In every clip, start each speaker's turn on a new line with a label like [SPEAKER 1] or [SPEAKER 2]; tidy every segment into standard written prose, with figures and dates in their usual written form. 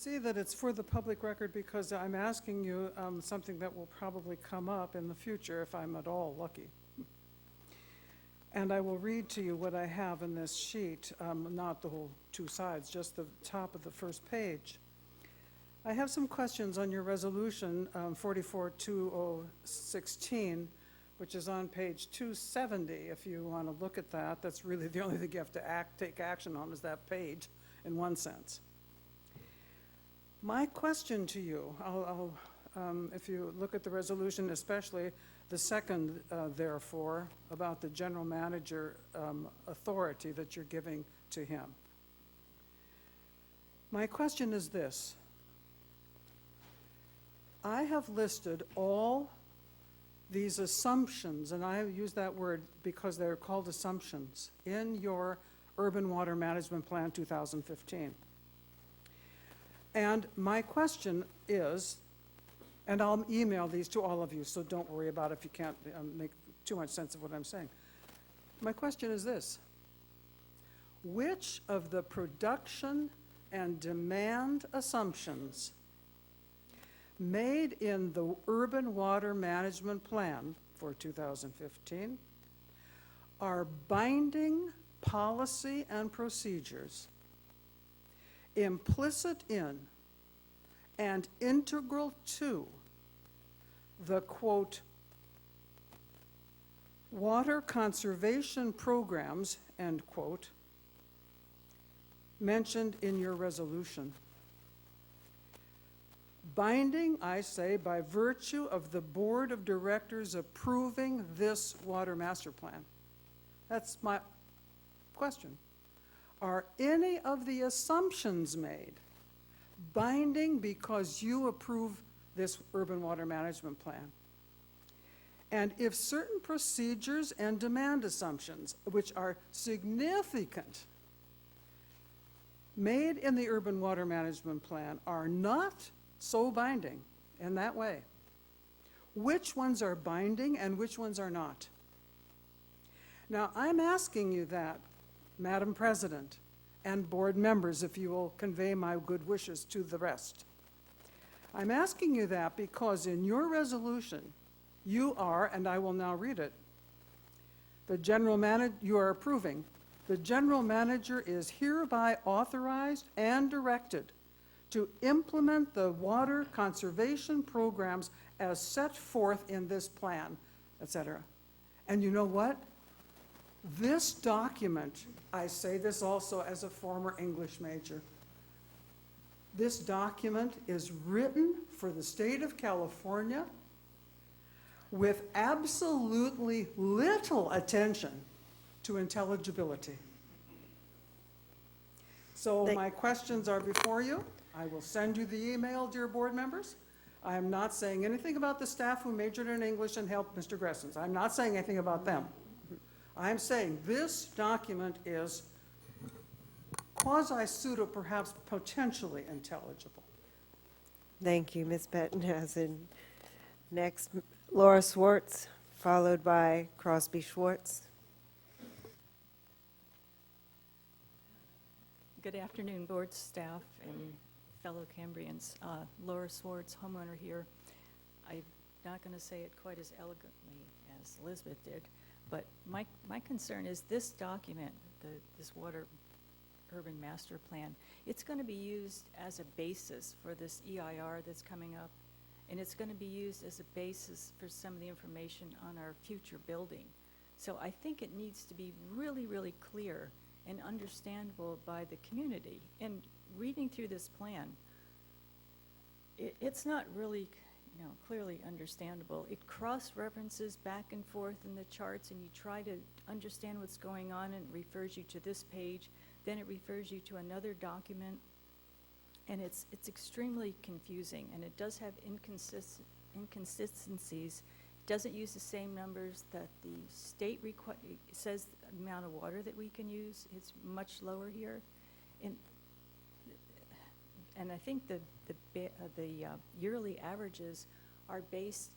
[SPEAKER 1] see that it's for the public record because I'm asking you something that will probably come up in the future if I'm at all lucky. And I will read to you what I have in this sheet, not the whole 2 sides, just the top of the first page. I have some questions on your resolution 44-2016, which is on page 270, if you want to look at that. That's really the only thing you have to take action on is that page, in one sense. My question to you, if you look at the resolution, especially the second, therefore, about the general manager authority that you're giving to him. My question is this. I have listed all these assumptions, and I use that word because they're called assumptions, in your Urban Water Management Plan 2015. And my question is, and I'll email these to all of you, so don't worry about it if you can't make too much sense of what I'm saying. My question is this. Which of the production and demand assumptions made in the Urban Water Management Plan for 2015 are binding policy and procedures implicit in and integral to the, quote, water conservation programs, end quote, mentioned in your resolution. Binding, I say, by virtue of the board of directors approving this water master plan. That's my question. Are any of the assumptions made binding because you approve this urban water management plan? And if certain procedures and demand assumptions, which are significant, made in the urban water management plan are not so binding in that way, which ones are binding and which ones are not? Now, I'm asking you that, Madam President, and board members, if you will convey my good wishes to the rest. I'm asking you that because in your resolution, you are, and I will now read it, you are approving, the general manager is hereby authorized and directed to implement the water conservation programs as set forth in this plan, etc. And you know what? This document, I say this also as a former English major, this document is written for the state of California with absolutely little attention to intelligibility. So my questions are before you. I will send you the email, dear board members. I am not saying anything about the staff who majored in English and helped Mr. Gressens. I'm not saying anything about them. I'm saying this document is quasi-pseudo, perhaps potentially intelligible.
[SPEAKER 2] Thank you, Ms. Bettenhausen. Next, Laura Swartz, followed by Crosby Schwartz.
[SPEAKER 3] Good afternoon, board staff and fellow Cambrians. Laura Swartz, homeowner here. I'm not going to say it quite as elegantly as Elizabeth did, but my concern is this document, this water urban master plan, it's going to be used as a basis for this EIR that's coming up, and it's going to be used as a basis for some of the information on our future building. So I think it needs to be really, really clear and understandable by the community. And reading through this plan, it's not really, clearly understandable. It cross-references back and forth in the charts, and you try to understand what's going on, and it refers you to this page, then it refers you to another document, and it's extremely confusing, and it does have inconsistencies. It doesn't use the same numbers that the state says the amount of water that we can use. It's much lower here. And I think the yearly averages are based,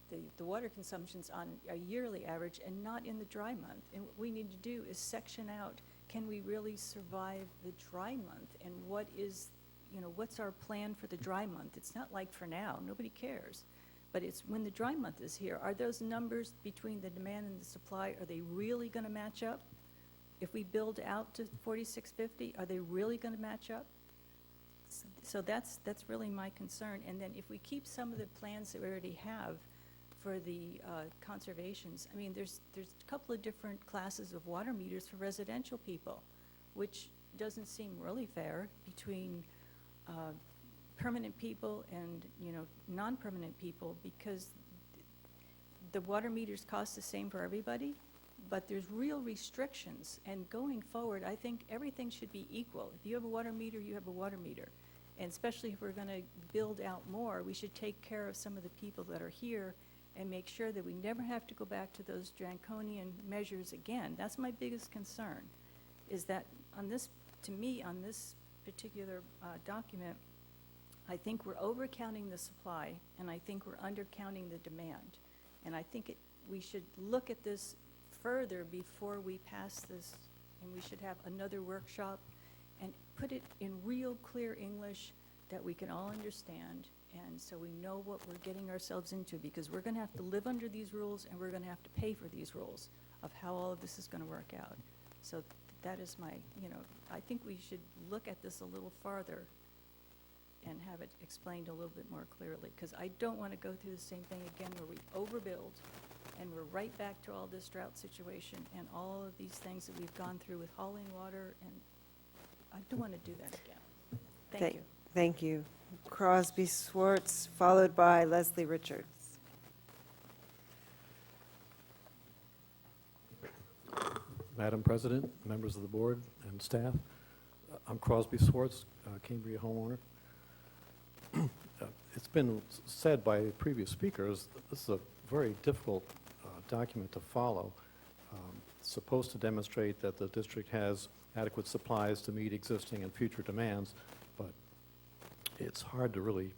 [SPEAKER 3] the water consumption's on a yearly average and not in the dry month. And what we need to do is section out, can we really survive the dry month? And what is what's our plan for the dry month? It's not like for now, nobody cares. But it's when the dry month is here, are those numbers between the demand and the supply, are they really going to match up? If we build out to 4,650, are they really going to match up? So that's really my concern. And then if we keep some of the plans that we already have for the conservations, I mean, there's a couple of different classes of water meters for residential people, which doesn't seem really fair between permanent people and, non-permanent people, because the water meters cost the same for everybody, but there's real restrictions. And going forward, I think everything should be equal. If you have a water meter, you have a water meter. And especially if we're going to build out more, we should take care of some of the people that are here and make sure that we never have to go back to those draconian measures again. That's my biggest concern, is that on this, to me, on this particular document, I think we're overcounting the supply, and I think we're undercounting the demand. And I think we should look at this further before we pass this, and we should have another workshop and put it in real clear English that we can all understand, and so we know what we're getting ourselves into, because we're going to have to live under these rules, and we're going to have to pay for these rules of how all of this is going to work out. So that is my, I think we should look at this a little farther and have it explained a little bit more clearly, because I don't want to go through the same thing again where we overbuild and we're right back to all this drought situation and all of these things that we've gone through with hauling water, and I don't want to do that again. Thank you.
[SPEAKER 2] Thank you. Crosby Schwartz, followed by Leslie Richards.
[SPEAKER 4] Madam President, members of the board and staff, I'm Crosby Schwartz, Cambria homeowner. It's been said by previous speakers, this is a very difficult document to follow. It's supposed to demonstrate that the district has adequate supplies to meet existing and future demands, but it's hard to really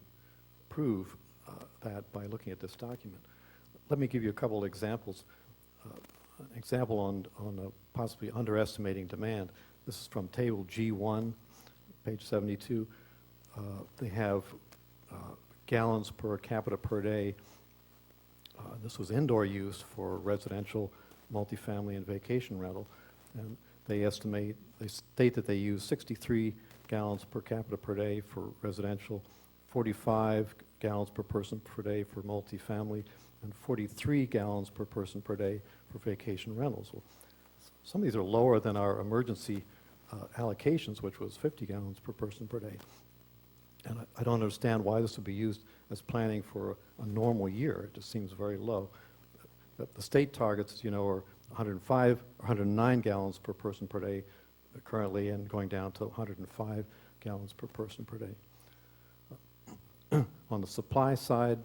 [SPEAKER 4] prove that by looking at this document. Let me give you a couple examples. An example on possibly underestimating demand. This is from table G1, page 72. They have gallons per capita per day. This was indoor use for residential, multifamily, and vacation rental. And they state that they use 63 gallons per capita per day for residential, 45 gallons per person per day for multifamily, and 43 gallons per person per day for vacation rentals. Well, some of these are lower than our emergency allocations, which was 50 gallons per person per day. And I don't understand why this would be used as planning for a normal year. It just seems very low. The state targets, are 105 or 109 gallons per person per day currently, and going down to 105 gallons per person per day. On the supply side,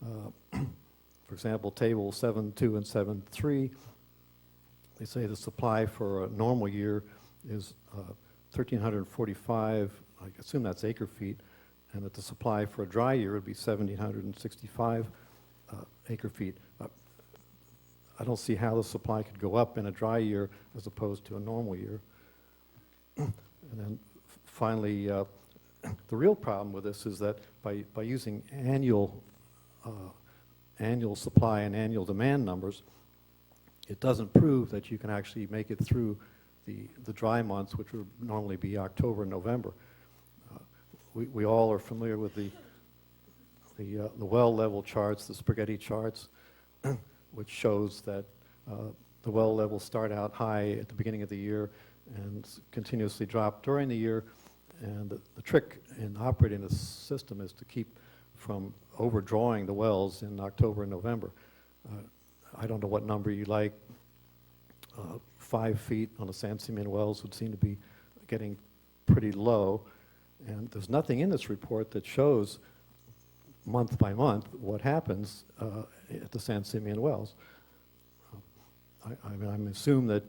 [SPEAKER 4] for example, table 7.2 and 7.3, they say the supply for a normal year is 1,345, I assume that's acre feet, and that the supply for a dry year would be 1,765 acre feet. I don't see how the supply could go up in a dry year as opposed to a normal year. And then finally, the real problem with this is that by using annual supply and annual demand numbers, it doesn't prove that you can actually make it through the dry months, which would normally be October and November. We all are familiar with the well level charts, the spaghetti charts, which shows that the well levels start out high at the beginning of the year and continuously drop during the year. And the trick in operating the system is to keep from overdrawing the wells in October and November. I don't know what number you like. 5 feet on the San Simeon wells would seem to be getting pretty low. And there's nothing in this report that shows month by month what happens at the San Simeon wells. I assume that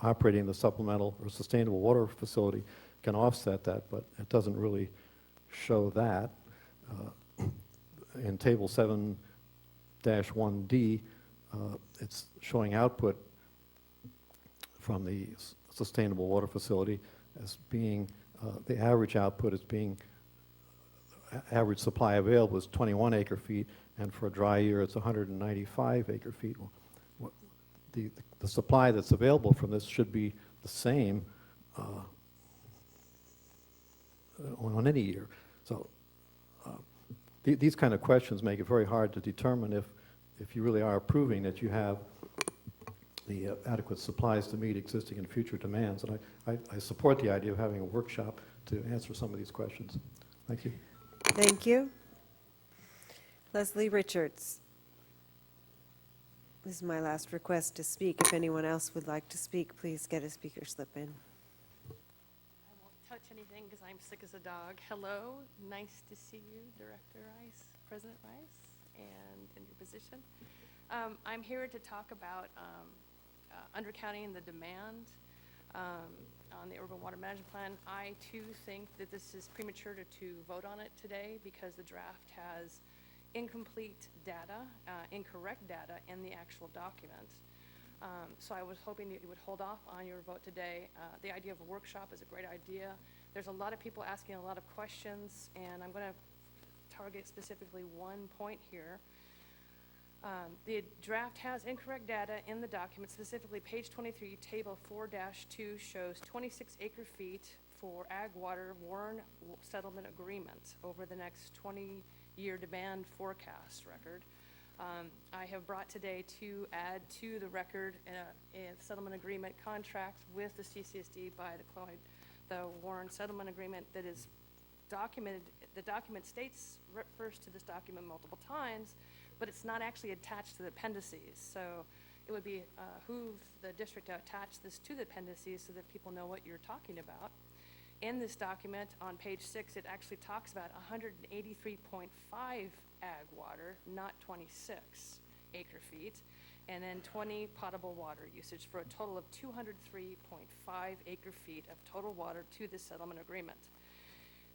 [SPEAKER 4] operating the supplemental or sustainable water facility can offset that, but it doesn't really show that. In table 7-1D, it's showing output from the sustainable water facility as being the average output is being, average supply available is 21 acre feet, and for a dry year, it's 195 acre feet. Well, the supply that's available from this should be the same on any year. So these kind of questions make it very hard to determine if you really are proving that you have the adequate supplies to meet existing and future demands. And I support the idea of having a workshop to answer some of these questions. Thank you.
[SPEAKER 2] Thank you. Leslie Richards. This is my last request to speak. If anyone else would like to speak, please get a speaker slip in.
[SPEAKER 5] I won't touch anything because I'm sick as a dog. Hello, nice to see you, Director Rice, President Rice, and in your position. I'm here to talk about undercounting the demand on the Urban Water Management Plan. I too think that this is premature to vote on it today because the draft has incomplete data, incorrect data in the actual document. So I was hoping that you would hold off on your vote today. The idea of a workshop is a great idea. There's a lot of people asking a lot of questions, and I'm going to target specifically one point here. The draft has incorrect data in the document, specifically page 23, table 4-2 shows 26 acre feet for ag water Warren settlement agreement over the next 20-year demand forecast record. I have brought today to add to the record a settlement agreement contract with the CSD by the Warren settlement agreement that is documented. The document refers to this document multiple times, but it's not actually attached to the appendices. So it would behoove the district to attach this to the appendices so that people know what you're talking about. In this document on page 6, it actually talks about 183.5 ag water, not 26 acre feet, and then 20 potable water usage for a total of 203.5 acre feet of total water to this settlement agreement.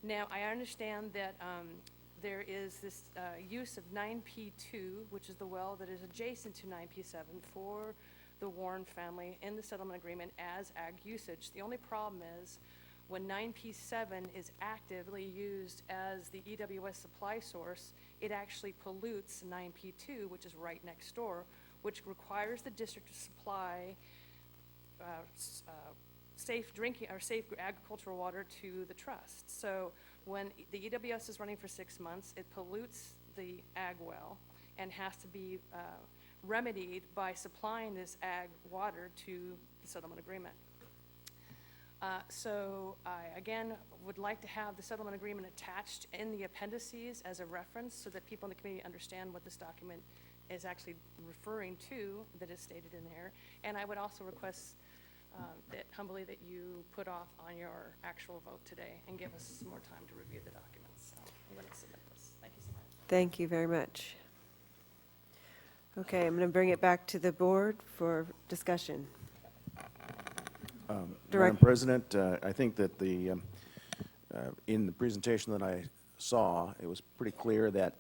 [SPEAKER 5] Now, I understand that there is this use of 9P2, which is the well that is adjacent to 9P7 for the Warren family in the settlement agreement as ag usage. The only problem is when 9P7 is actively used as the EWS supply source, it actually pollutes 9P2, which is right next door, which requires the district to supply safe drinking or safe agricultural water to the trust. So when the EWS is running for 6 months, it pollutes the ag well and has to be remedied by supplying this ag water to the settlement agreement. So I, again, would like to have the settlement agreement attached in the appendices as a reference so that people in the community understand what this document is actually referring to that is stated in there. And I would also request that humbly that you put off on your actual vote today and give us some more time to review the documents. So I'm going to submit this. Thank you so much.
[SPEAKER 2] Thank you very much. Okay, I'm going to bring it back to the board for discussion.
[SPEAKER 6] Madam President, I think that in the presentation that I saw, it was pretty clear that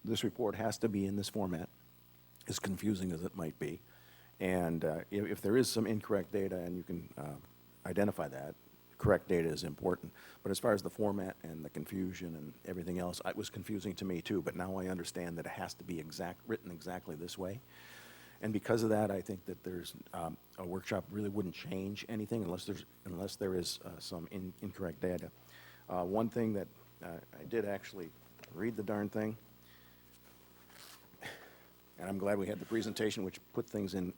[SPEAKER 6] this report has to be in this format, as confusing as it might be. And if there is some incorrect data and you can identify that, correct data is important. But as far as the format and the confusion and everything else, it was confusing to me too, but now I understand that it has to be written exactly this way. And because of that, I think that there's a workshop really wouldn't change anything unless there is some incorrect data. One thing that I did actually read the darn thing, and I'm glad we had the presentation, which put things in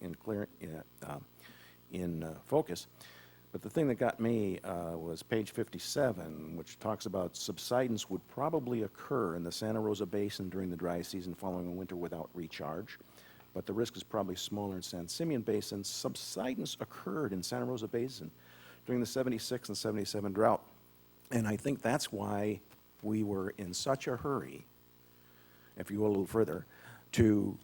[SPEAKER 6] focus. But the thing that got me was page 57, which talks about subsidence would probably occur in the Santa Rosa Basin during the dry season following a winter without recharge. But the risk is probably smaller in San Simeon Basin. Subsidence occurred in Santa Rosa Basin during the 76 and 77 drought. And I think that's why we were in such a hurry, if you go a little further, to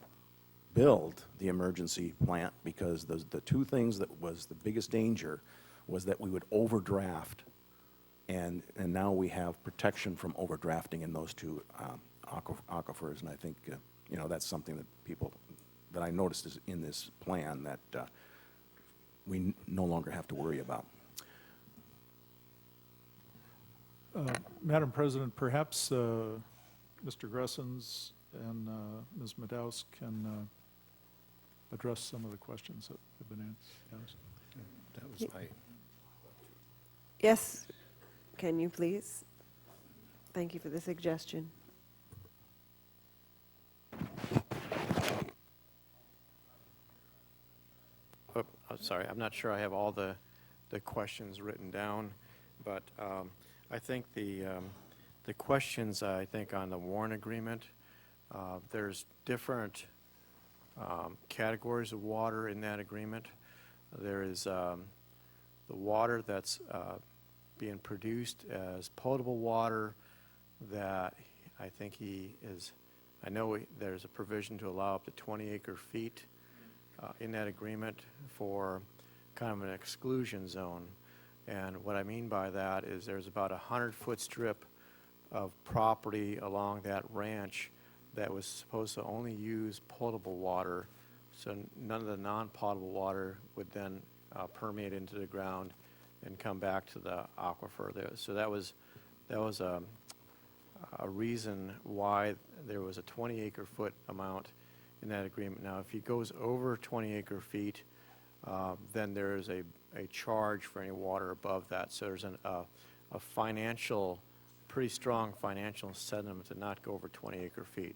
[SPEAKER 6] build the emergency plant, because the two things that was the biggest danger was that we would overdraft, and now we have protection from overdrafting in those two aquifers. And I think that's something that I noticed is in this plan that we no longer have to worry about.
[SPEAKER 7] Madam President, perhaps Mr. Gressens and Ms. Madaus can address some of the questions that have been asked.
[SPEAKER 4] That was my,
[SPEAKER 2] Yes, can you please? Thank you for the suggestion.
[SPEAKER 8] I'm sorry, I'm not sure I have all the questions written down, but I think the questions, I think, on the Warren agreement, there's different categories of water in that agreement. There is the water that's being produced as potable water that I think there's a provision to allow up to 20 acre feet in that agreement for kind of an exclusion zone. And what I mean by that is there's about a 100-foot strip of property along that ranch that was supposed to only use potable water, so none of the non-potable water would then permeate into the ground and come back to the aquifer. So that was a reason why there was a 20 acre foot amount in that agreement. Now, if he goes over 20 acre feet, then there is a charge for any water above that. So there's a pretty strong financial incentive to not go over 20 acre feet.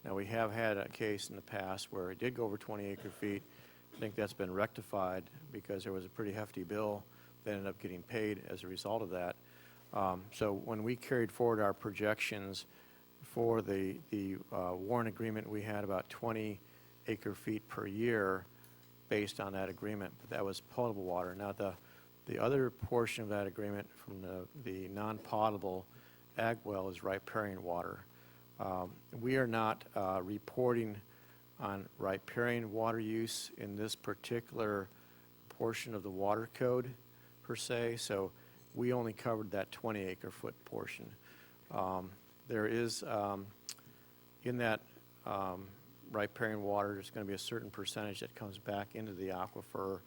[SPEAKER 8] Now, we have had a case in the past where it did go over 20 acre feet. I think that's been rectified because there was a pretty hefty bill that ended up getting paid as a result of that. So when we carried forward our projections for the Warren agreement, we had about 20 acre feet per year based on that agreement, but that was potable water. Now, the other portion of that agreement from the non-potable ag well is riparian water. We are not reporting on riparian water use in this particular portion of the water code per se, so we only covered that 20 acre foot portion. There is, in that riparian water, there's going to be a certain percentage that comes back into the aquifer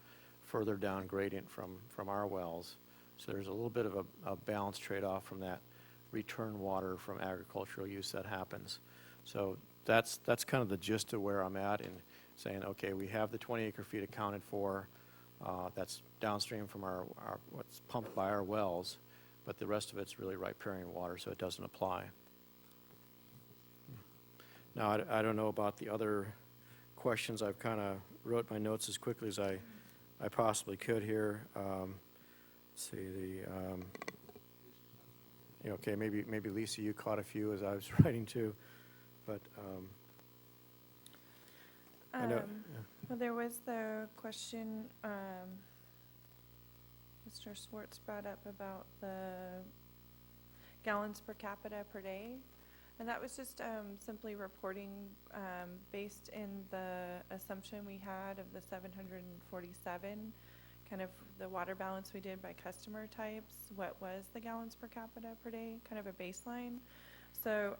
[SPEAKER 8] further down gradient from our wells. So there's a little bit of a balance trade-off from that return water from agricultural use that happens. So that's kind of the gist of where I'm at in saying, okay, we have the 20 acre feet accounted for. That's downstream from what's pumped by our wells, but the rest of it's really riparian water, so it doesn't apply. Now, I don't know about the other questions. I've kind of wrote my notes as quickly as I possibly could here. Let's see, okay, maybe Lisa, you caught a few as I was writing too, but I know.
[SPEAKER 9] Well, there was the question Mr. Swartz brought up about the gallons per capita per day. And that was just simply reporting based in the assumption we had of the 747, kind of the water balance we did by customer types, what was the gallons per capita per day, kind of a baseline. So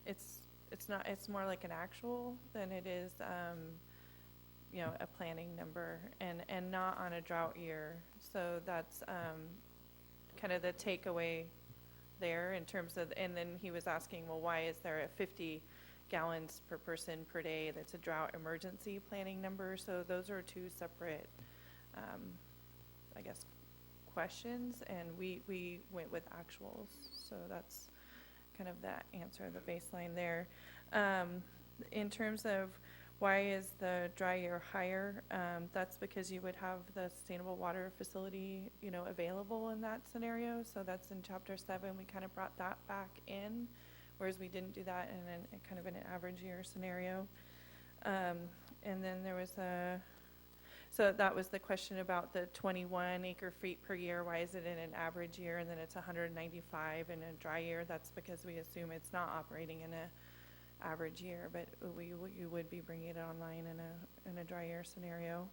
[SPEAKER 9] it's more like an actual than it is a planning number and not on a drought year. So that's kind of the takeaway there in terms of, and then he was asking, well, why is there a 50 gallons per person per day that's a drought emergency planning number? So those are two separate, I guess, questions, and we went with actuals. So that's kind of that answer, the baseline there. In terms of why is the dry year higher, that's because you would have the sustainable water facility, available in that scenario. So that's in Chapter 7. We kind of brought that back in, whereas we didn't do that in kind of an average year scenario. And then there was so that was the question about the 21 acre feet per year. Why is it in an average year and then it's 195 in a dry year? That's because we assume it's not operating in a average year, but you would be bringing it online in a dry year scenario.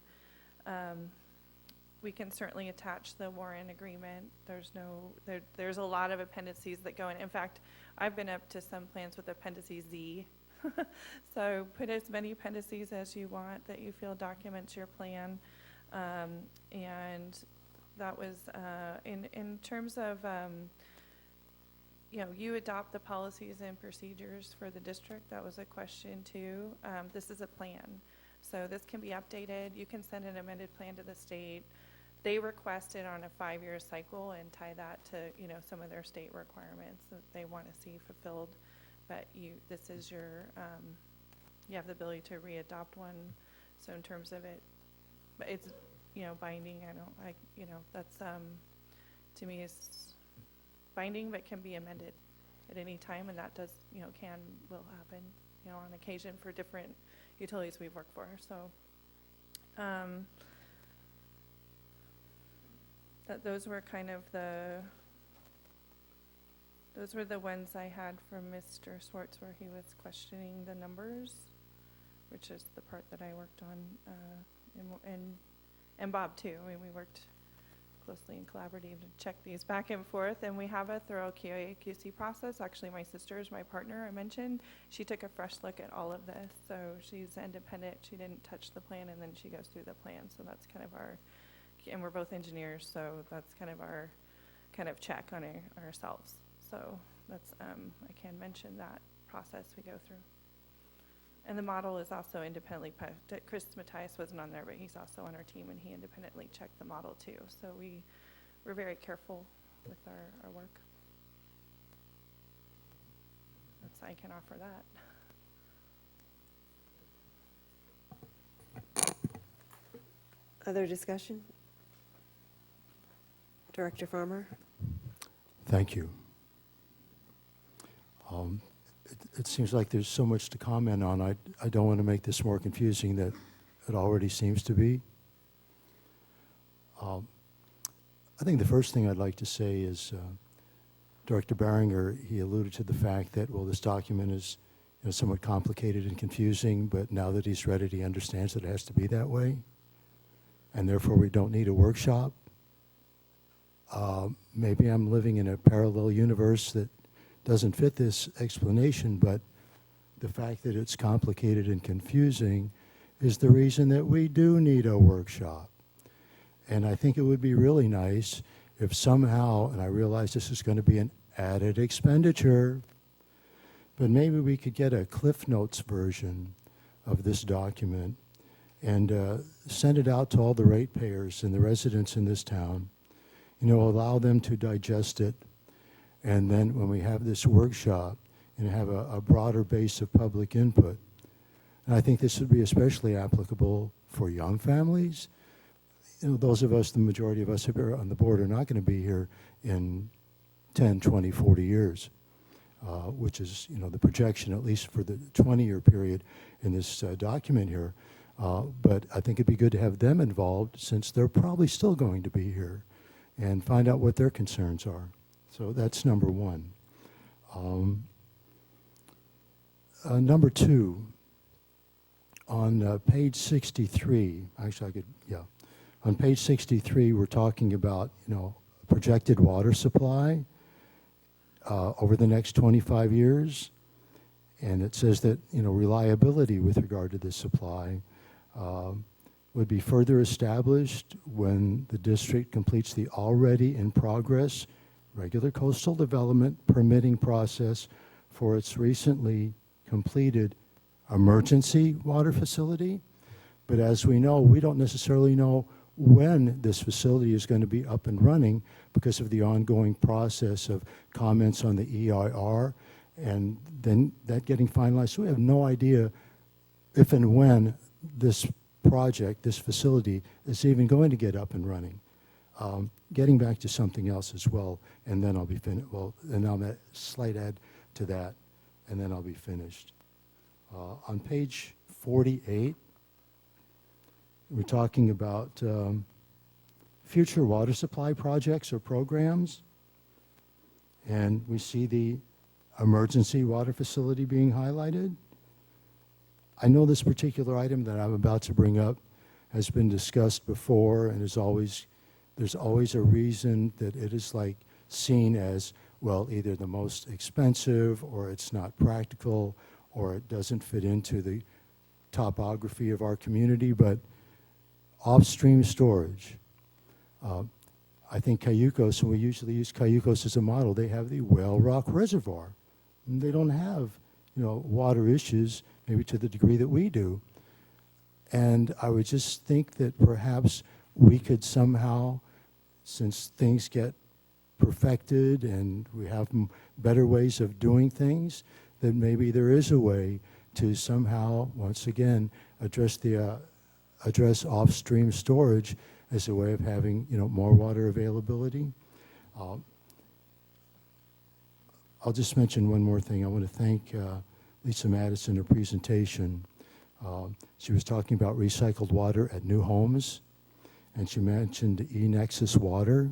[SPEAKER 9] We can certainly attach the Warren agreement. There's a lot of appendices that go in. In fact, I've been up to some plans with appendices Z. So put as many appendices as you want that you feel documents your plan. And that was in terms of you know, you adopt the policies and procedures for the district. That was a question too. This is a plan. So this can be updated. You can send an amended plan to the state. They request it on a 5-year cycle and tie that to, you know, some of their state requirements that they want to see fulfilled. But this is your, you have the ability to re-adopt one. So in terms of it, but it's, you know, binding. You know, that's, to me is binding, but can be amended at any time. And that does, you know, will happen, you know, on occasion for different utilities we've worked for. So, those were kind of those were the ones I had from Mr. Swartz where he was questioning the numbers, which is the part that I worked on, and Bob too. I mean, we worked closely and collaboratively to check these back and forth, and we have a thorough QA/QC process. Actually, my sister is my partner, I mentioned. She took a fresh look at all of this, so she's independent. She didn't touch the plan, and then she goes through the plan. So that's kind of our, and we're both engineers, so that's kind of our kind of check on ourselves. So that's, I can mention that process we go through. And the model is also independently, Chris Mattias wasn't on there, but he's also on our team, and he independently checked the model too. So we're very careful with our work. That's, I can offer that.
[SPEAKER 2] Other discussion? Director Farmer?
[SPEAKER 10] Thank you. It seems like there's so much to comment on. I don't want to make this more confusing than it already seems to be. I think the first thing I'd like to say is Director Barringer, he alluded to the fact that, well, this document is, you know, somewhat complicated and confusing, but now that he's read it, he understands that it has to be that way, and therefore we don't need a workshop. Maybe I'm living in a parallel universe that doesn't fit this explanation, but the fact that it's complicated and confusing is the reason that we do need a workshop. And I think it would be really nice if somehow, and I realize this is going to be an added expenditure, but maybe we could get a Cliff Notes version of this document and send it out to all the ratepayers and the residents in this town, you know, allow them to digest it. And then when we have this workshop and have a broader base of public input, and I think this would be especially applicable for young families. You know, those of us, the majority of us here on the board are not going to be here in 10, 20, 40 years, which is, you know, the projection at least for the 20-year period in this document here. But I think it'd be good to have them involved since they're probably still going to be here and find out what their concerns are. So that's number one. Number two, on page 63, actually I could, yeah. On page 63, we're talking about, you know, projected water supply over the next 25 years. And it says that, you know, reliability with regard to this supply would be further established when the district completes the already in progress regular coastal development permitting process for its recently completed emergency water facility. But as we know, we don't necessarily know when this facility is going to be up and running because of the ongoing process of comments on the EIR and then that getting finalized. So we have no idea if and when this project, this facility, is even going to get up and running. Getting back to something else as well, and then I'll be finished. Well, and I'll make a slight add to that, and then I'll be finished. On page 48, we're talking about future water supply projects or programs, and we see the emergency water facility being highlighted. I know this particular item that I'm about to bring up has been discussed before, and there's always a reason that it is like seen as, well, either the most expensive or it's not practical or it doesn't fit into the topography of our community. But off-stream storage, I think Cayucos, and we usually use Cayucos as a model, they have the Whale Rock Reservoir. And they don't have, water issues maybe to the degree that we do. And I would just think that perhaps we could somehow, since things get perfected and we have better ways of doing things, that maybe there is a way to somehow, once again, address off-stream storage as a way of having, more water availability. I'll just mention one more thing. I want to thank Lisa Madison in her presentation. She was talking about recycled water at new homes, and she mentioned eNexus Water,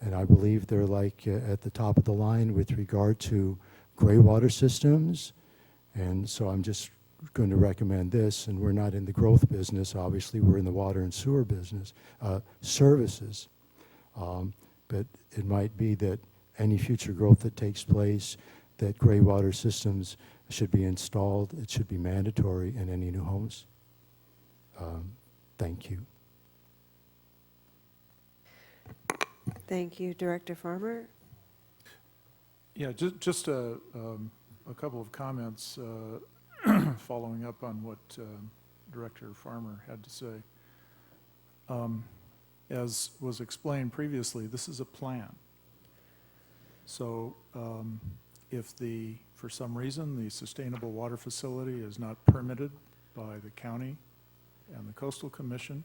[SPEAKER 10] and I believe they're like at the top of the line with regard to gray water systems, and so I'm just going to recommend this, and we're not in the growth business, obviously, we're in the water and sewer business, services, but it might be that any future growth that takes place, that gray water systems should be installed, it should be mandatory in any new homes. Thank you.
[SPEAKER 2] Thank you, Director Farmer.
[SPEAKER 7] Yeah, just a couple of comments following up on what Director Farmer had to say. As was explained previously, this is a plan. So if for some reason, the sustainable water facility is not permitted by the county and the Coastal Commission,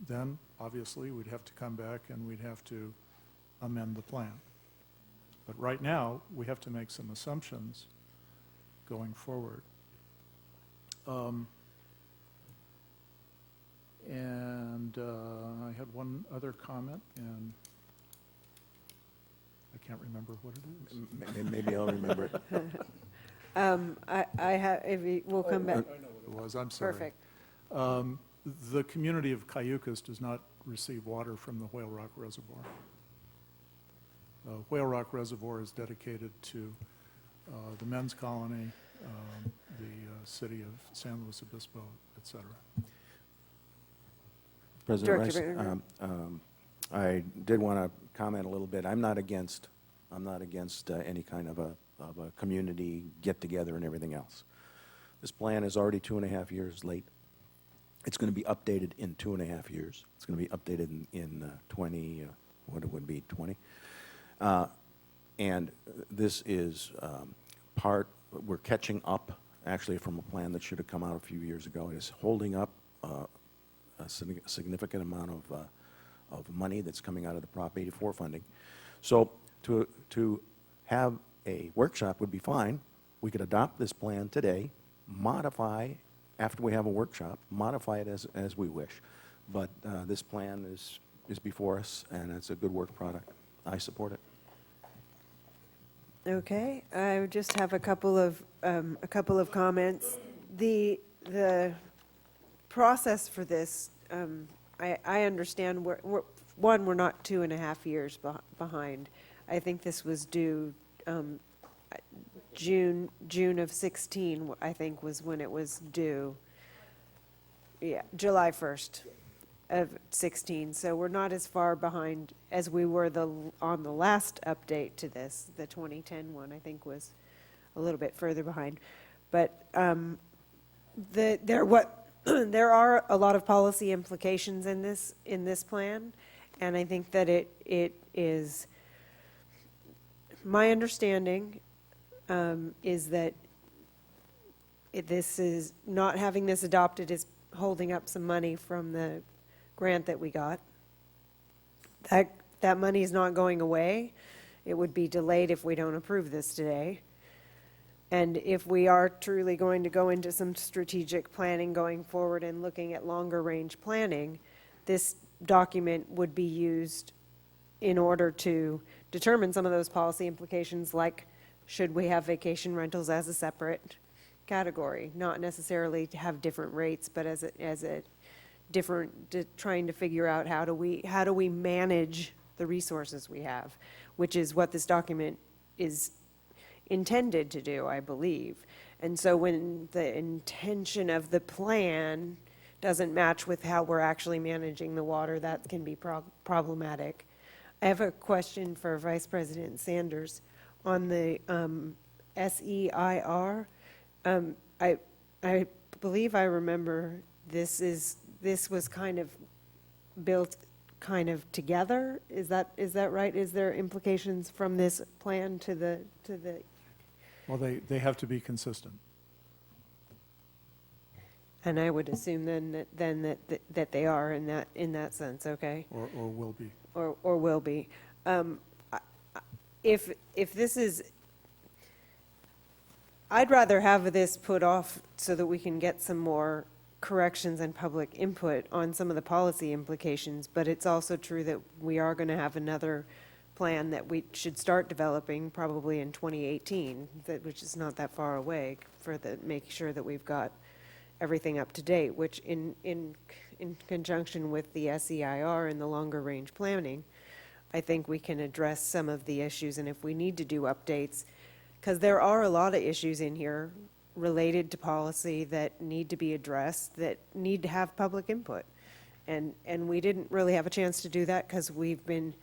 [SPEAKER 7] then obviously we'd have to come back and we'd have to amend the plan. But right now, we have to make some assumptions going forward. I had one other comment, and I can't remember what it is.
[SPEAKER 6] Maybe I'll remember it.
[SPEAKER 2] I have, we'll come back.
[SPEAKER 7] I know what it was, I'm sorry.
[SPEAKER 2] Perfect.
[SPEAKER 7] The community of Cayucos does not receive water from the Whale Rock Reservoir. Whale Rock Reservoir is dedicated to the men's colony, the city of San Luis Obispo, et cetera.
[SPEAKER 6] President Rice,
[SPEAKER 2] Director
[SPEAKER 6] I did want to comment a little bit. I'm not against any kind of a community get-together and everything else. This plan is already 2.5 years late. It's going to be updated in 2.5 years. It's going to be updated in 20, what it would be, 20. And this is we're catching up, actually, from a plan that should have come out a few years ago. It is holding up a significant amount of money that's coming out of the Prop 84 funding. So to have a workshop would be fine. We could adopt this plan today, modify, after we have a workshop, modify it as we wish. But this plan is before us, and it's a good work product. I support it.
[SPEAKER 2] Okay, I just have a couple of comments. The process for this, I understand. We're not 2.5 years behind. I think this was due June of 16. I think was when it was due. Yeah, July 1st of 16. So we're not as far behind as we were on the last update to this. The 2010 one, I think, was a little bit further behind. But there are a lot of policy implications in this plan, and I think that it is, my understanding is that this is not having this adopted is holding up some money from the grant that we got. That money is not going away. It would be delayed if we don't approve this today. And if we are truly going to go into some strategic planning going forward and looking at longer range planning, this document would be used in order to determine some of those policy implications, like should we have vacation rentals as a separate category, not necessarily to have different rates, but as a different, trying to figure out how do we manage the resources we have, which is what this document is intended to do, I believe. And so when the intention of the plan doesn't match with how we're actually managing the water, that can be problematic. I have a question for Vice President Sanders on the SEIR. I believe I remember this was kind of built kind of together. Is that right? Is there implications from this plan to the?
[SPEAKER 7] Well, they have to be consistent.
[SPEAKER 2] And I would assume then that they are in that sense, okay?
[SPEAKER 7] Or will be.
[SPEAKER 2] Or will be. If this is, I'd rather have this put off so that we can get some more corrections and public input on some of the policy implications, but it's also true that we are going to have another plan that we should start developing probably in 2018, which is not that far away, make sure that we've got everything up to date, which in conjunction with the SEIR and the longer range planning, I think we can address some of the issues, and if we need to do updates, because there are a lot of issues in here related to policy that need to be addressed, that need to have public input. And we didn't really have a chance to do that because we've been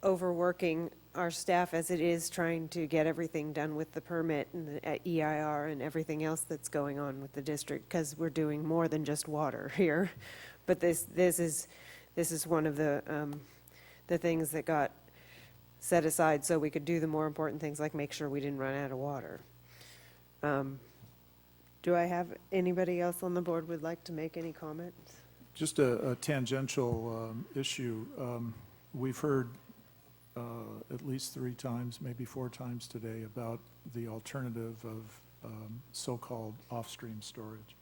[SPEAKER 2] overworking our staff as it is, trying to get everything done with the permit and the EIR and everything else that's going on with the district, because we're doing more than just water here. But this is one of the things that got set aside so we could do the more important things, like make sure we didn't run out of water. Do I have anybody else on the board would like to make any comments?
[SPEAKER 7] Just a tangential issue. We've heard at least 3 times, maybe 4 times today, about the alternative of so-called off-stream storage.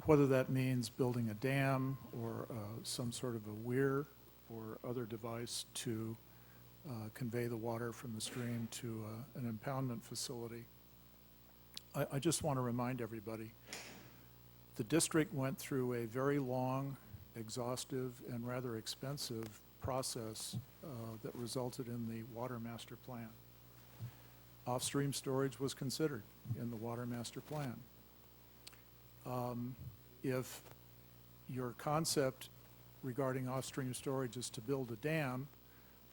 [SPEAKER 7] Whether that means building a dam or some sort of a weir or other device to convey the water from the stream to an impoundment facility. I just want to remind everybody, the district went through a very long, exhaustive, and rather expensive process that resulted in the Water Master Plan. Off-stream storage was considered in the Water Master Plan. If your concept regarding off-stream storage is to build a dam,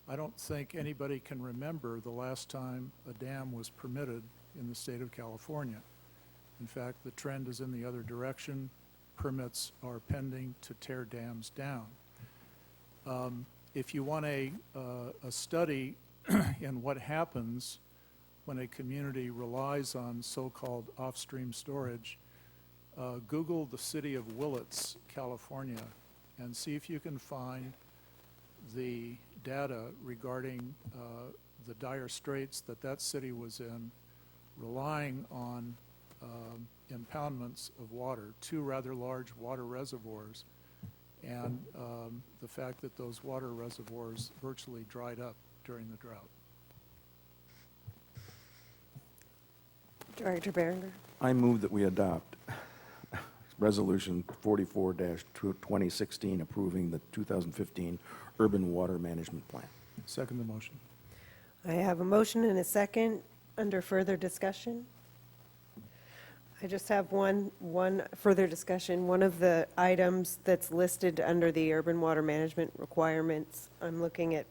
[SPEAKER 7] I don't think anybody can remember the last time a dam was permitted in the state of California. In fact, the trend is in the other direction. Permits are pending to tear dams down. If you want a study in what happens when a community relies on so-called off-stream storage, Google the city of Willits, California, and see if you can find the data regarding the dire straits that city was in, relying on impoundments of water, 2 rather large water reservoirs, and the fact that those water reservoirs virtually dried up during the drought.
[SPEAKER 2] Director Berenger?
[SPEAKER 6] I move that we adopt Resolution 44-2016 approving the 2015 Urban Water Management Plan.
[SPEAKER 7] Second the motion.
[SPEAKER 2] I have a motion and a second. Under further discussion? I just have one further discussion. One of the items that's listed under the urban water management requirements, I'm looking at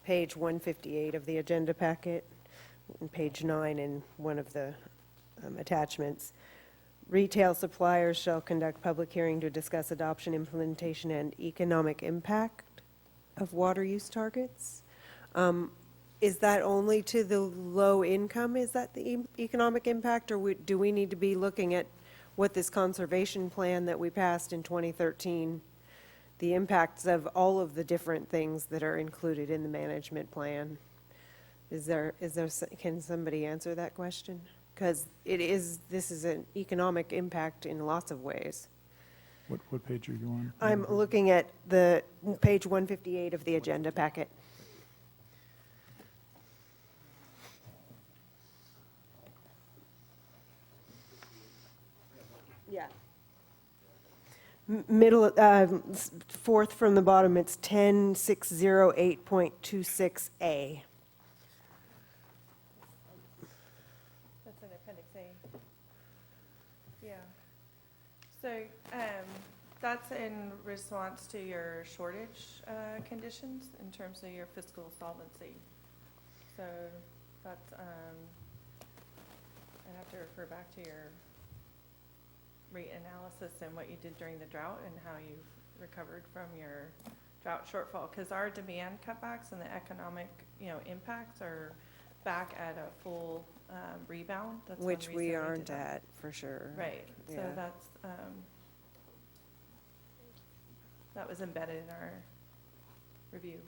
[SPEAKER 2] page 158 of the agenda packet, and page 9 in one of the attachments. Retail suppliers shall conduct public hearing to discuss adoption, implementation, and economic impact of water use targets. Is that only to the low income? Is that the economic impact, or do we need to be looking at what this conservation plan that we passed in 2013, the impacts of all of the different things that are included in the management plan? Can somebody answer that question? Because this is an economic impact in lots of ways.
[SPEAKER 7] What page are you on?
[SPEAKER 2] I'm looking at the page 158 of the agenda packet. Yeah. Middle, 4th from the bottom, it's 10608.26A.
[SPEAKER 9] That's in Appendix A. Yeah. So, That's in response to your shortage conditions in terms of your fiscal solvency. So that's, I'd have to refer back to your rate analysis and what you did during the drought and how you've recovered from your drought shortfall. Because our demand cutbacks and the economic, impacts are back at a full rebound. That's one
[SPEAKER 2] Which we
[SPEAKER 9] reason did
[SPEAKER 2] aren't
[SPEAKER 9] that.
[SPEAKER 2] at, for sure.
[SPEAKER 9] Right, so
[SPEAKER 2] Yeah.
[SPEAKER 9] that's, that was embedded in our review.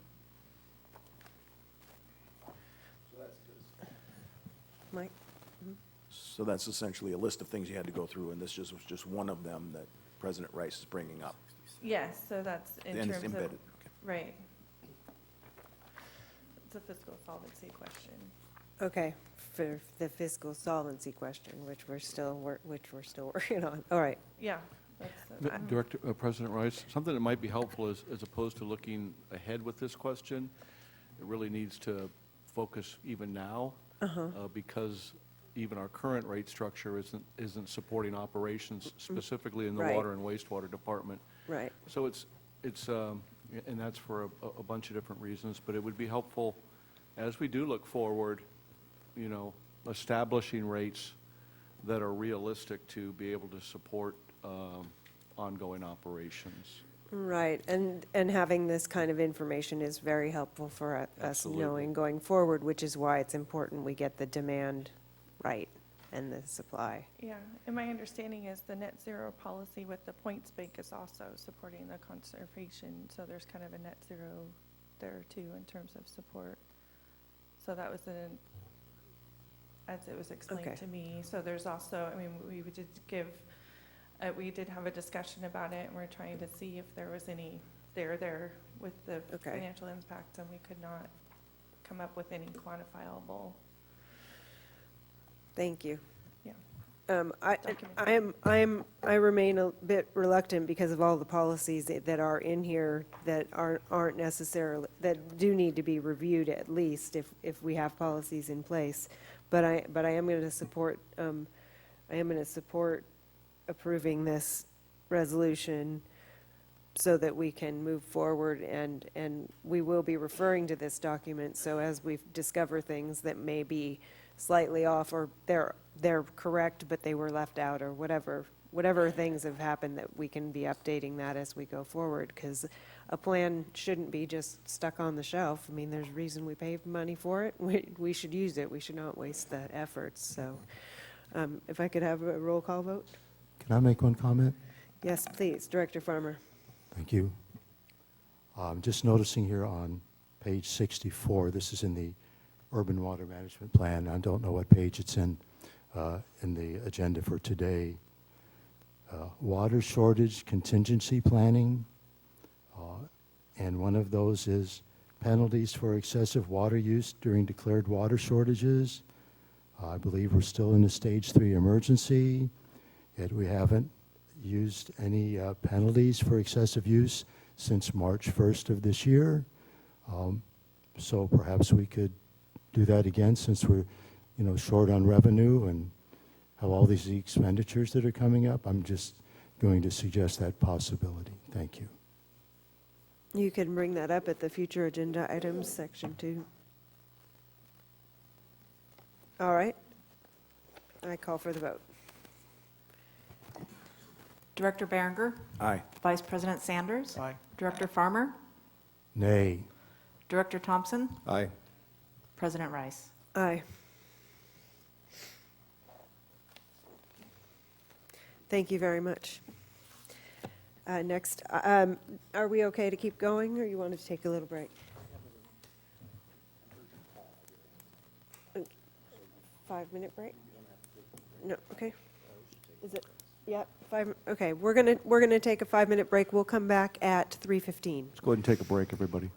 [SPEAKER 2] Mike?
[SPEAKER 6] So that's essentially a list of things you had to go through, and this was just one of them that President Rice is bringing up.
[SPEAKER 9] Yes, so that's in
[SPEAKER 6] And
[SPEAKER 9] terms
[SPEAKER 6] it's
[SPEAKER 9] of.
[SPEAKER 6] embedded, okay.
[SPEAKER 9] Right. It's a fiscal solvency question.
[SPEAKER 2] Okay, for the fiscal solvency question, which we're still working on. All right.
[SPEAKER 9] Yeah, that's.
[SPEAKER 11] Director, President Rice, something that might be helpful is, as opposed to looking ahead with this question, it really needs to focus even now, because even our current rate structure isn't supporting operations specifically in the
[SPEAKER 2] Right.
[SPEAKER 11] water and wastewater department.
[SPEAKER 2] Right.
[SPEAKER 11] So it's, and that's for a bunch of different reasons, but it would be helpful, as we do look forward, establishing rates that are realistic to be able to support ongoing operations.
[SPEAKER 2] Right, and having this kind of information is very helpful for us
[SPEAKER 11] Absolutely.
[SPEAKER 2] knowing going forward, which is why it's important we get the demand right and the supply.
[SPEAKER 9] Yeah, and my understanding is the net zero policy with the points bank is also supporting the conservation, so there's kind of a net zero there too in terms of support. So that was as it was explained
[SPEAKER 2] Okay.
[SPEAKER 9] to me. So there's also, we did have a discussion about it, and we're trying to see if there was any there with the
[SPEAKER 2] Okay.
[SPEAKER 9] financial impact, and we could not come up with any quantifiable.
[SPEAKER 2] Thank you.
[SPEAKER 9] Yeah.
[SPEAKER 2] I remain a bit reluctant because of all the policies that are in here that aren't necessarily, that do need to be reviewed at least if we have policies in place. But I am going to support, approving this resolution so that we can move forward, and we will be referring to this document. So as we discover things that may be slightly off, or they're correct, but they were left out, or whatever things have happened, that we can be updating that as we go forward, because a plan shouldn't be just stuck on the shelf. I mean, there's a reason we pay money for it. We should use it. We should not waste the efforts. So if I could have a roll call vote?
[SPEAKER 10] Can I make one comment?
[SPEAKER 2] Yes, please. Director Farmer.
[SPEAKER 10] Thank you. Just noticing here on page 64, this is in the Urban Water Management Plan. I don't know what page it's in the agenda for today. Water shortage contingency planning, and one of those is penalties for excessive water use during declared water shortages. I believe we're still in a stage 3 emergency, yet we haven't used any penalties for excessive use since March 1st of this year. So perhaps we could do that again, since we're, short on revenue and have all these expenditures that are coming up. I'm just going to suggest that possibility. Thank you.
[SPEAKER 2] You can bring that up at the future agenda items section 2. All right. I call for the vote.
[SPEAKER 12] Director Berenger,
[SPEAKER 6] Aye.
[SPEAKER 12] Vice President Sanders,
[SPEAKER 7] Aye.
[SPEAKER 12] Director Farmer,
[SPEAKER 10] Nay.
[SPEAKER 12] Director Thompson,
[SPEAKER 4] Aye.
[SPEAKER 12] President Rice.
[SPEAKER 2] Aye. Thank you very much. Next, are we okay to keep going, or you want to take a little break? 5-minute break? No, okay. Is it, yeah, 5, okay, we're gonna take a 5-minute break. We'll come back at 3:15.
[SPEAKER 6] Let's go ahead and take a break, everybody.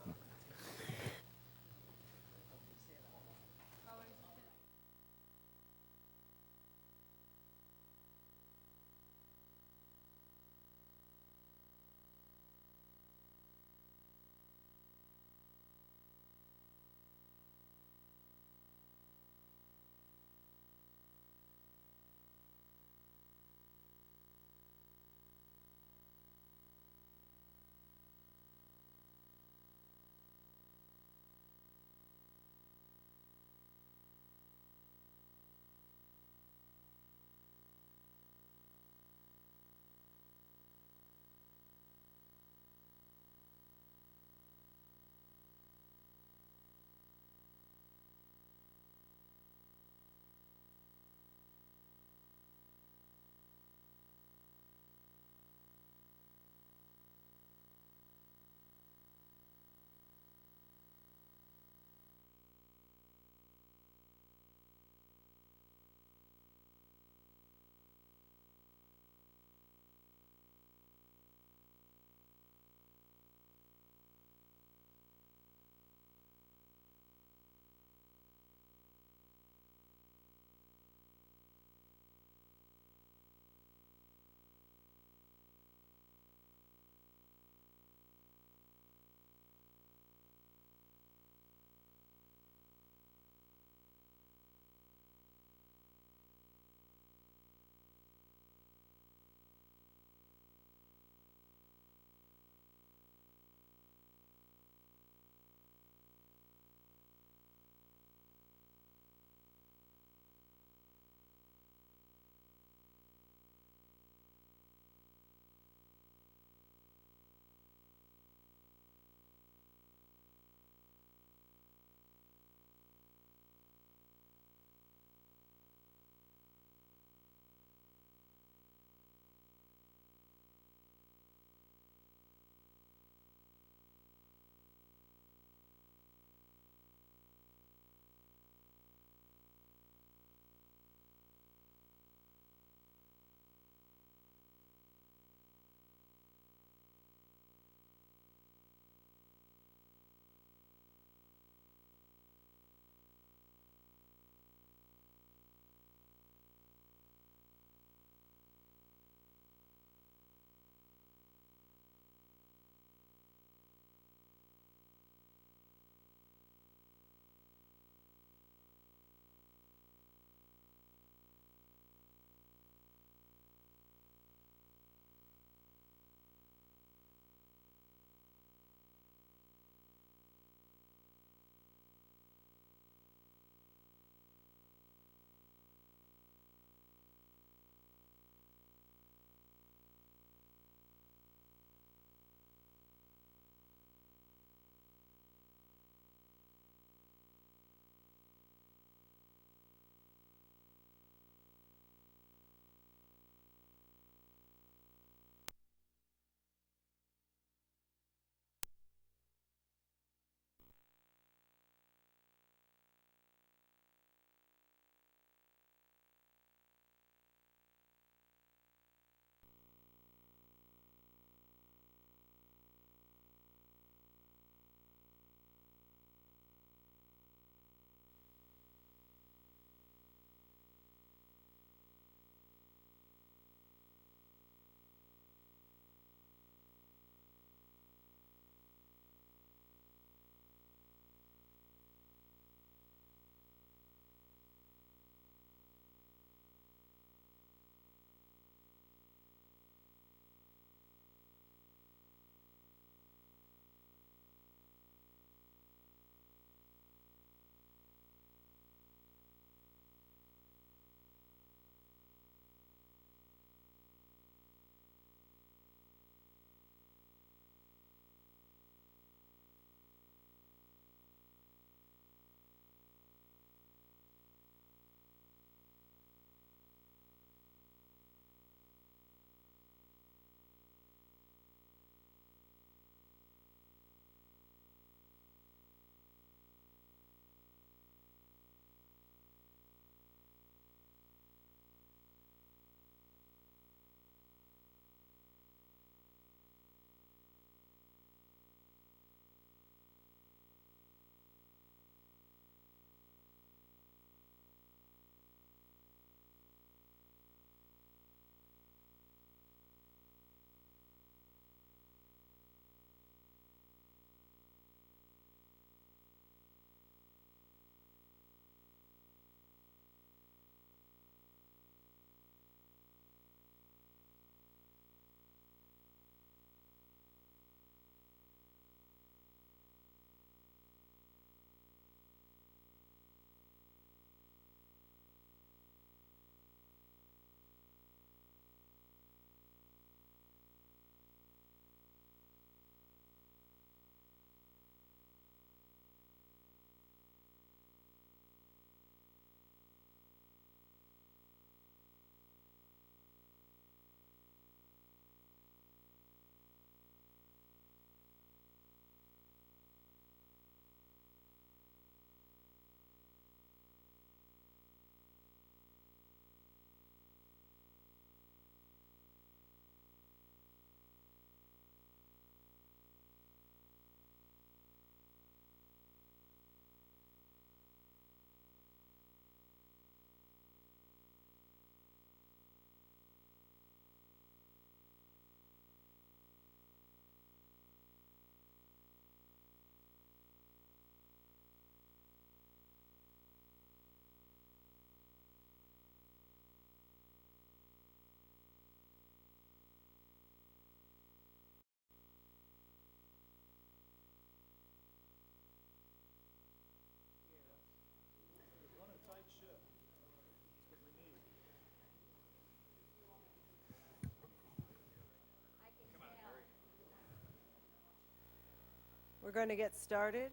[SPEAKER 2] We're going to get started.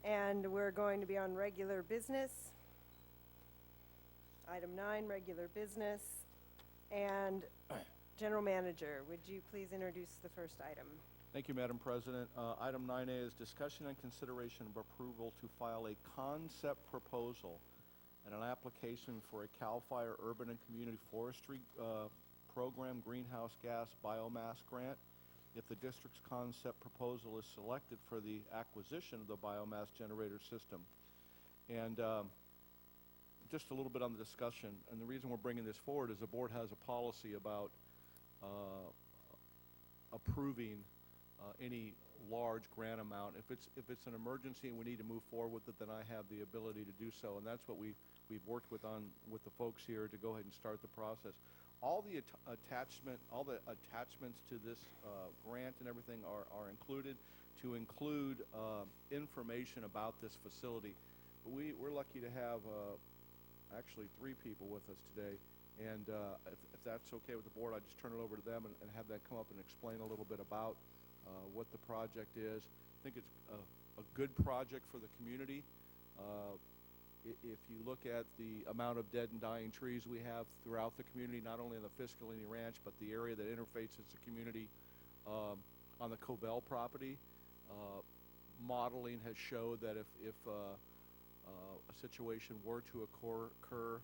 [SPEAKER 2] And we're going to be on regular business. Item 9, regular business. And General Manager, would you please introduce the first item?
[SPEAKER 11] Thank you, Madam President. Item 9A is discussion and consideration of approval to file a concept proposal and an application for a CAL FIRE Urban and Community Forestry Program Greenhouse Gas Biomass Grant. If the district's concept proposal is selected for the acquisition of the biomass generator system. And just a little bit on the discussion, and the reason we're bringing this forward is the board has a policy about approving any large grant amount. If it's an emergency and we need to move forward with it, then I have the ability to do so, and that's what we've worked with the folks here to go ahead and start the process. All the attachments to this grant and everything are included, to include information about this facility. But we're lucky to have actually 3 people with us today, and if that's okay with the board, I'll just turn it over to them and have them come up and explain a little bit about what the project is. I think it's a good project for the community. If you look at the amount of dead and dying trees we have throughout the community, not only on the Fiscalini Ranch, but the area that interfaces the community on the Covell property, modeling has showed that if a situation were to occur,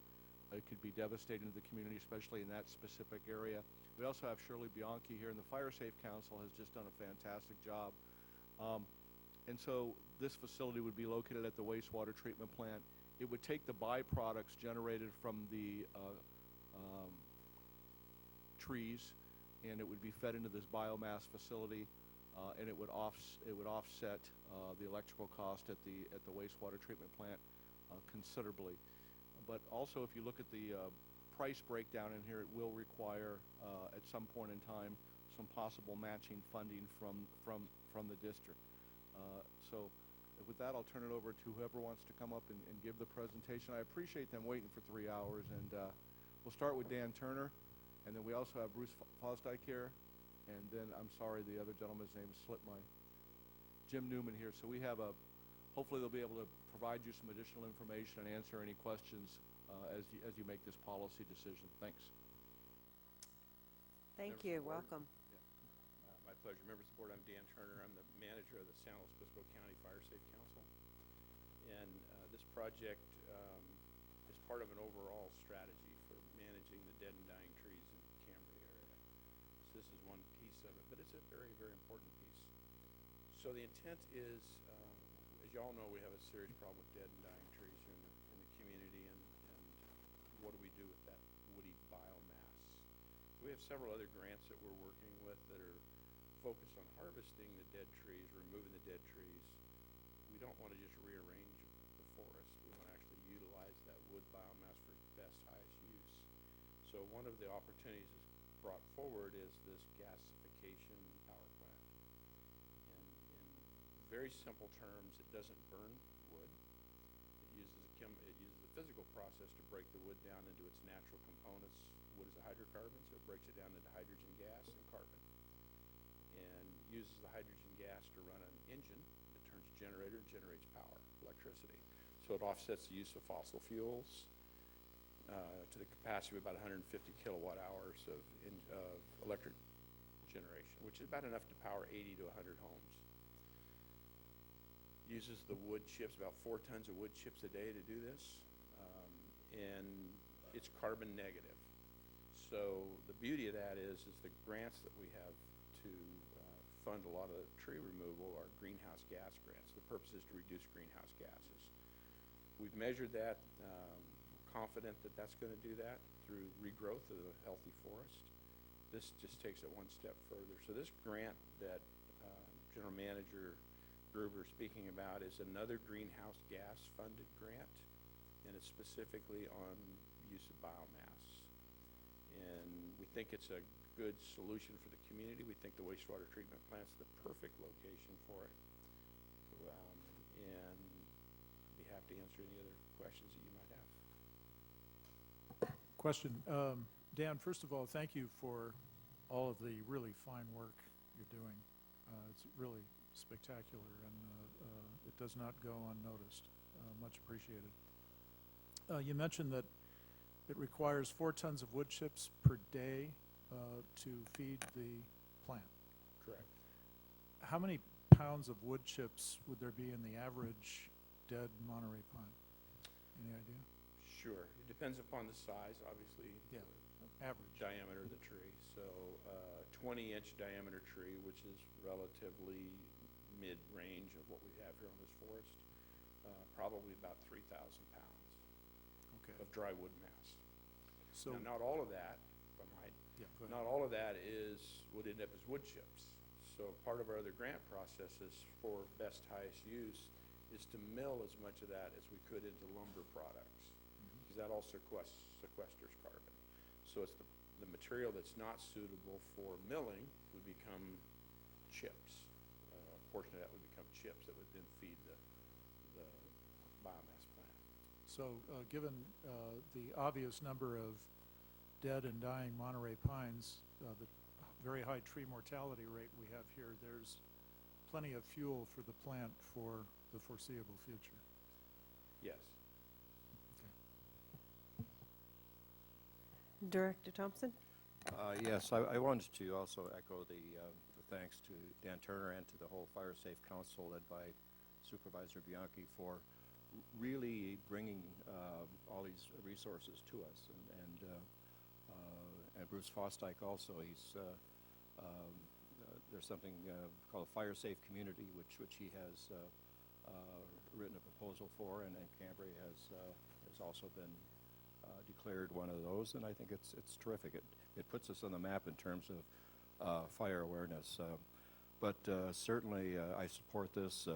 [SPEAKER 11] it could be devastating to the community, especially in that specific area. We also have Shirley Bianchi here, and the Fire Safe Council has just done a fantastic job. And so this facility would be located at the wastewater treatment plant. It would take the byproducts generated from the trees, and it would be fed into this biomass facility, and it would offset the electrical cost at the wastewater treatment plant considerably. But also, if you look at the price breakdown in here, it will require at some point in time some possible matching funding from the district. So with that, I'll turn it over to whoever wants to come up and give the presentation. I appreciate them waiting for 3 hours, and we'll start with Dan Turner, and then we also have Bruce Fosdyke here, and then, I'm sorry, the other gentleman's name slipped my, Jim Newman here. So we have hopefully they'll be able to provide you some additional information and answer any questions as you make this policy decision. Thanks.
[SPEAKER 2] Thank you. Welcome.
[SPEAKER 8] My pleasure. Members of the board, I'm Dan Turner. I'm the manager of the San Luis Obispo County Fire Safe Council. And this project is part of an overall strategy for managing the dead and dying trees in the Cambria area. So this is one piece of it, but it's a very, very important piece. So the intent is, as you all know, we have a serious problem with dead and dying trees here in the community, and what do we do with that woody biomass? We have several other grants that we're working with that are focused on harvesting the dead trees, removing the dead trees. We don't want to just rearrange the forest. We want to actually utilize that wood biomass for its best, highest use. So one of the opportunities that's brought forward is this gasification power plant. And in very simple terms, it doesn't burn wood. It uses a physical process to break the wood down into its natural components. Wood is a hydrocarbon, so it breaks it down into hydrogen gas and carbon, and uses the hydrogen gas to run an engine that turns a generator, generates power, electricity. So it offsets the use of fossil fuels to the capacity of about 150 kilowatt hours of electric generation, which is about enough to power 80 to 100 homes. Uses the wood chips, about 4 tons of wood chips a day to do this, and it's carbon negative. So the beauty of that is the grants that we have to fund a lot of the tree removal are greenhouse gas grants. The purpose is to reduce greenhouse gases. We've measured that. We're confident that that's going to do that through regrowth of the healthy forest. This just takes it one step further. So this grant that General Manager Gruber is speaking about is another greenhouse gas funded grant, and it's specifically on use of biomass. And we think it's a good solution for the community. We think the wastewater treatment plant's the perfect location for it. And I'd be happy to answer any other questions that you might have.
[SPEAKER 7] Question. Dan, first of all, thank you for all of the really fine work you're doing. It's really spectacular, and it does not go unnoticed. Much appreciated. You mentioned that it requires 4 tons of wood chips per day to feed the plant.
[SPEAKER 6] Correct.
[SPEAKER 7] How many pounds of wood chips would there be in the average dead Monterey pine? Any idea?
[SPEAKER 13] Sure. It depends upon the size, obviously.
[SPEAKER 7] Yeah, average.
[SPEAKER 13] Diameter of the tree. So 20-inch diameter tree, which is relatively mid-range of what we have here on this forest, probably about 3,000 pounds
[SPEAKER 7] Okay.
[SPEAKER 13] of dry wood mass.
[SPEAKER 7] So,
[SPEAKER 13] Now, not all of that, if I might,
[SPEAKER 7] yeah, go ahead.
[SPEAKER 13] not all of that would end up as wood chips. So part of our other grant processes for best highest use is to mill as much of that as we could into lumber products, because that also sequesters carbon. So it's the material that's not suitable for milling would become chips. A portion of that would become chips that would then feed the biomass plant.
[SPEAKER 7] So, given the obvious number of dead and dying Monterey pines, the very high tree mortality rate we have here, there's plenty of fuel for the plant for the foreseeable future.
[SPEAKER 13] Yes.
[SPEAKER 2] Director Thompson?
[SPEAKER 14] Yes, I wanted to also echo the thanks to Dan Turner and to the whole Fire Safe Council led by Supervisor Bianchi for really bringing all these resources to us, and Bruce Fosteich also. There's something called a Fire Safe Community, which he has written a proposal for, and Cambria has also been declared one of those, and I think it's terrific. It puts us on the map in terms of fire awareness. But certainly I support this.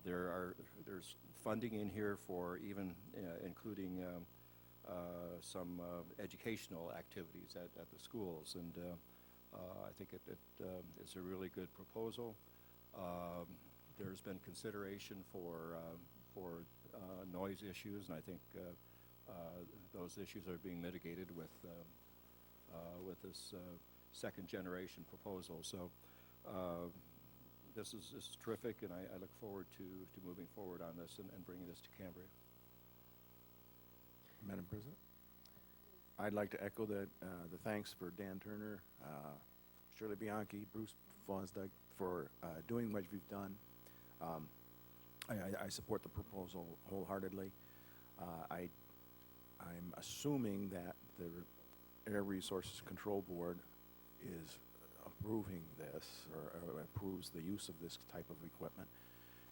[SPEAKER 14] There's funding in here for even including some educational activities at the schools, and I think it's a really good proposal. There's been consideration for noise issues, and I think those issues are being mitigated with this second generation proposal. So this is terrific, and I look forward to moving forward on this and bringing this to Cambria.
[SPEAKER 6] Madam President? I'd like to echo the thanks for Dan Turner, Shirley Bianchi, Bruce Fosdyke for doing what you've done. I support the proposal wholeheartedly. I'm assuming that the Air Resources Control Board is approving this or approves the use of this type of equipment.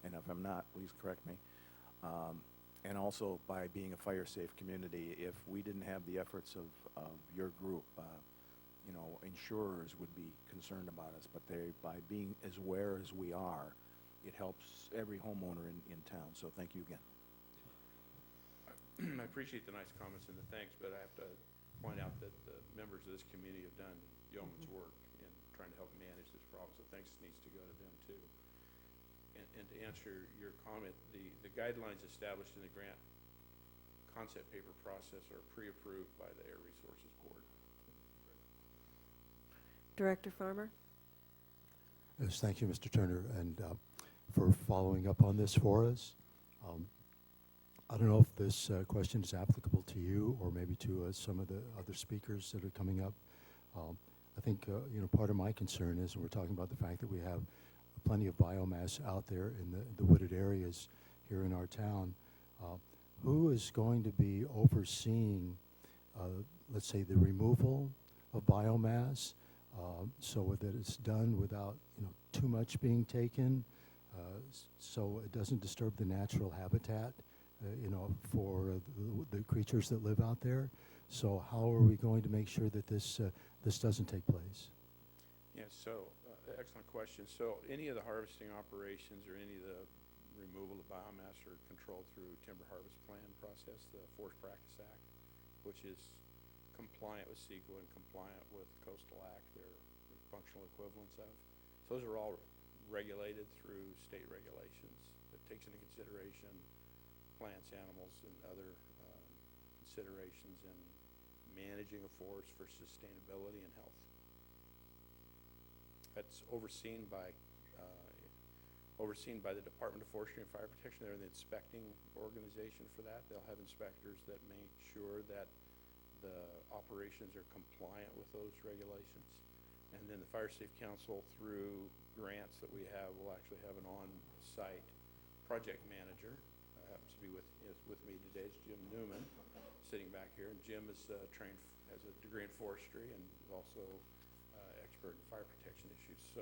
[SPEAKER 6] And if I'm not, please correct me. And also by being a fire-safe community, if we didn't have the efforts of your group, insurers would be concerned about us, but by being as aware as we are, it helps every homeowner in town. So thank you again.
[SPEAKER 13] I appreciate the nice comments and the thanks, but I have to point out that the members of this committee have done yeoman's work in trying to help manage this problem, so thanks needs to go to them too. And to answer your comment, the guidelines established in the grant concept paper process are pre-approved by the Air Resources Board.
[SPEAKER 2] Director Farmer?
[SPEAKER 10] Yes, thank you, Mr. Turner, and for following up on this for us. I don't know if this question is applicable to you or maybe to some of the other speakers that are coming up. I think part of my concern is we're talking about the fact that we have plenty of biomass out there in the wooded areas here in our town. Who is going to be overseeing, let's say, the removal of biomass so that it's done without too much being taken, so it doesn't disturb the natural habitat for the creatures that live out there? So how are we going to make sure that this doesn't take place?
[SPEAKER 13] Yes, so excellent question. So any of the harvesting operations or any of the removal of biomass are controlled through Timber Harvest Plan process, the Forest Practice Act, which is compliant with CEQA and compliant with Coastal Act. They're functional equivalents of. So those are all regulated through state regulations that takes into consideration plants, animals, and other considerations in managing a forest for sustainability and health. That's overseen by the Department of Forestry and Fire Protection. They're the inspecting organization for that. They'll have inspectors that make sure that the operations are compliant with those regulations. And then the Fire Safe Council, through grants that we have, will actually have an on-site project manager. Happens to be with me today. It's Jim Newman, sitting back here. And Jim is trained, has a degree in forestry, and is also expert in fire protection issues. So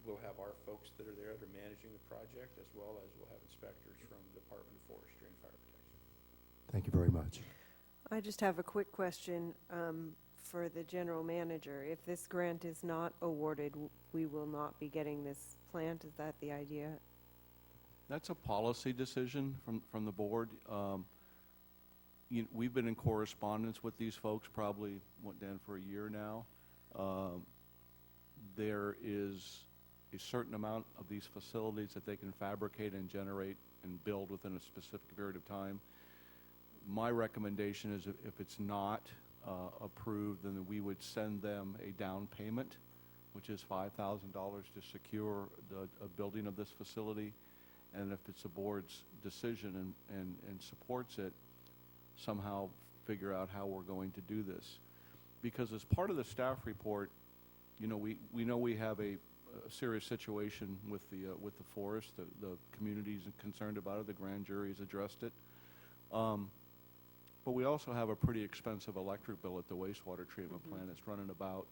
[SPEAKER 13] we'll have our folks that are there that are managing the project, as well as we'll have inspectors from the Department of Forestry and Fire Protection.
[SPEAKER 10] Thank you very much.
[SPEAKER 2] I just have a quick question for the general manager. If this grant is not awarded, we will not be getting this plant. Is that the idea?
[SPEAKER 11] That's a policy decision from the board. We've been in correspondence with these folks probably, Dan, for a year now. There is a certain amount of these facilities that they can fabricate and generate and build within a specific period of time. My recommendation is if it's not approved, then we would send them a down payment, which is $5,000 to secure the building of this facility. And if it's the board's decision and supports it, somehow figure out how we're going to do this. Because as part of the staff report, we know we have a serious situation with the forest. The community's concerned about it. The grand jury has addressed it. But we also have a pretty expensive electric bill at the wastewater treatment plant. It's running about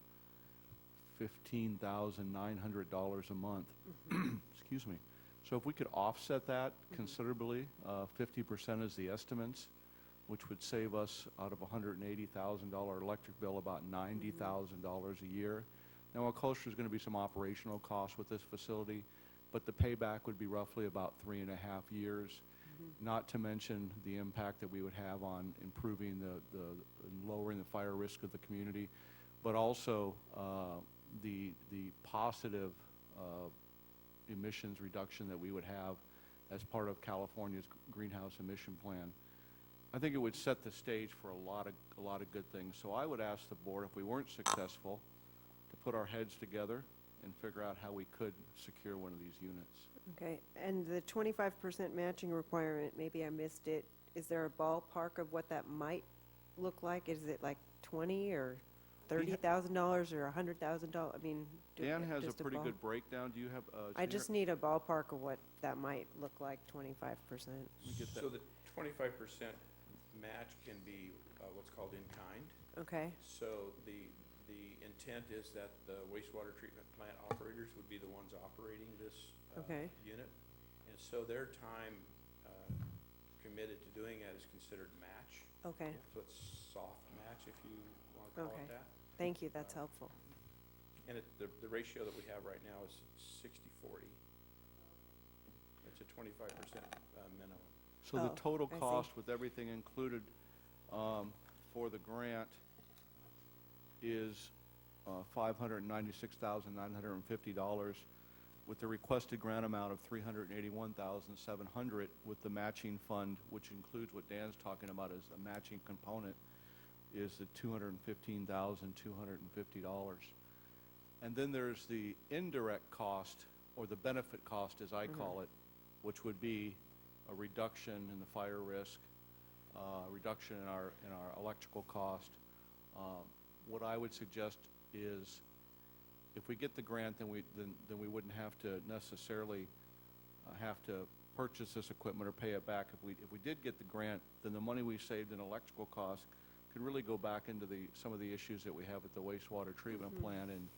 [SPEAKER 11] $15,900 a month. Excuse me. So if we could offset that considerably, 50% is the estimates, which would save us out of a $180,000 electric bill about $90,000 a year. Now, of course, there's going to be some operational costs with this facility, but the payback would be roughly about 3.5 years, not to mention the impact that we would have on improving lowering the fire risk of the community, but also the positive emissions reduction that we would have as part of California's greenhouse emission plan. I think it would set the stage for a lot of good things. So I would ask the board, if we weren't successful, to put our heads together and figure out how we could secure one of these units.
[SPEAKER 2] Okay, and the 25% matching requirement, maybe I missed it. Is there a ballpark of what that might look like? Is it like $20,000 or $30,000 or $100,000? I mean,
[SPEAKER 11] Dan has a pretty good breakdown. Do you have?
[SPEAKER 2] I just need a ballpark of what that might look like, 25%.
[SPEAKER 13] So the 25% match can be what's called in kind.
[SPEAKER 2] Okay.
[SPEAKER 13] So the intent is that the wastewater treatment plant operators would be the ones operating this unit. And so their time committed to doing that is considered match.
[SPEAKER 2] Okay.
[SPEAKER 13] So it's soft match, if you want to call it that.
[SPEAKER 2] Thank you, that's helpful.
[SPEAKER 13] And the ratio that we have right now is 60-40. It's a 25% minimum.
[SPEAKER 11] So the total cost with everything included for the grant is $596,950, with the requested grant amount of $381,700, with the matching fund, which includes what Dan's talking about as a matching component, is the $215,250. And then there's the indirect cost, or the benefit cost as I call it, which would be a reduction in the fire risk, reduction in our electrical cost. What I would suggest is, if we get the grant, then we wouldn't have to necessarily have to purchase this equipment or pay it back. If we did get the grant, then the money we saved in electrical costs could really go back into some of the issues that we have at the wastewater treatment plant and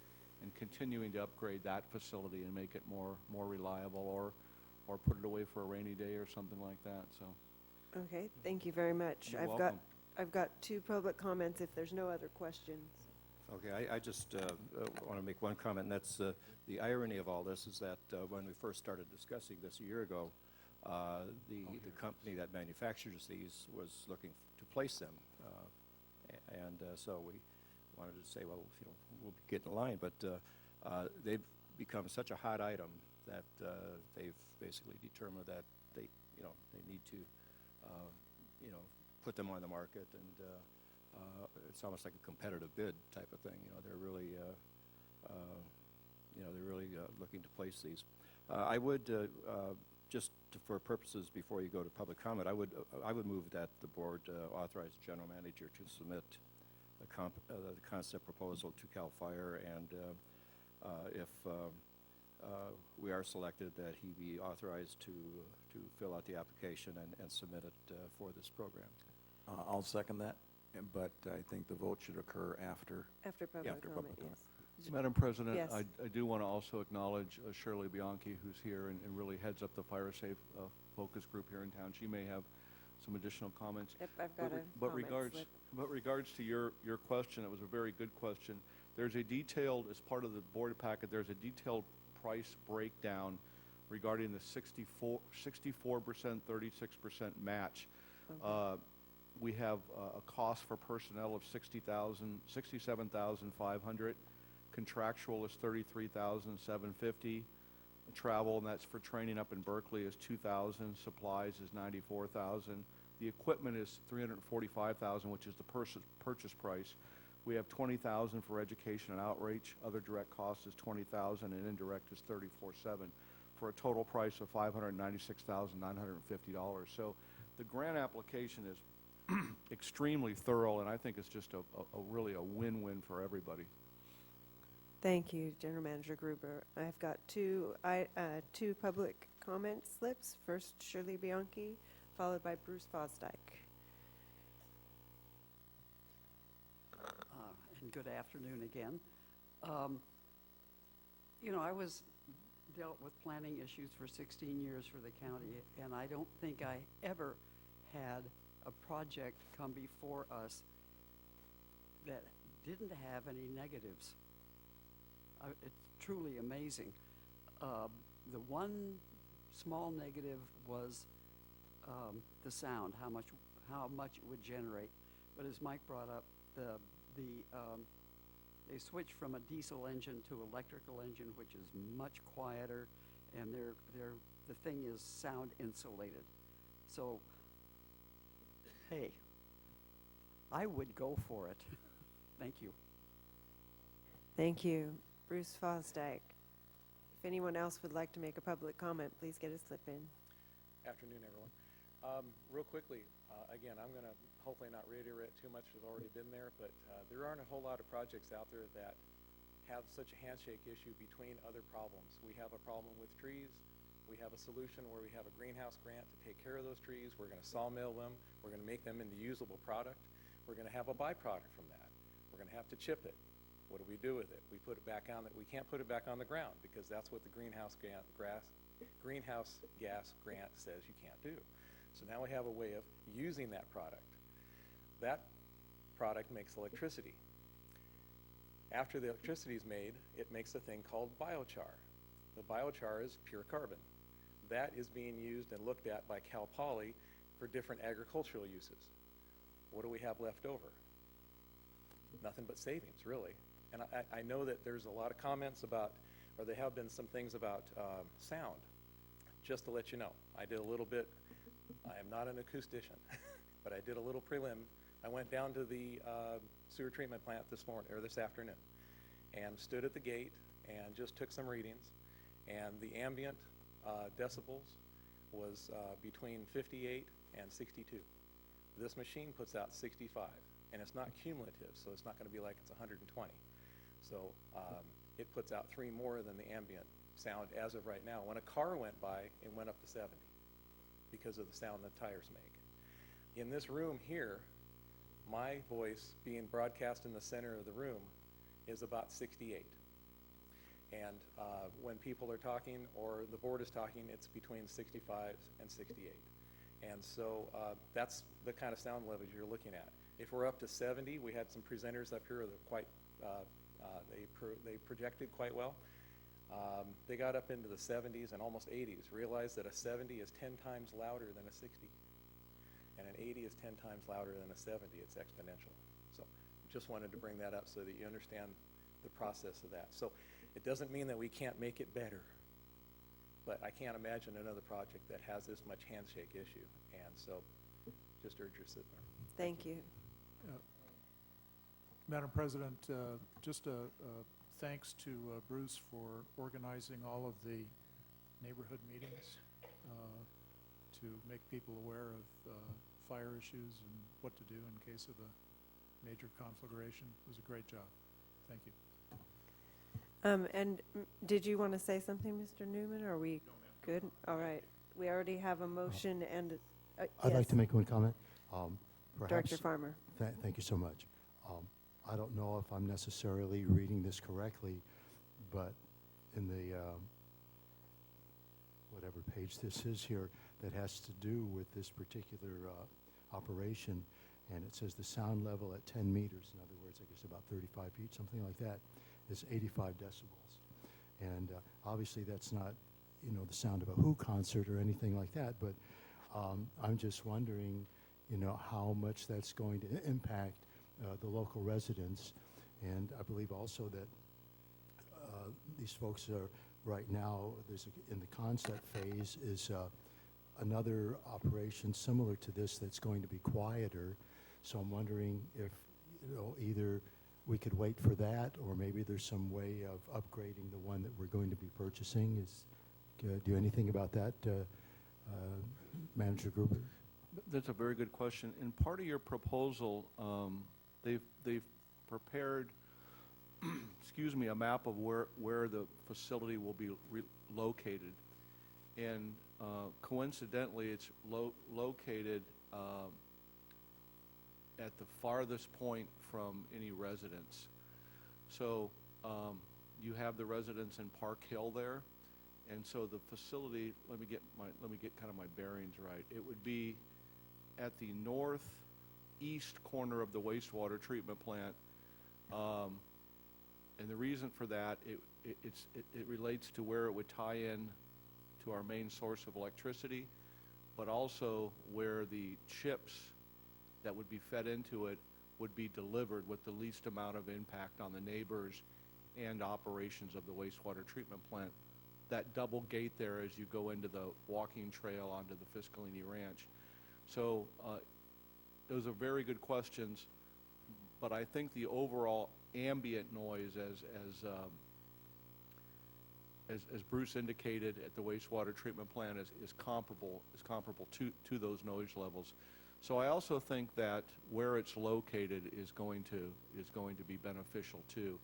[SPEAKER 11] continuing to upgrade that facility and make it more reliable, or put it away for a rainy day or something like that. So.
[SPEAKER 2] Okay, thank you very much.
[SPEAKER 11] You're welcome.
[SPEAKER 2] I've got 2 public comments if there's no other questions.
[SPEAKER 14] Okay, I just want to make one comment, and that's the irony of all this is that when we first started discussing this a year ago, the company that manufactures these was looking to place them. So we wanted to say, well, we'll get in line, but they've become such a hot item that they've basically determined that they need to, put them on the market, and it's almost like a competitive bid type of thing. They're really they're really looking to place these. I would, for purposes before you go to public comment, I would move that the board authorize the general manager to submit the concept proposal to CAL FIRE, and if we are selected, that he be authorized to fill out the application and submit it for this program.
[SPEAKER 6] I'll second that, but I think the vote should occur after.
[SPEAKER 2] After public
[SPEAKER 6] After
[SPEAKER 2] comment,
[SPEAKER 6] public comment.
[SPEAKER 2] yes.
[SPEAKER 11] Madam President,
[SPEAKER 2] Yes.
[SPEAKER 11] I do want to also acknowledge Shirley Bianchi, who's here and really heads up the Fire Safe Focus Group here in town. She may have some additional comments.
[SPEAKER 2] Yep, I've got a
[SPEAKER 11] But
[SPEAKER 2] comment
[SPEAKER 11] regards,
[SPEAKER 2] slip.
[SPEAKER 11] but regards to your question, it was a very good question. There's a detailed, as part of the board packet, there's a detailed price breakdown regarding the 64%, 36% match.
[SPEAKER 2] Okay.
[SPEAKER 11] We have a cost for personnel of $67,500. Contractual is $33,750. Travel, and that's for training up in Berkeley, is $2,000. Supplies is $94,000. The equipment is $345,000, which is the purchase price. We have $20,000 for education and outreach. Other direct costs is $20,000, and indirect is $34,700, for a total price of $596,950. So the grant application is extremely thorough, and I think it's just really a win-win for everybody.
[SPEAKER 2] Thank you, General Manager Gruber. I've got two public comment slips. First, Shirley Bianchi, followed by Bruce Fosdyke.
[SPEAKER 15] And good afternoon again. I was dealt with planning issues for 16 years for the county, and I don't think I ever had a project come before us that didn't have any negatives. It's truly amazing. The one small negative was the sound, how much it would generate. But as Mike brought up, they switched from a diesel engine to electrical engine, which is much quieter, and the thing is sound insulated. So, hey, I would go for it. Thank you.
[SPEAKER 2] Thank you. Bruce Fosdyke. If anyone else would like to make a public comment, please get a slip in.
[SPEAKER 16] Afternoon, everyone. Real quickly, again, I'm going to hopefully not reiterate too much that's already been there, but there aren't a whole lot of projects out there that have such a handshake issue between other problems. We have a problem with trees. We have a solution where we have a greenhouse grant to take care of those trees. We're going to sawmill them. We're going to make them into usable product. We're going to have a byproduct from that. We're going to have to chip it. What do we do with it? We put it back on. We can't put it back on the ground because that's what the greenhouse gas grant says you can't do. So now we have a way of using that product. That product makes electricity. After the electricity is made, it makes a thing called biochar. The biochar is pure carbon. That is being used and looked at by Cal Poly for different agricultural uses. What do we have left over? Nothing but savings, really. And I know that there's a lot of comments about, or there have been some things about sound. Just to let you know, I did a little bit, I am not an acoustician, but I did a little prelim. I went down to the sewer treatment plant this afternoon, and stood at the gate and just took some readings. And the ambient decibels was between 58 and 62. This machine puts out 65, and it's not cumulative, so it's not going to be like it's 120. So it puts out 3 more than the ambient sound as of right now. When a car went by, it went up to 70 because of the sound the tires make. In this room here, my voice being broadcast in the center of the room is about 68. And when people are talking or the board is talking, it's between 65 and 68. And so that's the kind of sound levels you're looking at. If we're up to 70, we had some presenters up here that are quite, they projected quite well. They got up into the 70s and almost 80s, realized that a 70 is 10 times louder than a 60. And an 80 is 10 times louder than a 70. It's exponential. So just wanted to bring that up so that you understand the process of that. So it doesn't mean that we can't make it better, but I can't imagine another project that has this much handshake issue. And so just urge your sit there.
[SPEAKER 2] Thank you.
[SPEAKER 7] Madam President, just a thanks to Bruce for organizing all of the neighborhood meetings to make people aware of fire issues and what to do in case of a major conflagration. It was a great job. Thank you.
[SPEAKER 2] Did you want to say something, Mr. Newman? Are we good? All right. We already have a motion and,
[SPEAKER 10] I'd like
[SPEAKER 2] yes.
[SPEAKER 10] to make one comment.
[SPEAKER 2] Director
[SPEAKER 10] Perhaps,
[SPEAKER 2] Farmer.
[SPEAKER 10] thank you so much. I don't know if I'm necessarily reading this correctly, but in the, whatever page this is here, that has to do with this particular operation, and it says the sound level at 10 meters, in other words, I guess about 35 feet, something like that, is 85 decibels. And obviously that's not, you know, the sound of a Who concert or anything like that, but I'm just wondering, you know, how much that's going to impact the local residents. And I believe also that these folks are right now, in the concept phase is another operation similar to this that's going to be quieter. So I'm wondering if, you know, either we could wait for that, or maybe there's some way of upgrading the one that we're going to be purchasing. Do anything about that, Manager Gruber?
[SPEAKER 11] That's a very good question. In part of your proposal, they've prepared, excuse me, a map of where the facility will be located. And coincidentally, it's located at the farthest point from any residence. So you have the residents in Park Hill there, and so the facility. Let me get kind of my bearings right. It would be at the northeast corner of the wastewater treatment plant, and the reason for that it relates to where it would tie in to our main source of electricity, but also where the chips that would be fed into it would be delivered with the least amount of impact on the neighbors and operations of the wastewater treatment plant. That double gate there as you go into the walking trail onto the Fiscalini Ranch. So those are very good questions, but I think the overall ambient noise, as Bruce indicated at the wastewater treatment plant, is comparable to those noise levels. So I also think that where it's located is going to be beneficial too.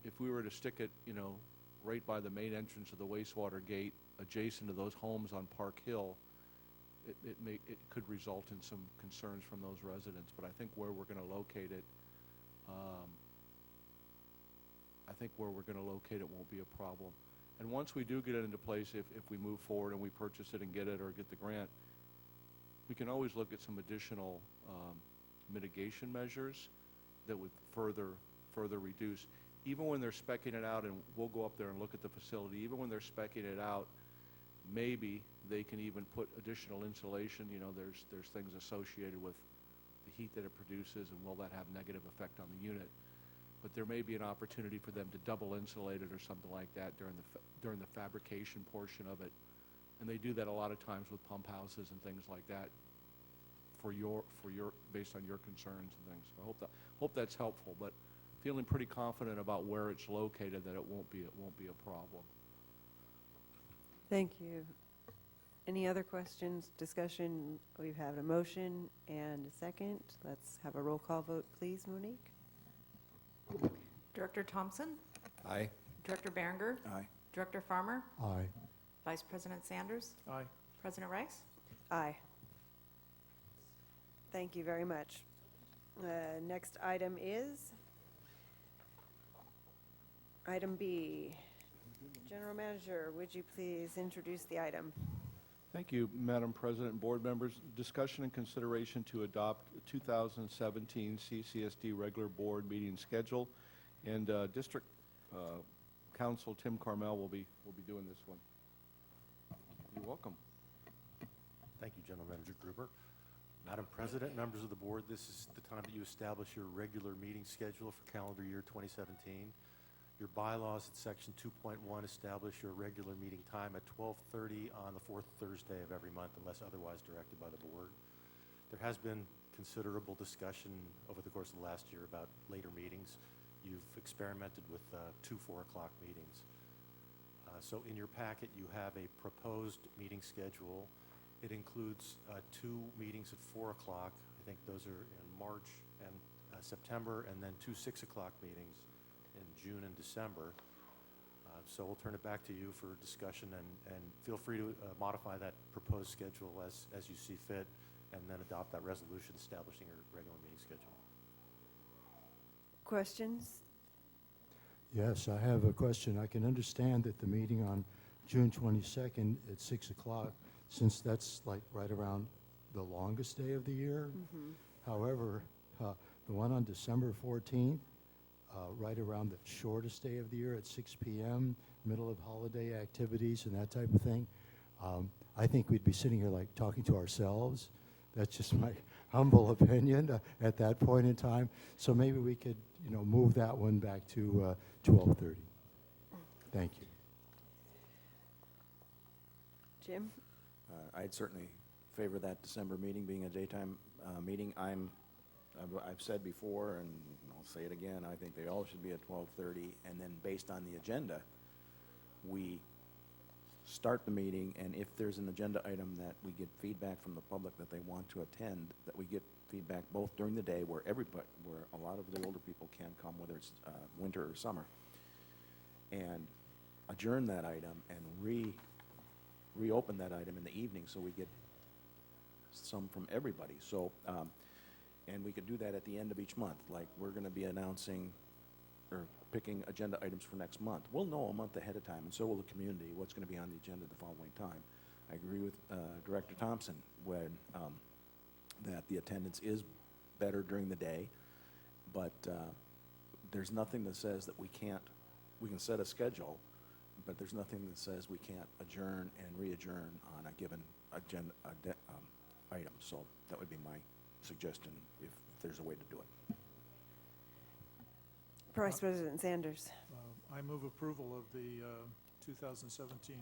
[SPEAKER 11] If we were to stick it, you know, right by the main entrance of the wastewater gate, adjacent to those homes on Park Hill, it could result in some concerns from those residents. But I think where we're going to locate it, won't be a problem. And once we do get it into place, if we move forward and we purchase it and get it or get the grant, we can always look at some additional mitigation measures that would further reduce. Even when they're speccing it out, and we'll go up there and look at the facility, even when they're speccing it out, maybe they can even put additional insulation. You know, there's things associated with the heat that it produces, and will that have negative effect on the unit? But there may be an opportunity for them to double insulate it or something like that during the fabrication portion of it. And they do that a lot of times with pump houses and things like that based on your concerns and things. So I hope that's helpful, but feeling pretty confident about where it's located that it won't be a problem.
[SPEAKER 2] Thank you. Any other questions, discussion? We've had a motion and a second. Let's have a roll call vote, please, Monique.
[SPEAKER 12] Director Thompson?
[SPEAKER 6] Aye.
[SPEAKER 12] Director Berenger?
[SPEAKER 6] Aye.
[SPEAKER 12] Director Farmer?
[SPEAKER 10] Aye.
[SPEAKER 12] Vice President Sanders?
[SPEAKER 7] Aye.
[SPEAKER 12] President Rice?
[SPEAKER 2] Aye. Thank you very much. Next item is item B. General Manager, would you please introduce the item?
[SPEAKER 11] Thank you, Madam President and board members. Discussion and consideration to adopt 2017 CCSD regular board meeting schedule, and District Council Tim Carmel will be doing this one. You're welcome.
[SPEAKER 17] Thank you, General Manager Gruber. Madam President, members of the board, this is the time that you establish your regular meeting schedule for calendar year 2017. Your bylaws at section 2.1 establish your regular meeting time at 12:30 on the fourth Thursday of every month unless otherwise directed by the board. There has been considerable discussion over the course of the last year about later meetings. you've experimented with 2 4 o'clock meetings. So in your packet, you have a proposed meeting schedule. It includes 2 meetings at 4 o'clock. I think those are in March and September, and then 2 6 o'clock meetings in June and December. So we'll turn it back to you for discussion, and feel free to modify that proposed schedule as you see fit, and then adopt that resolution establishing your regular meeting schedule.
[SPEAKER 2] Questions?
[SPEAKER 10] Yes, I have a question. I can understand that the meeting on June 22nd at 6 o'clock, since that's like right around the longest day of the year. However, the one on December 14th, right around the shortest day of the year at 6 p.m., middle of holiday activities and that type of thing, I think we'd be sitting here like talking to ourselves. That's just my humble opinion at that point in time. So maybe we could, move that one back to 12:30. Thank you.
[SPEAKER 2] Jim?
[SPEAKER 6] I'd certainly favor that December meeting being a daytime meeting. I've said before, and I'll say it again, I think they all should be at 12:30, and then based on the agenda, we start the meeting, and if there's an agenda item that we get feedback from the public that they want to attend, that we get feedback both during the day where a lot of the older people can come, whether it's winter or summer, and adjourn that item and reopen that item in the evening so we get some from everybody. So, and we could do that at the end of each month, like we're going to be announcing or picking agenda items for next month. We'll know a month ahead of time, and so will the community, what's going to be on the agenda the following time. I agree with Director Thompson when that the attendance is better during the day, but there's nothing that says that we can set a schedule, but there's nothing that says we can't adjourn and re-adjourn on a given agenda item. So that would be my suggestion if there's a way to do it.
[SPEAKER 2] Vice President Sanders.
[SPEAKER 7] I move approval of the 2017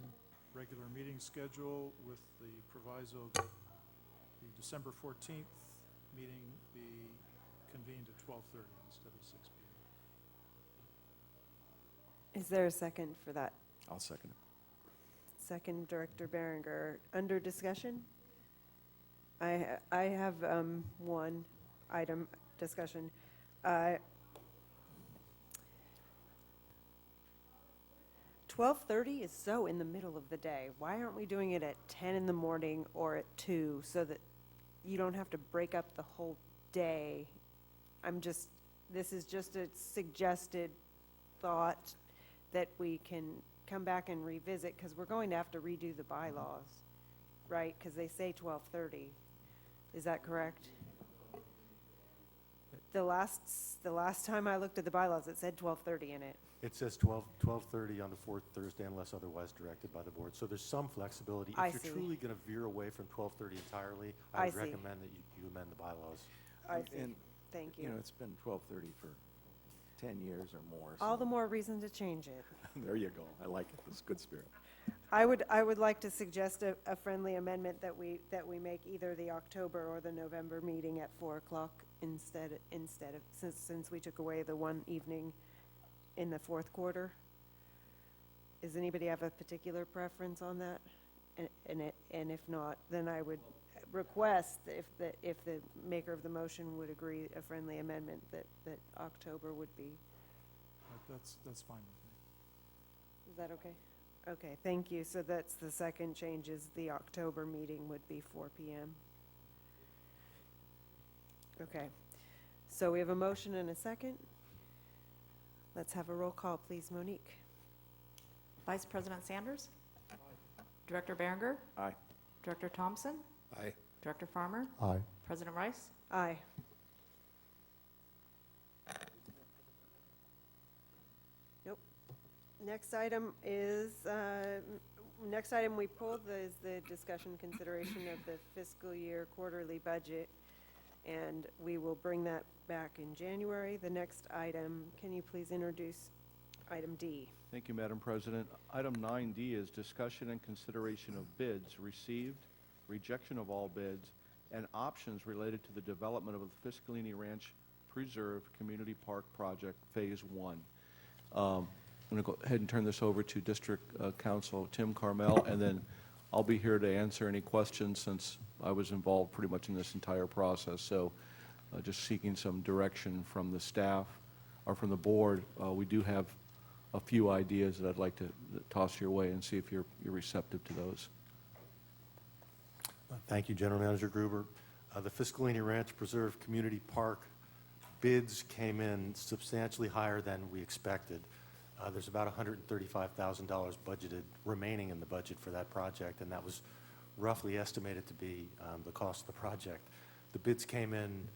[SPEAKER 7] regular meeting schedule with the proviso that the December 14th meeting be convened at 12:30 instead of 6 p.m.
[SPEAKER 2] Is there a second for that?
[SPEAKER 6] I'll second it.
[SPEAKER 2] Second, Director Berenger. Under discussion? I have one item discussion. 12:30 is so in the middle of the day. Why aren't we doing it at 10 in the morning or at 2 so that you don't have to break up the whole day? This is just a suggested thought that we can come back and revisit, because we're going to have to redo the bylaws, right? Because they say 12:30. Is that correct? The last time I looked at the bylaws, it said 12:30 in it.
[SPEAKER 17] It says 12:30 on the fourth Thursday unless otherwise directed by the board. So there's some flexibility.
[SPEAKER 2] I
[SPEAKER 17] If
[SPEAKER 2] see.
[SPEAKER 17] you're truly going to veer away from 12:30 entirely,
[SPEAKER 2] I
[SPEAKER 17] I would
[SPEAKER 2] see.
[SPEAKER 17] recommend that you amend the bylaws.
[SPEAKER 2] I see.
[SPEAKER 6] And,
[SPEAKER 2] Thank you.
[SPEAKER 6] it's been 12:30 for 10 years or more.
[SPEAKER 2] All
[SPEAKER 6] so
[SPEAKER 2] the more reason to change it.
[SPEAKER 6] there you go. I like it. It's good spirit.
[SPEAKER 2] I would like to suggest a friendly amendment that we make either the October or the November meeting at 4 o'clock instead of, since we took away the one evening in the fourth quarter. Does anybody have a particular preference on that? And if not, then I would request, if the maker of the motion would agree, a friendly amendment that October would be.
[SPEAKER 7] That's fine with me.
[SPEAKER 2] Is that okay? Okay, thank you. So that's the second change, is the October meeting would be 4 p.m. Okay, so we have a motion and a second. Let's have a roll call, please, Monique.
[SPEAKER 12] Vice President Sanders? Director Berenger?
[SPEAKER 6] Aye.
[SPEAKER 12] Director Thompson?
[SPEAKER 6] Aye.
[SPEAKER 12] Director Farmer?
[SPEAKER 10] Aye.
[SPEAKER 12] President Rice?
[SPEAKER 2] Aye. Nope. Next item we pulled is the discussion consideration of the fiscal year quarterly budget, and we will bring that back in January. The next item, can you please introduce item D?
[SPEAKER 11] Thank you, Madam President. Item 9D is discussion and consideration of bids received, rejection of all bids, and options related to the development of the Fiscalini Ranch Preserve Community Park Project Phase 1. I'm going to go ahead and turn this over to District Council Tim Carmel, and then I'll be here to answer any questions since I was involved pretty much in this entire process. So just seeking some direction from the staff or from the board. We do have a few ideas that I'd like to toss your way and see if you're receptive to those.
[SPEAKER 17] Thank you, General Manager Gruber. The Fiscalini Ranch Preserve Community Park bids came in substantially higher than we expected. There's about $135,000 budgeted remaining in the budget for that project, and that was roughly estimated to be the cost of the project. The bids came in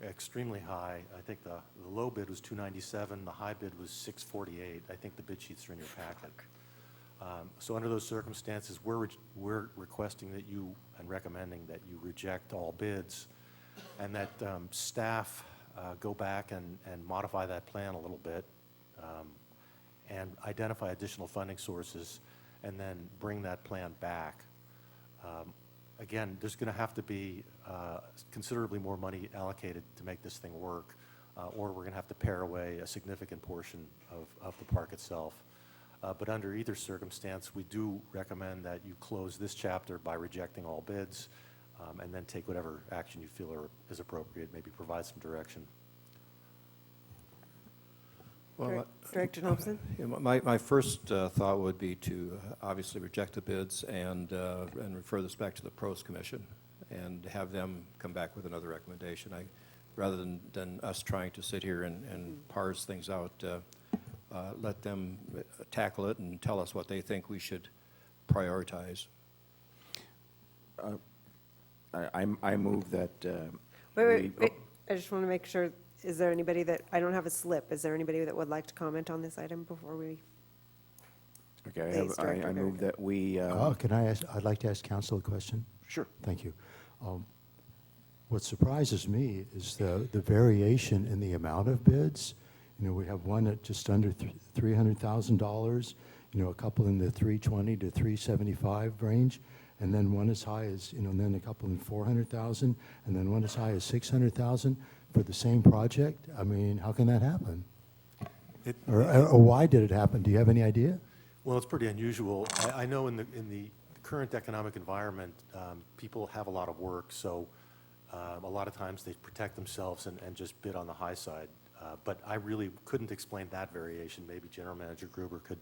[SPEAKER 17] extremely high. I think the low bid was $297, the high bid was $648. I think the bid sheets are in your packet. So under those circumstances, we're requesting that you, and recommending that you reject all bids, and that staff go back and modify that plan a little bit, and identify additional funding sources, and then bring that plan back. Again, there's going to have to be considerably more money allocated to make this thing work, or we're going to have to pare away a significant portion of the park itself. But under either circumstance, we do recommend that you close this chapter by rejecting all bids, and then take whatever action you feel is appropriate, maybe provide some direction.
[SPEAKER 2] Well, Director Thompson?
[SPEAKER 14] My first thought would be to obviously reject the bids and refer this back to the Pros Commission and have them come back with another recommendation. Rather than us trying to sit here and parse things out, let them tackle it and tell us what they think we should prioritize.
[SPEAKER 6] I move that.
[SPEAKER 2] Wait. I just want to make sure, is there anybody that, I don't have a slip, is there anybody that would like to comment on this item before we?
[SPEAKER 6] Okay, I move that we.
[SPEAKER 10] Can I ask, I'd like to ask council a question.
[SPEAKER 6] Sure.
[SPEAKER 10] Thank you. What surprises me is the variation in the amount of bids. You know, we have one at just under $300,000, you know, a couple in the 320 to 375 range, and then one as high as, you know, and then a couple in 400,000, and then one as high as 600,000 for the same project. I mean, how can that happen? Or why did it happen? Do you have any idea?
[SPEAKER 17] Well, it's pretty unusual. I know in the current economic environment, people have a lot of work, so a lot of times they protect themselves and just bid on the high side. But I really couldn't explain that variation. Maybe General Manager Gruber could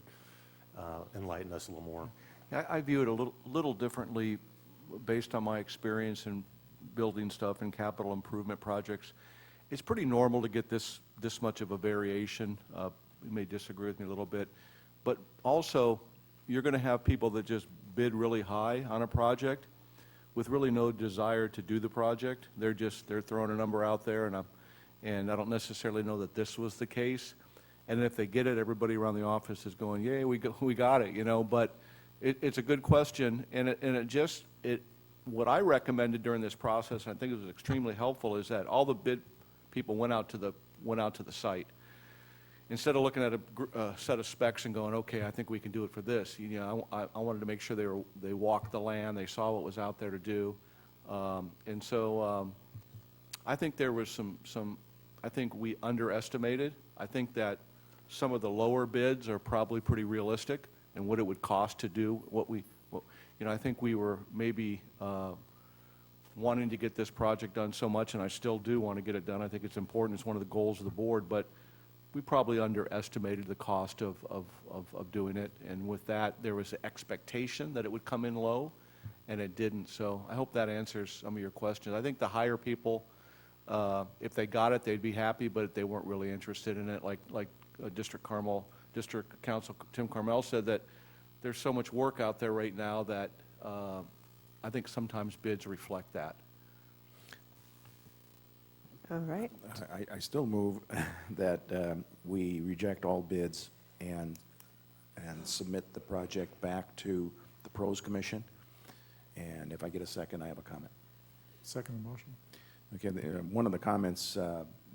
[SPEAKER 17] enlighten us a little more.
[SPEAKER 11] I view it a little differently based on my experience in building stuff and capital improvement projects. It's pretty normal to get this much of a variation. You may disagree with me a little bit, but also you're going to have people that just bid really high on a project with really no desire to do the project. They're throwing a number out there, and I don't necessarily know that this was the case. And if they get it, everybody around the office is going, "Yay, we got it," you know. But it's a good question, and what I recommended during this process, and I think it was extremely helpful, is that all the bid people went out to the site. Instead of looking at a set of specs and going, "Okay, I think we can do it for this," you know, I wanted to make sure they walked the land, they saw what was out there to do, and so I think there was some. I think we underestimated. I think that some of the lower bids are probably pretty realistic and what it would cost to do you know, I think we were maybe wanting to get this project done so much, and I still do want to get it done. I think it's important. It's one of the goals of the board, but we probably underestimated the cost of doing it. And with that, there was an expectation that it would come in low, and it didn't. So I hope that answers some of your questions. I think the higher people, if they got it, they'd be happy, but they weren't really interested in it. Like District Council Tim Carmel said, that there's so much work out there right now that I think sometimes bids reflect that.
[SPEAKER 2] All right.
[SPEAKER 6] I still move that we reject all bids and submit the project back to the Pros Commission. And if I get a second, I have a comment.
[SPEAKER 7] Second motion.
[SPEAKER 6] Okay, one of the comments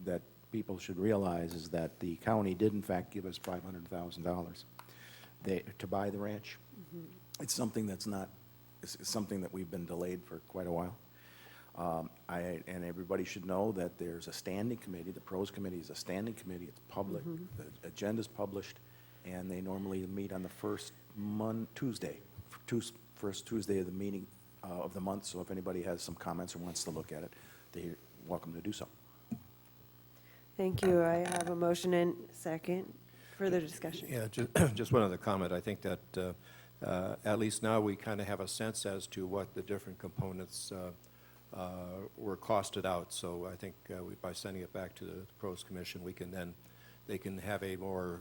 [SPEAKER 6] that people should realize is that the county did in fact give us $500,000 to buy the ranch. Mm-hmm. It's something that's not, it's something that we've been delayed for quite a while. And everybody should know that there's a standing committee. The pros committee is a standing committee. It's public. The agenda's published, and they normally meet on the first first Tuesday of the meeting of the month. So if anybody has some comments or wants to look at it, they're welcome to do so.
[SPEAKER 2] Thank you. I have a motion and second. Further discussion.
[SPEAKER 14] Yeah, just one other comment. I think that at least now we kind of have a sense as to what the different components were costed out. So I think by sending it back to the Pros Commission, they can have a more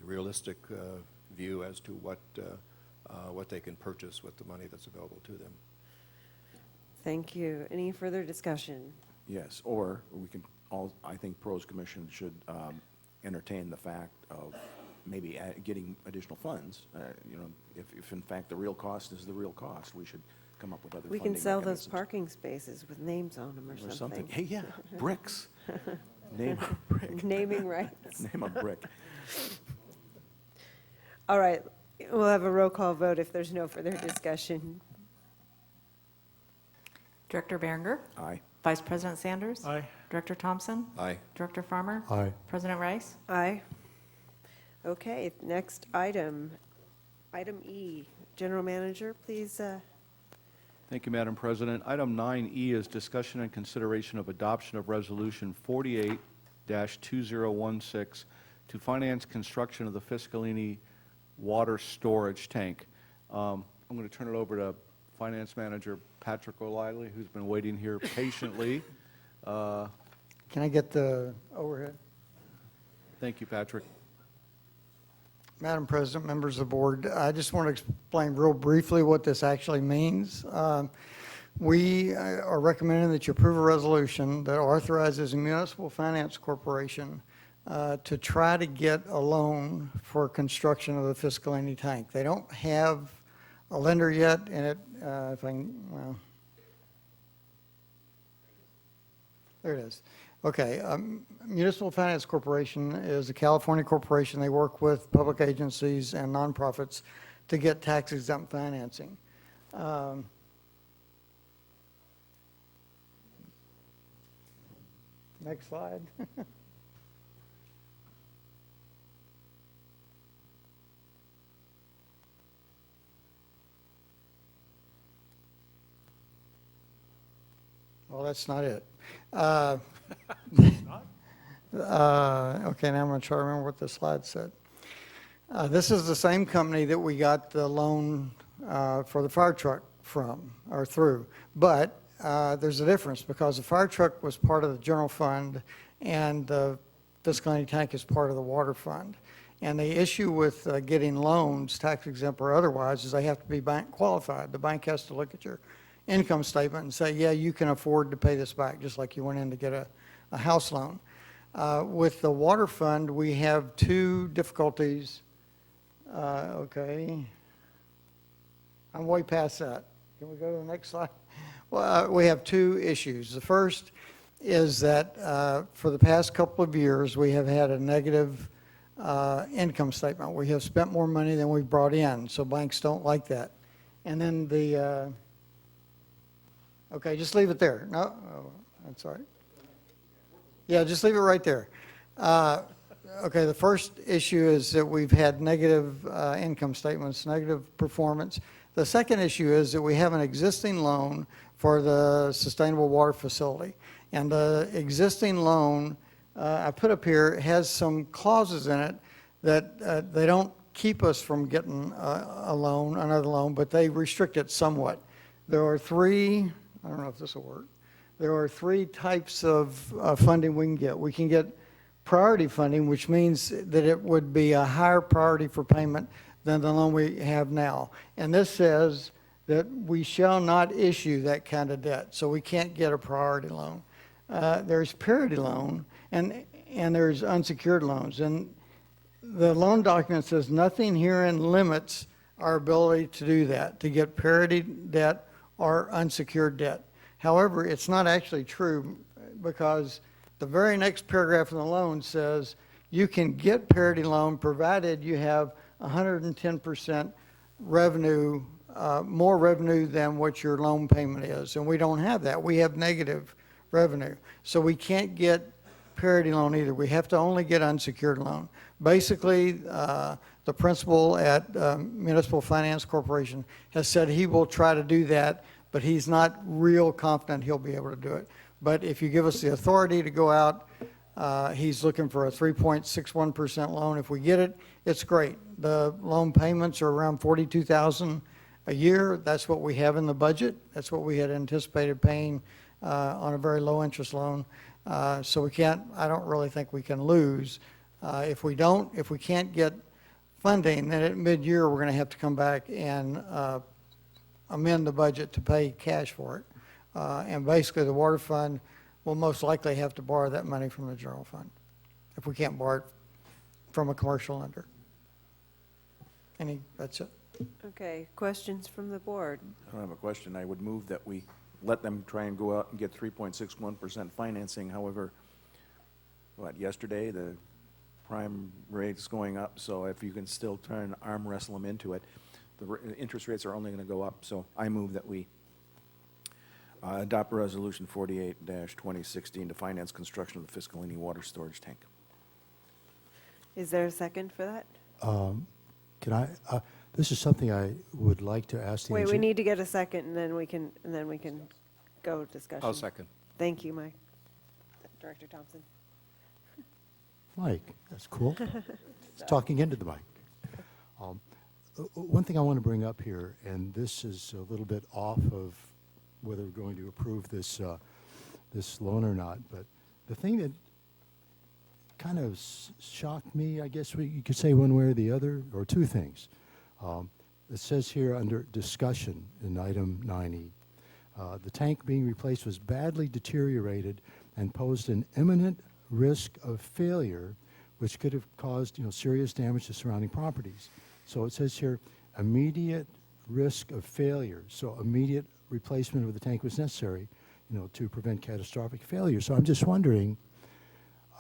[SPEAKER 14] realistic view as to what they can purchase with the money that's available to them.
[SPEAKER 2] Thank you. Any further discussion?
[SPEAKER 6] Yes, or we can I think Pros Commission should entertain the fact of maybe getting additional funds. If in fact the real cost is the real cost, we should come up with other
[SPEAKER 2] We
[SPEAKER 6] funding
[SPEAKER 2] can sell those
[SPEAKER 6] mechanisms.
[SPEAKER 2] parking spaces with names on them or something.
[SPEAKER 6] Hey, yeah, bricks. Name a brick.
[SPEAKER 2] Naming rights.
[SPEAKER 6] Name a brick.
[SPEAKER 2] All right, we'll have a roll call vote if there's no further discussion.
[SPEAKER 12] Director Berenger?
[SPEAKER 6] Aye.
[SPEAKER 12] Vice President Sanders?
[SPEAKER 7] Aye.
[SPEAKER 12] Director Thompson?
[SPEAKER 14] Aye.
[SPEAKER 12] Director Farmer?
[SPEAKER 10] Aye.
[SPEAKER 12] President Rice?
[SPEAKER 2] Aye. Okay, next item. Item E. General Manager, please.
[SPEAKER 11] Thank you, Madam President. Item 9E is discussion and consideration of adoption of Resolution 48-2016 to finance construction of the Fiscalini water storage tank. I'm going to turn it over to Finance Manager Patrick O'Leary, who's been waiting here patiently.
[SPEAKER 18] Can I get the overhead?
[SPEAKER 11] Thank you, Patrick.
[SPEAKER 18] Madam President, members of the board, I just want to explain real briefly what this actually means. We are recommending that you approve a resolution that authorizes a municipal finance corporation to try to get a loan for construction of the Fiscalini tank. They don't have a lender yet, and if I can, well, there it is. Okay, Municipal Finance Corporation is a California corporation. They work with public agencies and nonprofits to get tax-exempt financing. Next slide. Well, that's not it. Okay, now I'm going to try to remember what the slide said. This is the same company that we got the loan for the fire truck from, or through. But there's a difference because the fire truck was part of the general fund and the Fiscalini tank is part of the water fund. And the issue with getting loans, tax exempt or otherwise, is they have to be bank qualified. The bank has to look at your income statement and say, yeah, you can afford to pay this back, just like you went in to get a house loan. With the water fund, we have two difficulties. Okay. I'm way past that. Can we go to the next slide? Well, we have two issues. The first is that for the past couple of years, we have had a negative income statement. We have spent more money than we've brought in, so banks don't like that. And then the, okay, just leave it there. No, oh, that's all right. Yeah, just leave it right there. Okay, the first issue is that we've had negative income statements, negative performance. The second issue is that we have an existing loan for the sustainable water facility. And the existing loan I put up here has some clauses in it that they don't keep us from getting a loan, another loan, but they restrict it somewhat. There are three, I don't know if this will work. There are three types of funding we can get. We can get priority funding, which means that it would be a higher priority for payment than the loan we have now. And this says that we shall not issue that kind of debt, so we can't get a priority loan. There's parity loan, and there's unsecured loans. And the loan document says nothing herein limits our ability to do that, to get parity debt or unsecured debt. However, it's not actually true because the very next paragraph in the loan says you can get parity loan provided you have 110% revenue more revenue than what your loan payment is, and we don't have that. We have negative revenue. So we can't get parity loan either. We have to only get unsecured loan. Basically, the principal at Municipal Finance Corporation has said he will try to do that, but he's not real confident he'll be able to do it. But if you give us the authority to go out, he's looking for a 3.61% loan. If we get it, it's great. The loan payments are around $42,000 a year. That's what we have in the budget. That's what we had anticipated paying on a very low interest loan. So we can't, I don't really think we can lose. If we can't get funding, then at mid-year, we're going to have to come back and amend the budget to pay cash for it. And basically, the water fund will most likely have to borrow that money from the general fund if we can't borrow it from a commercial lender. That's it.
[SPEAKER 2] Okay, questions from the board?
[SPEAKER 6] I don't have a question. I would move that we let them try and go out and get 3.61% financing. However, yesterday the prime rate's going up, so if you can still try and arm wrestle them into it, the interest rates are only going to go up. So I move that we adopt Resolution 48-2016 to finance construction of the Fiscalini water storage tank.
[SPEAKER 2] Is there a second for that?
[SPEAKER 10] Can I, this is something I would like to ask the
[SPEAKER 2] Wait, we
[SPEAKER 10] engineer.
[SPEAKER 2] need to get a second, and then we can go discussion.
[SPEAKER 14] I'll second.
[SPEAKER 2] Thank you, Mike. Director Thompson.
[SPEAKER 10] Mike, that's cool. It's talking into the mic. One thing I want to bring up here, and this is a little bit off of whether we're going to approve this, this loan or not, but the thing that kind of shocked me, I guess you could say one way or the other, or two things. It says here under discussion in item 9E, the tank being replaced was badly deteriorated and posed an imminent risk of failure, which could have caused serious damage to surrounding properties. So it says here, immediate risk of failure. So immediate replacement of the tank was necessary, to prevent catastrophic failure. So I'm just wondering,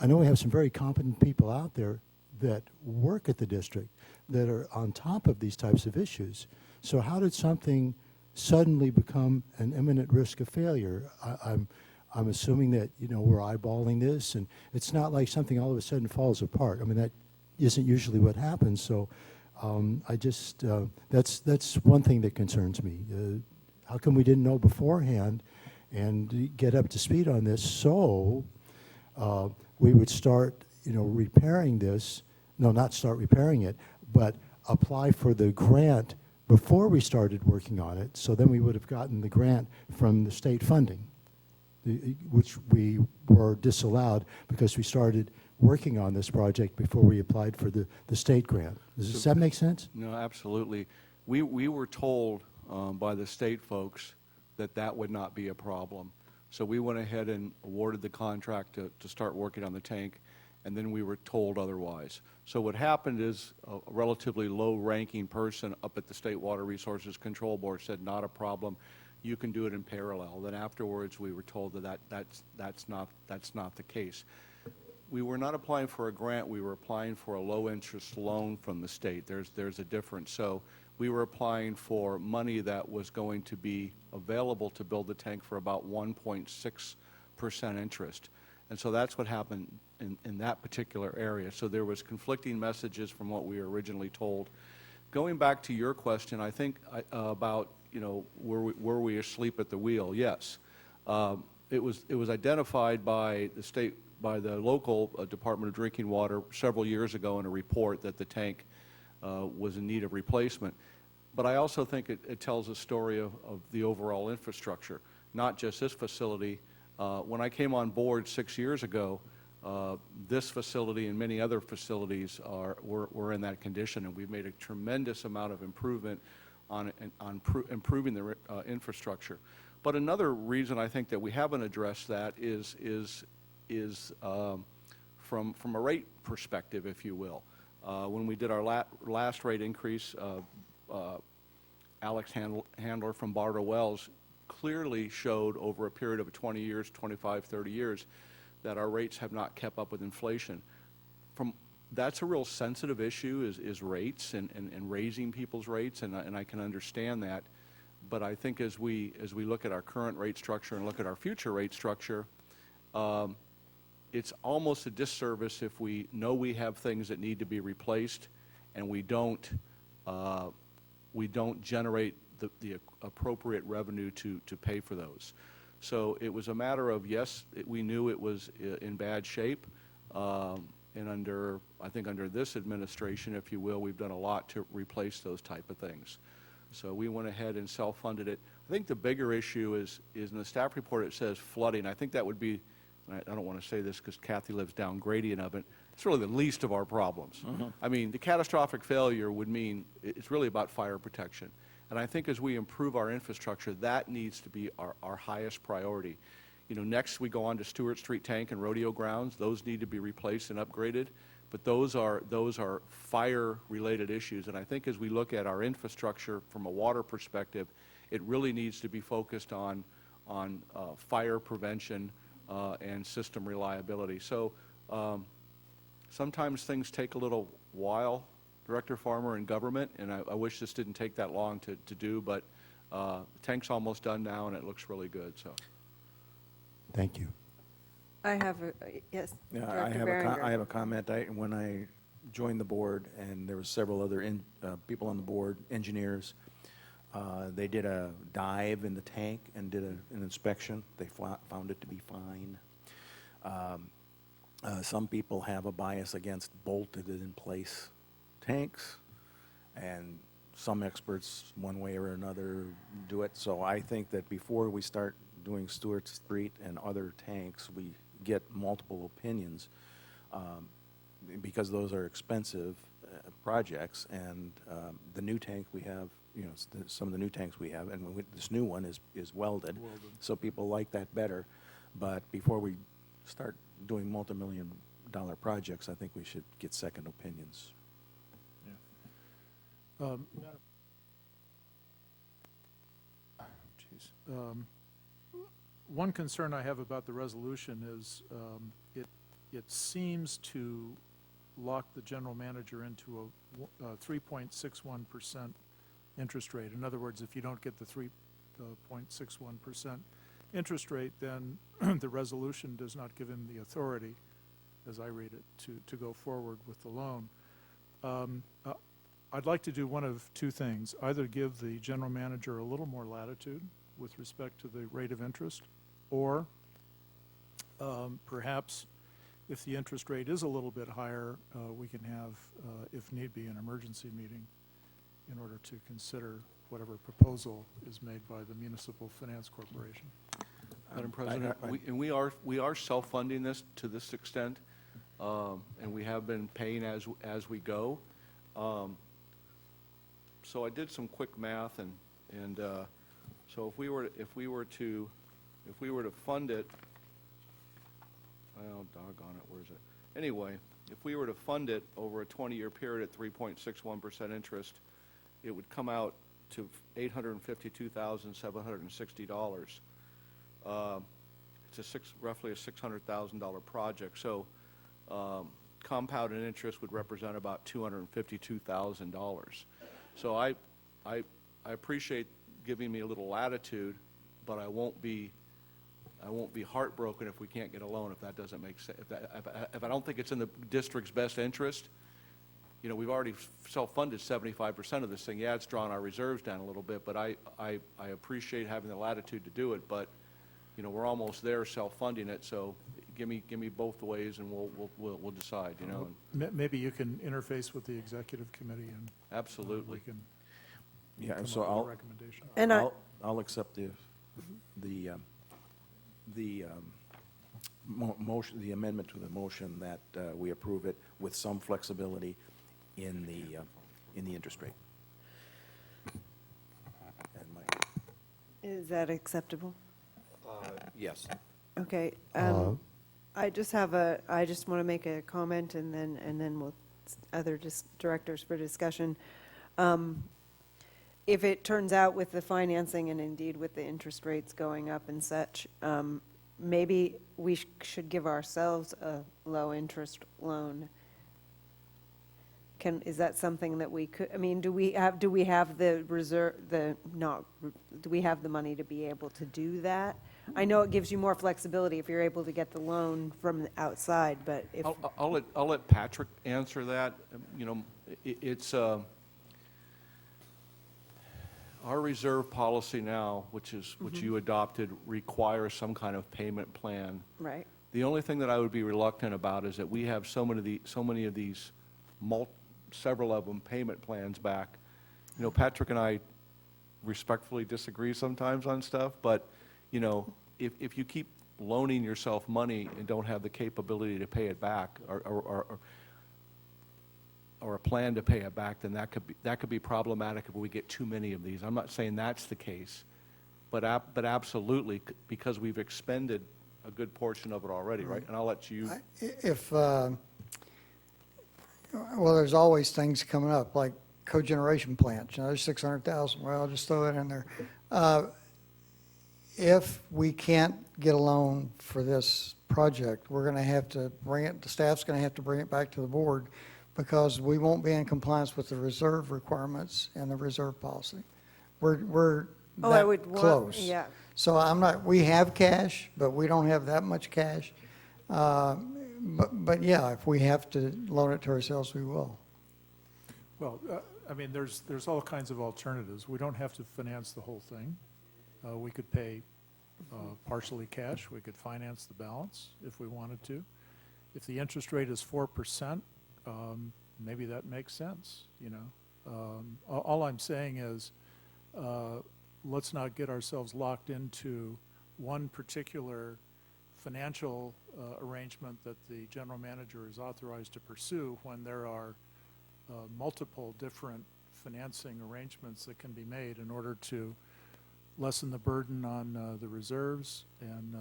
[SPEAKER 10] I know we have some very competent people out there that work at the district that are on top of these types of issues. So how did something suddenly become an imminent risk of failure? I'm assuming that, we're eyeballing this, and it's not like something all of a sudden falls apart. I mean, that isn't usually what happens. So I just, that's one thing that concerns me. How come we didn't know beforehand and get up to speed on this so we would start, repairing this, no, not start repairing it, but apply for the grant before we started working on it, so then we would have gotten the grant from the state funding, which we were disallowed because we started working on this project before we applied for the state grant. Does that make sense?
[SPEAKER 11] No, absolutely. We were told by the state folks that would not be a problem. So we went ahead and awarded the contract to start working on the tank, and then we were told otherwise. So what happened is a relatively low-ranking person up at the State Water Resources Control Board said, not a problem, you can do it in parallel. Then afterwards, we were told that's not the case. We were not applying for a grant, we were applying for a low-interest loan from the state. There's a difference. So we were applying for money that was going to be available to build the tank for about 1.6% interest. And so that's what happened in that particular area. So there was conflicting messages from what we were originally told. Going back to your question, I think about, were we asleep at the wheel? Yes. It was identified by the local Department of Drinking Water several years ago in a report that the tank was in need of replacement. But I also think it tells a story of the overall infrastructure, not just this facility. When I came on board 6 years ago, this facility and many other facilities were in that condition, and we've made a tremendous amount of improvement on improving the infrastructure. But another reason I think that we haven't addressed that is from a rate perspective, if you will. When we did our last rate increase, Alex Handler from Bartow Wells clearly showed over a period of 20 years, 25, 30 years, that our rates have not kept up with inflation. From That's a real sensitive issue, is rates and raising people's rates, and I can understand that. But I think as we look at our current rate structure and look at our future rate structure, it's almost a disservice if we know we have things that need to be replaced and we don't generate the appropriate revenue to pay for those. So it was a matter of, yes, we knew it was in bad shape, and I think under this administration, if you will, we've done a lot to replace those type of things. So we went ahead and self-funded it. I think the bigger issue is in the staff report it says flooding. I think that would be, and I don't want to say this because Kathy lives down gradient of it, it's really the least of our problems. I mean, the catastrophic failure would mean it's really about fire protection. And I think as we improve our infrastructure, that needs to be our highest priority. You know, next we go on to Stewart Street Tank and Rodeo Grounds. Those need to be replaced and upgraded. But those are fire-related issues. And I think as we look at our infrastructure from a water perspective, it really needs to be focused on fire prevention and system reliability. So sometimes things take a little while, Director Farmer, in government, and I wish this didn't take that long to do, but the tank's almost done now, and it looks really good. So,
[SPEAKER 10] Thank you.
[SPEAKER 2] I have yes,
[SPEAKER 6] Yeah,
[SPEAKER 2] Director Behringer.
[SPEAKER 6] I have a comment. When I joined the board, and there were several other people on the board, engineers, they did a dive in the tank and did an inspection. They found it to be fine. Some people have a bias against bolted in place tanks, and some experts, one way or another, do it. So I think that before we start doing Stewart Street and other tanks, we get multiple opinions, because those are expensive projects, and the new tank we have, you know, some of the new tanks we have, and this new one is welded, so people like that better. But before we start doing multi-million-dollar projects, I think we should get second opinions.
[SPEAKER 7] One concern I have about the resolution is it seems to lock the general manager into a 3.61% interest rate. In other words, if you don't get the 3.61% interest rate, then the resolution does not give him the authority, as I read it, to go forward with the loan. I'd like to do one of two things: either give the general manager a little more latitude with respect to the rate of interest, or perhaps if the interest rate is a little bit higher, we can have, if need be, an emergency meeting in order to consider whatever proposal is made by the Municipal Finance Corporation.
[SPEAKER 11] Madam President, we are self-funding this to this extent, and we have been paying as we go. So I did some quick math, and so if we were to fund it, well, doggone it, where is it? Anyway, if we were to fund it over a 20-year period at 3.61% interest, it would come out to $852,760. It's roughly a $600,000 project. So compounded interest would represent about $252,000. So I appreciate giving me a little latitude, but I won't be heartbroken if we can't get a loan, if that doesn't make sense. If I don't think it's in the district's best interest. You know, we've already self-funded 75% of this thing. Yeah, it's drawn our reserves down a little bit, but I appreciate having the latitude to do it. But, you know, we're almost there self-funding it. So give me both ways, and we'll decide. You know.
[SPEAKER 7] Maybe you can interface with the executive committee, and
[SPEAKER 11] absolutely.
[SPEAKER 7] We can
[SPEAKER 6] so
[SPEAKER 7] up with a recommendation.
[SPEAKER 6] And I'll accept the motion, the amendment to the motion that we approve it with some flexibility in the interest rate. And
[SPEAKER 2] Is that acceptable?
[SPEAKER 14] Yes.
[SPEAKER 2] Okay. I just want to make a comment, and then we'll other directors for discussion. If it turns out with the financing and indeed with the interest rates going up and such, maybe we should give ourselves a low interest loan is that something that we could, I mean, do we have the reserve, do we have the money to be able to do that? I know it gives you more flexibility if you're able to get the loan from the outside, but if,
[SPEAKER 11] I'll let Patrick answer that. You know, it's, our reserve policy now, which you adopted, requires some kind of payment plan.
[SPEAKER 2] right?
[SPEAKER 11] The only thing that I would be reluctant about is that we have so many of these, several of them, payment plans back. You know, Patrick and I respectfully disagree sometimes on stuff, but, you know, if you keep loaning yourself money and don't have the capability to pay it back, or a plan to pay it back, then that could be problematic if we get too many of these. I'm not saying that's the case, but absolutely, because we've expended a good portion of it already, right? And I'll let you.
[SPEAKER 18] Well, there's always things coming up, like cogeneration plants, you know, there's 600,000, well, I'll just throw that in there. If we can't get a loan for this project, we're going to have to the staff's going to have to bring it back to the board, because we won't be in compliance with the reserve requirements and the reserve policy. We're
[SPEAKER 2] Oh, I
[SPEAKER 18] that
[SPEAKER 2] would want,
[SPEAKER 18] close.
[SPEAKER 2] yeah.
[SPEAKER 18] So we have cash, but we don't have that much cash. But yeah, if we have to loan it to ourselves, we will.
[SPEAKER 7] Well, I mean, there's all kinds of alternatives. We don't have to finance the whole thing. We could pay partially cash. We could finance the balance if we wanted to. If the interest rate is 4%, maybe that makes sense, you know. All I'm saying is, let's not get ourselves locked into one particular financial arrangement that the general manager is authorized to pursue, when there are multiple different financing arrangements that can be made in order to lessen the burden on the reserves and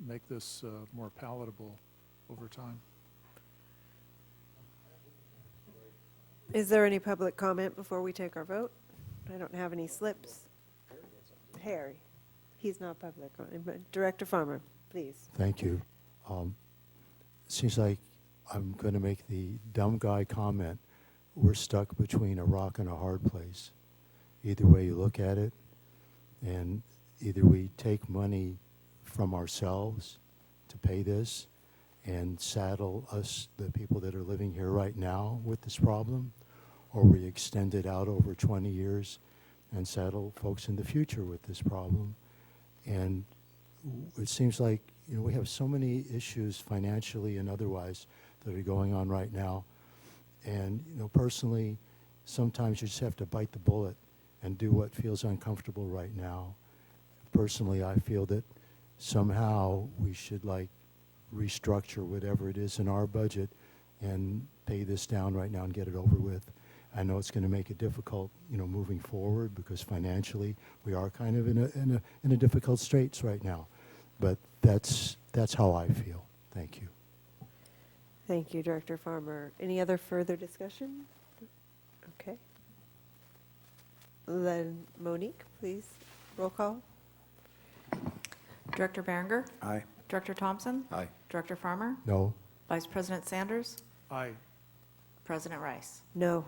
[SPEAKER 7] make this more palatable over time.
[SPEAKER 2] Is there any public comment before we take our vote? I don't have any slips. Harry, he's not public, but Director Farmer, please.
[SPEAKER 10] Thank you. Seems like I'm going to make the dumb guy comment. We're stuck between a rock and a hard place. Either way you look at it, and either we take money from ourselves to pay this and saddle us, the people that are living here right now, with this problem, or we extend it out over 20 years and saddle folks in the future with this problem. And it seems like, you know, we have so many issues financially and otherwise that are going on right now. And, you know, personally, sometimes you just have to bite the bullet and do what feels uncomfortable right now. Personally, I feel that somehow we should, like, restructure whatever it is in our budget and pay this down right now and get it over with. I know it's going to make it difficult, you know, moving forward, because financially we are kind of in a difficult straits right now. But that's how I feel. Thank you.
[SPEAKER 2] Thank you, Director Farmer. Any other further discussion? Okay. Then Monique, please, roll call.
[SPEAKER 12] Director Berenger?
[SPEAKER 6] Aye.
[SPEAKER 12] Director Thompson?
[SPEAKER 6] Aye.
[SPEAKER 12] Director Farmer?
[SPEAKER 10] No?
[SPEAKER 12] Vice President Sanders?
[SPEAKER 7] Aye.
[SPEAKER 12] President Rice?
[SPEAKER 2] No.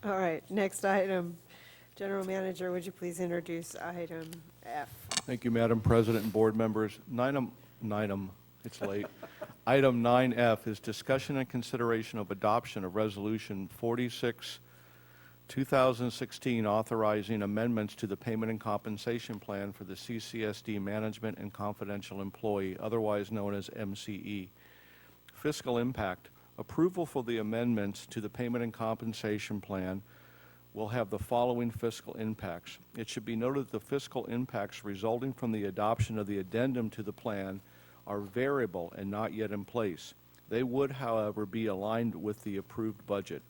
[SPEAKER 2] All right, next item. General Manager, would you please introduce item F?
[SPEAKER 11] Thank you, Madam President and board members. It's late. Item 9F is discussion and consideration of adoption of Resolution 46, 2016, authorizing amendments to the payment and compensation plan for the CCSD Management and Confidential Employee, otherwise known as MCE. Fiscal impact. Approval for the amendments to the payment and compensation plan will have the following fiscal impacts. It should be noted that the fiscal impacts resulting from the adoption of the addendum to the plan are variable and not yet in place. They would, however, be aligned with the approved budget.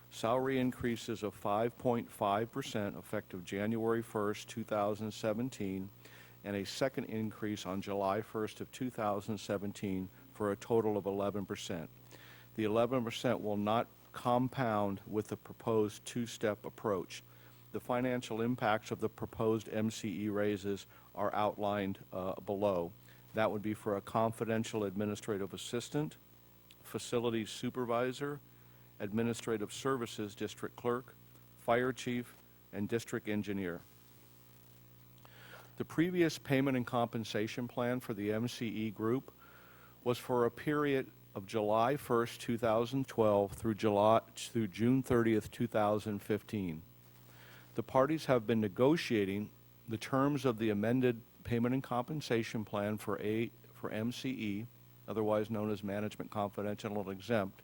[SPEAKER 11] Salary increases of 5.5% effective January 1st, 2017, and a second increase on July 1st of 2017 for a total of 11%. The 11% will not compound with the proposed two-step approach. The financial impacts of the proposed MCE raises are outlined below. That would be for a confidential administrative assistant, facilities supervisor, administrative services district clerk, fire chief, and district engineer. The previous payment and compensation plan for the MCE group was for a period of July 1st, 2012 through June 30th, 2015. The parties have been negotiating the terms of the amended payment and compensation plan for MCE, otherwise known as Management Confidential and Exempt,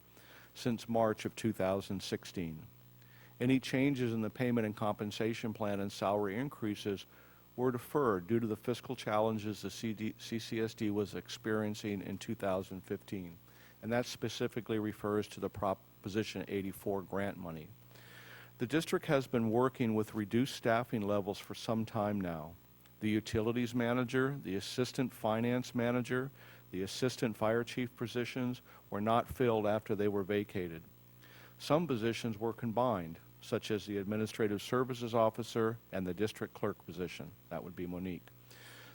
[SPEAKER 11] since March of 2016. Any changes in the payment and compensation plan and salary increases were deferred due to the fiscal challenges the CCSD was experiencing in 2015. And that specifically refers to the Proposition 84 grant money. The district has been working with reduced staffing levels for some time now. The utilities manager, the assistant finance manager, the assistant fire chief positions were not filled after they were vacated. Some positions were combined, such as the administrative services officer and the district clerk position. That would be Monique.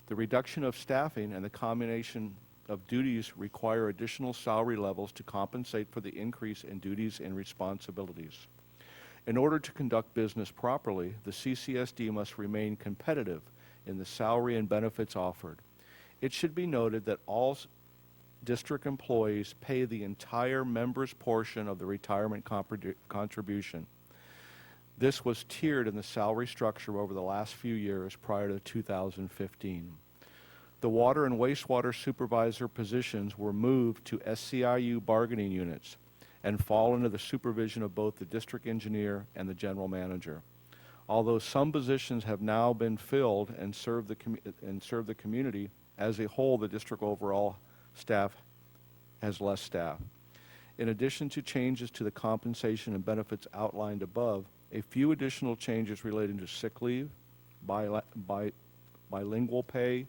[SPEAKER 11] The reduction of staffing and the combination of duties require additional salary levels to compensate for the increase in duties and responsibilities. In order to conduct business properly, the CCSD must remain competitive in the salary and benefits offered. It should be noted that all district employees pay the entire member's portion of the retirement contribution. This was tiered in the salary structure over the last few years prior to 2015. The water and wastewater supervisor positions were moved to SCIU bargaining units and fall under the supervision of both the district engineer and the general manager. Although some positions have now been filled and serve the community, as a whole, the district overall staff has less staff. In addition to changes to the compensation and benefits outlined above, a few additional changes relating to sick leave, bilingual pay,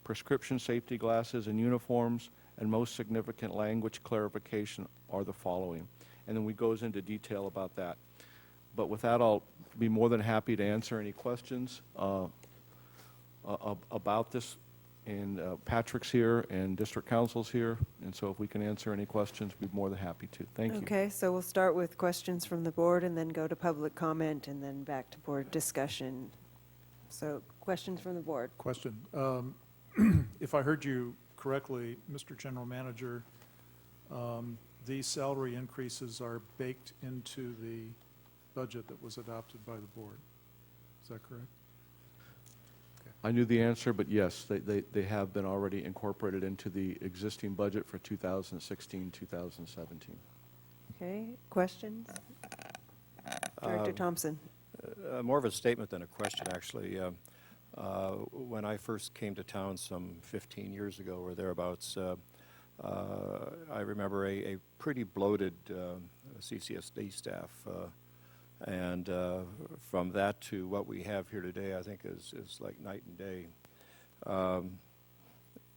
[SPEAKER 11] prescription safety glasses and uniforms, and most significant language clarification are the following. And then we goes into detail about that. But with that, I'll be more than happy to answer any questions about this. And Patrick's here and district council's here. And so if we can answer any questions, we'd be more than happy to. Thank you.
[SPEAKER 2] Okay, so we'll start with questions from the board and then go to public comment and then back to board discussion. So questions from the board.
[SPEAKER 7] Question. If I heard you correctly, Mr. General Manager, these salary increases are baked into the budget that was adopted by the board. Is that correct?
[SPEAKER 11] I knew the answer, but yes, they have been already incorporated into the existing budget for 2016, 2017.
[SPEAKER 2] Okay, questions? Director Thompson.
[SPEAKER 14] More of a statement than a question, actually. When I first came to town some 15 years ago or thereabouts, I remember a pretty bloated CCSD staff. And from that to what we have here today, I think is like night and day.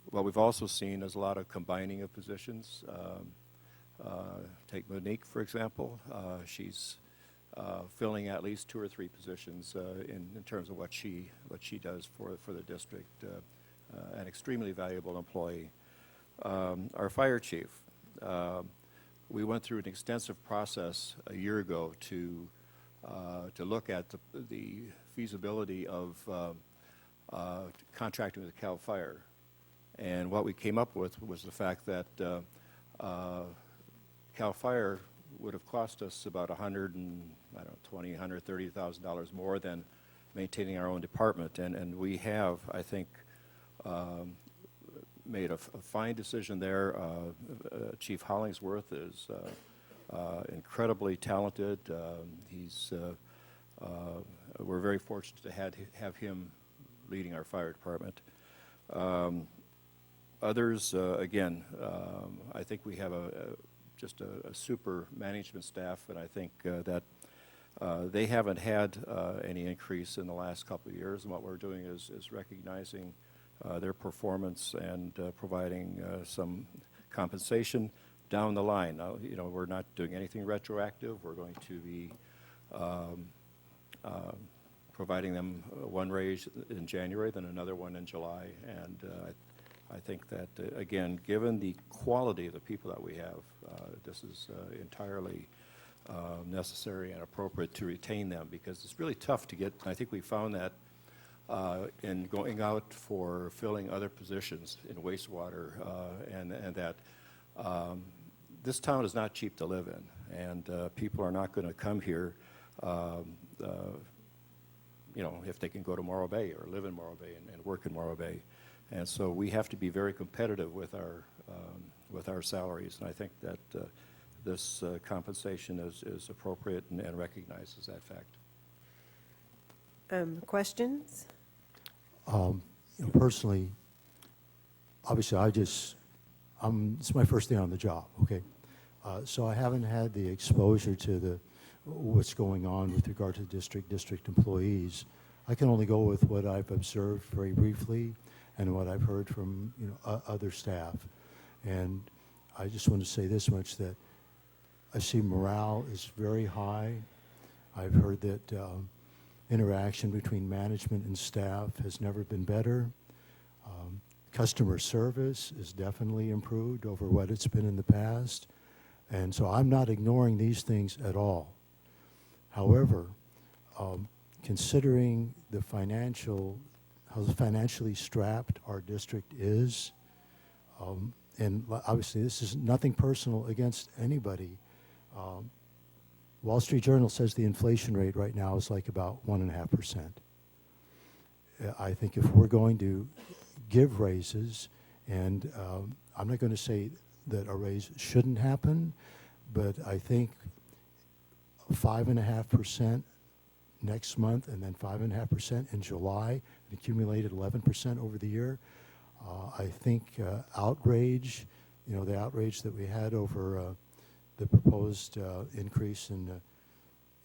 [SPEAKER 14] What we've also seen is a lot of combining of positions. Take Monique, for example. She's filling at least 2 or 3 positions in terms of what she does for the district. An extremely valuable employee. Our fire chief, we went through an extensive process a year ago to look at the feasibility of contracting with Cal Fire. And what we came up with was the fact that Cal Fire would have cost us about $130,000 more than maintaining our own department. And we have, I think, made a fine decision there. Chief Hollingsworth is incredibly talented. We're very fortunate to have him leading our fire department. Others, again, I think we have just a super management staff, and I think that they haven't had any increase in the last couple of years. And what we're doing is recognizing their performance and providing some compensation down the line. Now, we're not doing anything retroactive. We're going to be providing them one raise in January, then another one in July, and I think that, again, given the quality of the people that we have, this is entirely necessary and appropriate to retain them, because it's really tough to get, I think we found that in going out for filling other positions in wastewater, and that this town is not cheap to live in, and people are not going to come here, you know, if they can go to Morro Bay or live in Morro Bay and work in Morro Bay. And so we have to be very competitive with our salaries, and I think that this compensation is appropriate and recognizes that fact.
[SPEAKER 2] Questions?
[SPEAKER 10] You know, personally, obviously, it's my first day on the job, okay? So I haven't had the exposure to what's going on with regard to district employees. I can only go with what I've observed very briefly and what I've heard from, you know, other staff. And I just want to say this much, that I see morale is very high. I've heard that interaction between management and staff has never been better. Customer service is definitely improved over what it's been in the past. And so I'm not ignoring these things at all. However, considering how financially strapped our district is, and obviously this is nothing personal against anybody. Wall Street Journal says the inflation rate right now is like about 1.5%. I think if we're going to give raises, and I'm not going to say that a raise shouldn't happen, but I think 5.5% next month, and then 5.5% in July, and accumulated 11% over the year. I think outrage, you know, the outrage that we had over the proposed increase in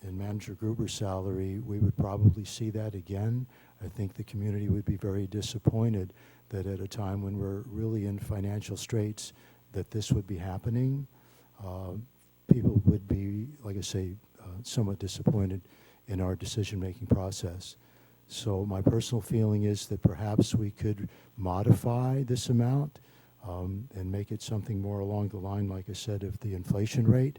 [SPEAKER 10] Manager Gruber's salary, we would probably see that again. I think the community would be very disappointed that at a time when we're really in financial straits, that this would be happening. People would be, like I say, somewhat disappointed in our decision-making process. So my personal feeling is that perhaps we could modify this amount and make it something more along the line, like I said, of the inflation rate.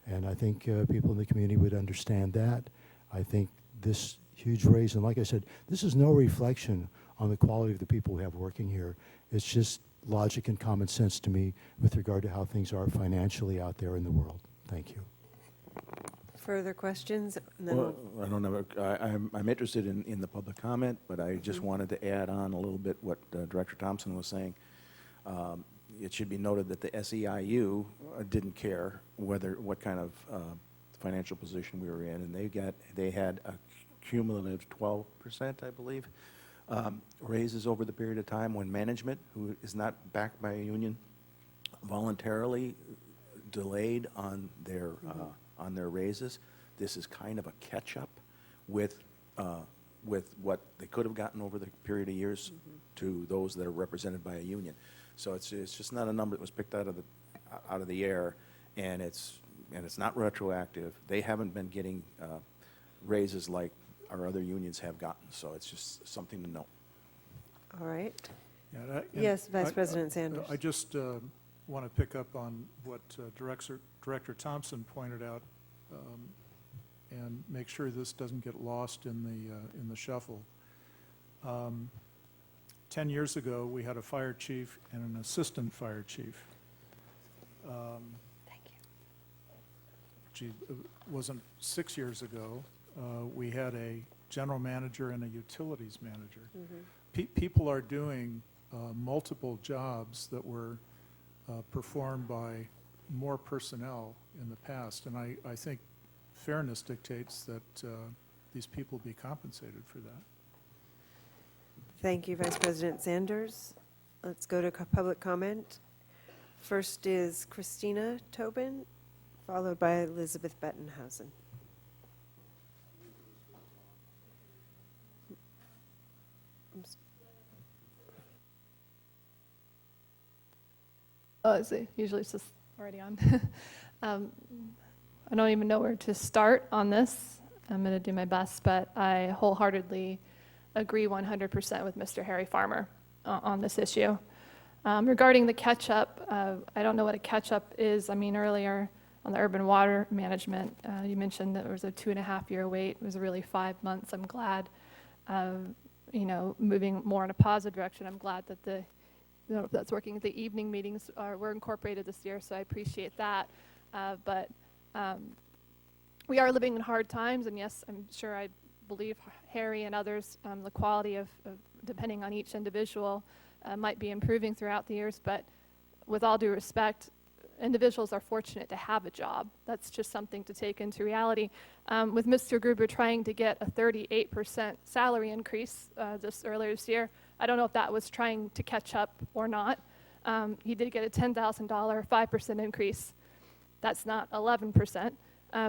[SPEAKER 10] And I think people in the community would understand that. I think this huge raise, and like I said, this is no reflection on the quality of the people we have working here. It's just logic and common sense to me with regard to how things are financially out there in the world. Thank you.
[SPEAKER 2] Further questions? And then
[SPEAKER 6] Well, I don't know, I'm interested in the public comment, but I just wanted to add on a little bit what Director Thompson was saying. It should be noted that the SEIU didn't care what kind of financial position we were in, and they had a cumulative 12%, I believe, raises over the period of time when management, who is not backed by a union, voluntarily delayed on their raises. This is kind of a catch-up with what they could have gotten over the period of years to those that are represented by a union. So it's just not a number that was picked out of the air, and it's not retroactive. They haven't been getting raises like our other unions have gotten. So it's just something to note.
[SPEAKER 2] all right.
[SPEAKER 7] Yeah,
[SPEAKER 2] Yes, Vice President Sanders.
[SPEAKER 7] I just want to pick up on what Director Thompson pointed out, and make sure this doesn't get lost in the shuffle. 10 years ago, we had a fire chief and an assistant fire chief.
[SPEAKER 2] Thank you.
[SPEAKER 7] Gee, it wasn't 6 years ago. We had a general manager and a utilities manager. People are doing multiple jobs that were performed by more personnel in the past, and I think fairness dictates that these people be compensated for that.
[SPEAKER 2] Thank you, Vice President Sanders. Let's go to public comment. First is Christina Tobin, followed by Elizabeth Bettenhausen.
[SPEAKER 19] Oh, usually it's just already on. I don't even know where to start on this. I'm going to do my best, but I wholeheartedly agree 100% with Mr. Harry Farmer on this issue. Regarding the catch-up, I don't know what a catch-up is. I mean, earlier on the urban water management, you mentioned that there was a 2.5-year wait. It was really 5 months. I'm glad, moving more in a positive direction. I'm glad that that's working. The evening meetings were incorporated this year, so I appreciate that. But we are living in hard times, and yes, I'm sure I believe Harry and others, the quality of depending on each individual, might be improving throughout the years, but with all due respect, individuals are fortunate to have a job. That's just something to take into reality. With Mr. Gruber trying to get a 38% salary increase earlier this year, I don't know if that was trying to catch up or not. He did get a $10,000 5% increase. That's not 11%.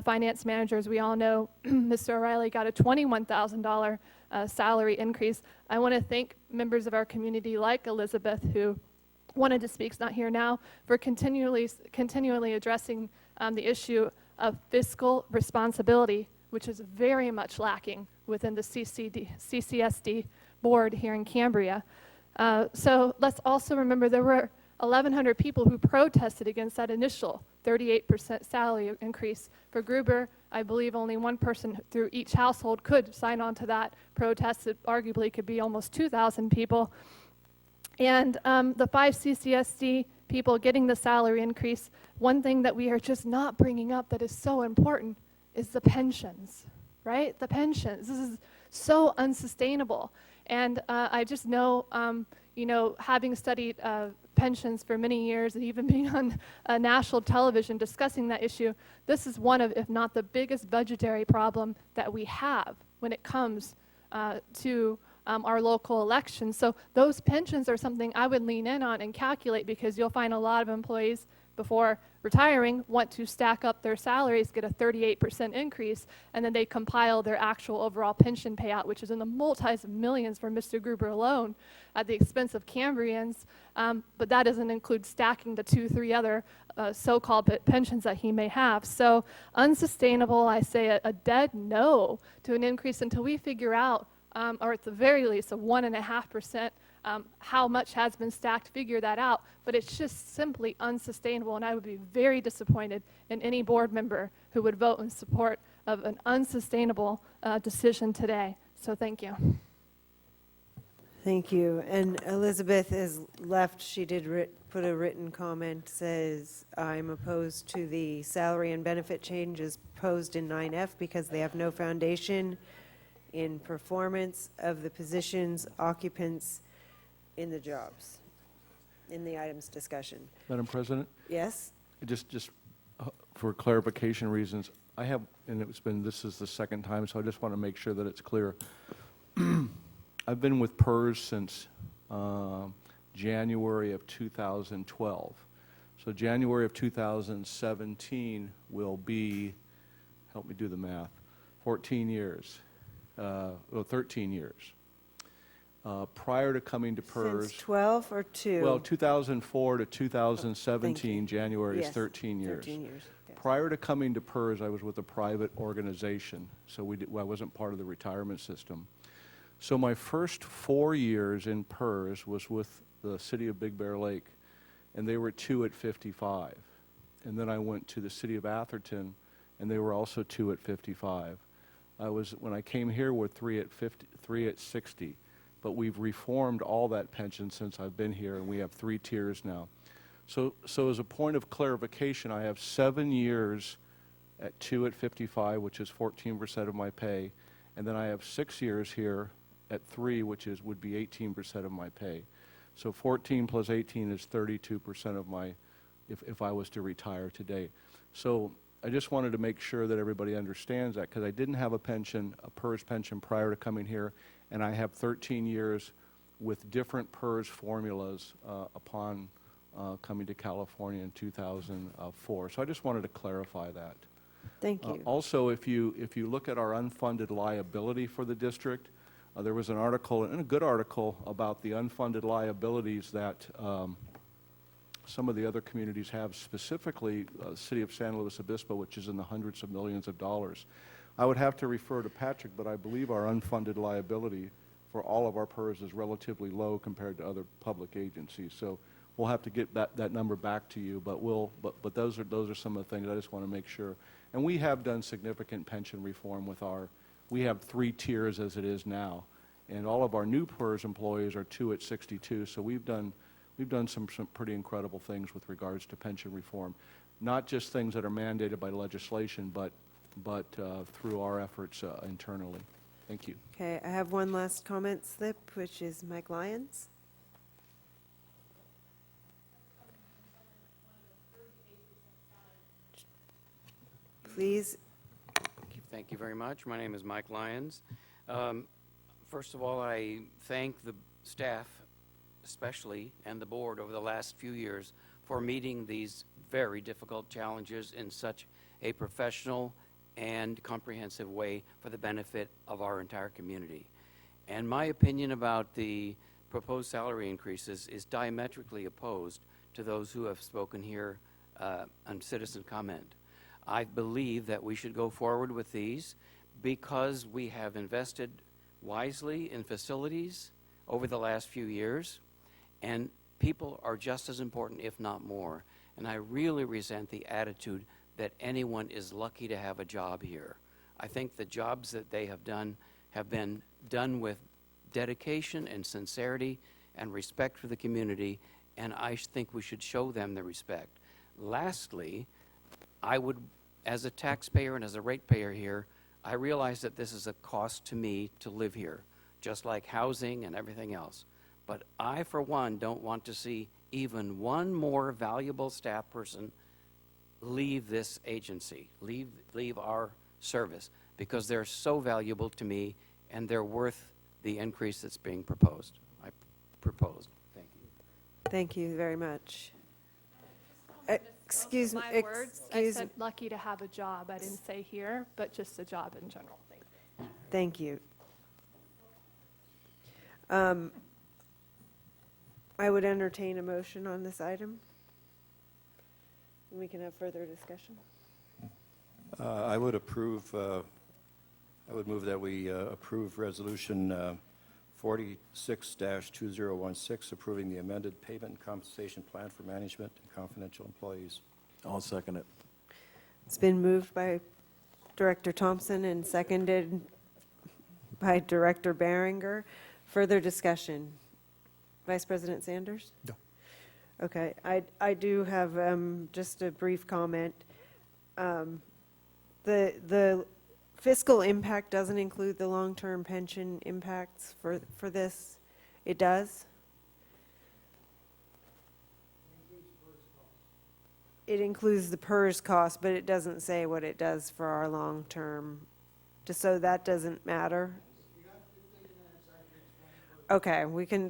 [SPEAKER 19] Finance managers, we all know, Mr. O'Reilly got a $21,000 salary increase. I want to thank members of our community like Elizabeth, who wanted to speak, is not here now, for continually addressing the issue of fiscal responsibility, which is very much lacking within the CCSD board here in Cambria. So let's also remember there were 1,100 people who protested against that initial 38% salary increase. For Gruber, I believe only one person through each household could sign on to that protest. It arguably could be almost 2,000 people. And the 5 CCSD people getting the salary increase, one thing that we are just not bringing up that is so important is the pensions, right? The pensions. This is so unsustainable. And I just know, having studied pensions for many years and even being on national television discussing that issue, this is one of, if not the biggest budgetary problem that we have when it comes to our local elections. So those pensions are something I would lean in on and calculate, because you'll find a lot of employees before retiring want to stack up their salaries, get a 38% increase, and then they compile their actual overall pension payout, which is in the multis of millions for Mr. Gruber alone at the expense of Cambrians. But that doesn't include stacking the 2-3 other so-called pensions that he may have. So unsustainable, I say a dead no to an increase until we figure out, or at the very least a 1.5%, how much has been stacked, figure that out. But it's just simply unsustainable, and I would be very disappointed in any board member who would vote in support of an unsustainable decision today. So thank you.
[SPEAKER 2] Thank you. And Elizabeth is left. She did put a written comment, says, I'm opposed to the salary and benefit changes posed in 9F because they have no foundation in performance of the positions, occupants in the jobs, in the items discussion.
[SPEAKER 11] Madam President?
[SPEAKER 2] Yes?
[SPEAKER 11] Just for clarification reasons, I have, and this is the second time, so I just want to make sure that it's clear. I've been with PERS since January of 2012. So January of 2017 will be, help me do the math, 14 years. 13 years. Prior to coming to PERS.
[SPEAKER 2] Since 12 or 2?
[SPEAKER 11] Well, 2004 to 2017, January is
[SPEAKER 2] Yes,
[SPEAKER 11] 13 years.
[SPEAKER 2] 13 years. Yes.
[SPEAKER 11] Prior to coming to PERS, I was with a private organization, so I wasn't part of the retirement system. So my first 4 years in PERS was with the city of Big Bear Lake, and they were 2 at 55. And then I went to the city of Atherton, and they were also 2 at 55. When I came here, we're 3 at 50, 3 at 60, but we've reformed all that pension since I've been here, and we have 3 tiers now. So as a point of clarification, I have 7 years at 2 at 55, which is 14% of my pay, and then I have 6 years here at 3, which would be 18% of my pay. So 14 plus 18 is 32% of my, if I was to retire today. So I just wanted to make sure that everybody understands that, because I didn't have a pension, a PERS pension prior to coming here, and I have 13 years with different PERS formulas upon coming to California in 2004. So I just wanted to clarify that.
[SPEAKER 2] Thank you.
[SPEAKER 11] Also, if you look at our unfunded liability for the district, there was an article, and a good article, about the unfunded liabilities that some of the other communities have, specifically the city of San Luis Obispo, which is in the hundreds of millions of dollars. I would have to refer to Patrick, but I believe our unfunded liability for all of our PERS is relatively low compared to other public agencies. So we'll have to get that number back to you, but but those are some of the things I just want to make sure. And we have done significant pension reform with we have 3 tiers as it is now, and all of our new PERS employees are 2 at 62, so we've done some pretty incredible things with regards to pension reform. Not just things that are mandated by legislation, but through our efforts internally. Thank you.
[SPEAKER 2] Okay, I have one last comment slip, which is Mike Lyons. Please.
[SPEAKER 20] Thank you very much. My name is Mike Lyons. First of all, I thank the staff especially and the board over the last few years for meeting these very difficult challenges in such a professional and comprehensive way for the benefit of our entire community. And my opinion about the proposed salary increases is diametrically opposed to those who have spoken here on citizen comment. I believe that we should go forward with these because we have invested wisely in facilities over the last few years, and people are just as important, if not more. And I really resent the attitude that anyone is lucky to have a job here. I think the jobs that they have been done with dedication and sincerity and respect for the community, and I think we should show them the respect. Lastly, I would, as a taxpayer and as a ratepayer here, I realize that this is a cost to me to live here, just like housing and everything else. But I, for one, don't want to see even one more valuable staff person leave this agency, leave our service, because they're so valuable to me and they're worth the increase that's being proposed. I proposed. Thank you.
[SPEAKER 2] Thank you very much. Excuse me.
[SPEAKER 19] My words, I said lucky to have a job. I didn't say here, but just a job in general.
[SPEAKER 2] Thank you. I would entertain a motion on this item. We can have further discussion.
[SPEAKER 14] I would approve, I would move that we approve Resolution 46-2016, approving the amended payment and compensation plan for management and confidential employees.
[SPEAKER 6] I'll second it.
[SPEAKER 2] It's been moved by Director Thompson and seconded by Director Behringer. Further discussion. Vice President Sanders?
[SPEAKER 7] No.
[SPEAKER 2] Okay, I do have just a brief comment. The fiscal impact doesn't include the long-term pension impacts for this. It does? It includes the PERS cost, but it doesn't say what it does for our long-term, just so that doesn't matter. Okay, we can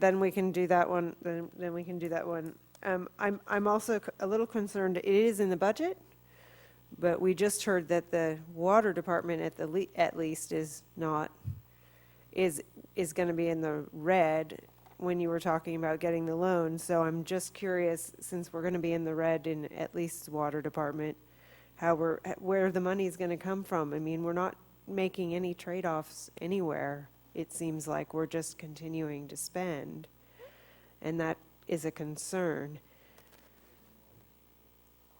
[SPEAKER 2] do that one, then we can do that one. I'm also a little concerned, it is in the budget, but we just heard that the water department at least is going to be in the red when you were talking about getting the loan. So I'm just curious, since we're going to be in the red in at least the water department, where the money is going to come from. I mean, we're not making any trade-offs anywhere. It seems like we're just continuing to spend, and that is a concern.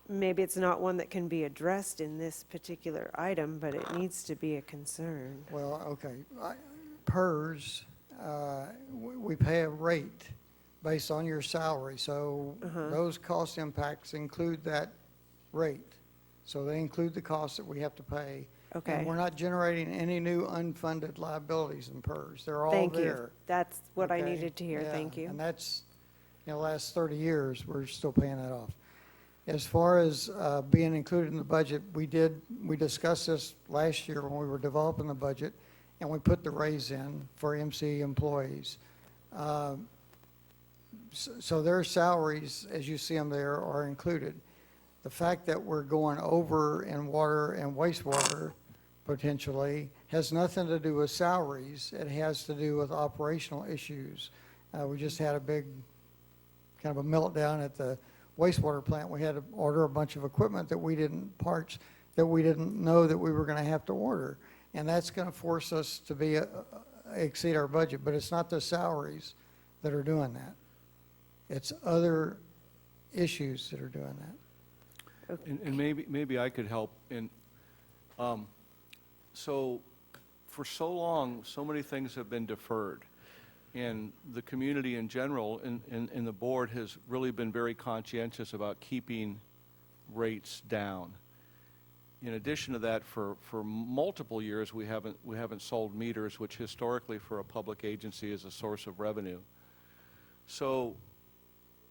[SPEAKER 2] Maybe it's not one that can be addressed in this particular item, but it needs to be a concern.
[SPEAKER 18] Well, okay, PERS, we pay a rate based on your salary, so those cost impacts include that rate. So they include the costs that we have to pay.
[SPEAKER 2] Okay.
[SPEAKER 18] And we're not generating any new unfunded liabilities in PERS. They're all
[SPEAKER 2] Thank
[SPEAKER 18] there.
[SPEAKER 2] you. That's what I
[SPEAKER 18] Okay?
[SPEAKER 2] needed to hear.
[SPEAKER 18] Yeah,
[SPEAKER 2] Thank you.
[SPEAKER 18] And that's, the last 30 years, we're still paying that off. As far as being included in the budget, we discussed this last year when we were developing the budget, and we put the raise in for MC employees. So their salaries, as you see them there, are included. The fact that we're going over in water and wastewater potentially has nothing to do with salaries. It has to do with operational issues. We just had a big kind of a meltdown at the wastewater plant. We had to order a bunch of equipment parts that we didn't know that we were going to have to order. And that's going to force us to exceed our budget. But it's not the salaries that are doing that. It's other issues that are doing that.
[SPEAKER 11] And maybe I could help. So for so long, so many things have been deferred. And the community in general and the board has really been very conscientious about keeping rates down. In addition to that, for multiple years, we haven't sold meters, which historically for a public agency is a source of revenue. So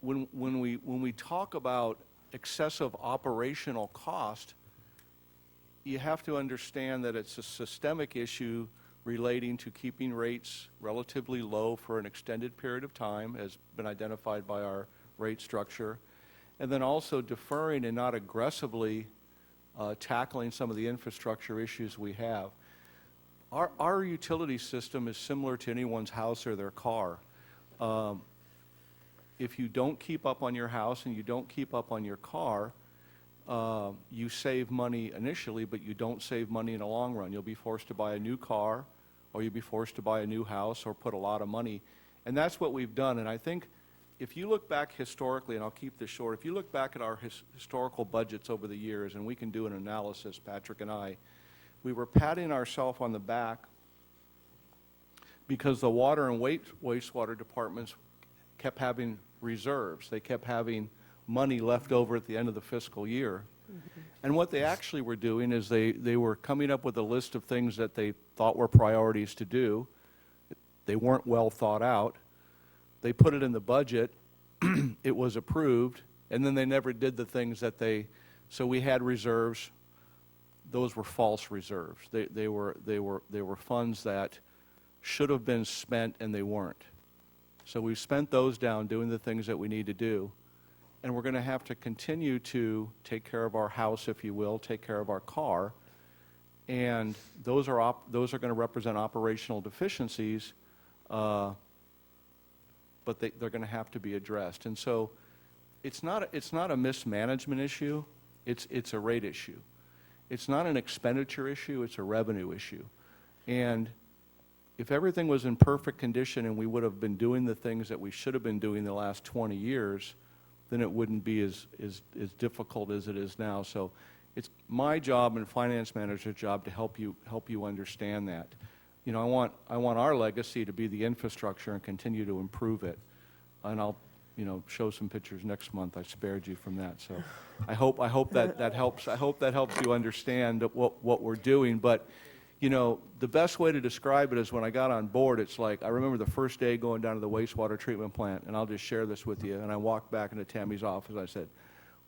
[SPEAKER 11] when we talk about excessive operational cost, you have to understand that it's a systemic issue relating to keeping rates relatively low for an extended period of time, has been identified by our rate structure, and then also deferring and not aggressively tackling some of the infrastructure issues we have. Our utility system is similar to anyone's house or their car. If you don't keep up on your house and you don't keep up on your car, you save money initially, but you don't save money in the long run. You'll be forced to buy a new car, or you'll be forced to buy a new house, or put a lot of money. And that's what we've done. And I think if you look back historically, and I'll keep this short, if you look back at our historical budgets over the years, and we can do an analysis, Patrick and I, we were patting ourselves on the back because the water and wastewater departments kept having reserves. They kept having money left over at the end of the fiscal year. Mm-hmm. And what they actually were doing is they were coming up with a list of things that they thought were priorities to do. They weren't well thought out. They put it in the budget, it was approved, and then they never did the things that so we had reserves. Those were false reserves. They were funds that should have been spent and they weren't. So we've spent those down doing the things that we need to do. And we're going to have to continue to take care of our house, if you will, take care of our car. And those are going to represent operational deficiencies, but they're going to have to be addressed. And so it's not a mismanagement issue, it's a rate issue. It's not an expenditure issue, it's a revenue issue. And if everything was in perfect condition and we would have been doing the things that we should have been doing the last 20 years, then it wouldn't be as difficult as it is now. So it's my job and finance manager's job to help you understand that. You know, I want our legacy to be the infrastructure and continue to improve it. And I'll, show some pictures next month. I spared you from that. So I hope that helps. I hope that helps you understand what we're doing. But the best way to describe it is when I got on board, it's like, I remember the first day going down to the wastewater treatment plant, and I'll just share this with you, and I walked back into Tammy's office, I said,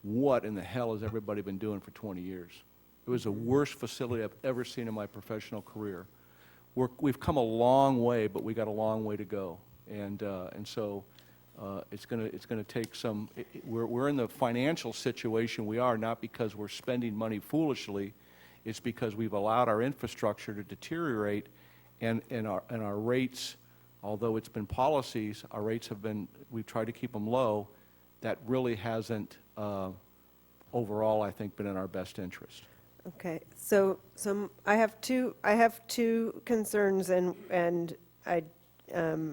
[SPEAKER 11] what in the hell has everybody been doing for 20 years? It was the worst facility I've ever seen in my professional career. We've come a long way, but we got a long way to go. And so it's gonna take some, we're in the financial situation we are, not because we're spending money foolishly. It's because we've allowed our infrastructure to deteriorate, and our rates, although it's been policies, our rates have been, we've tried to keep them low. That really hasn't, overall, I think, been in our best interest.
[SPEAKER 2] Okay, so I have two concerns and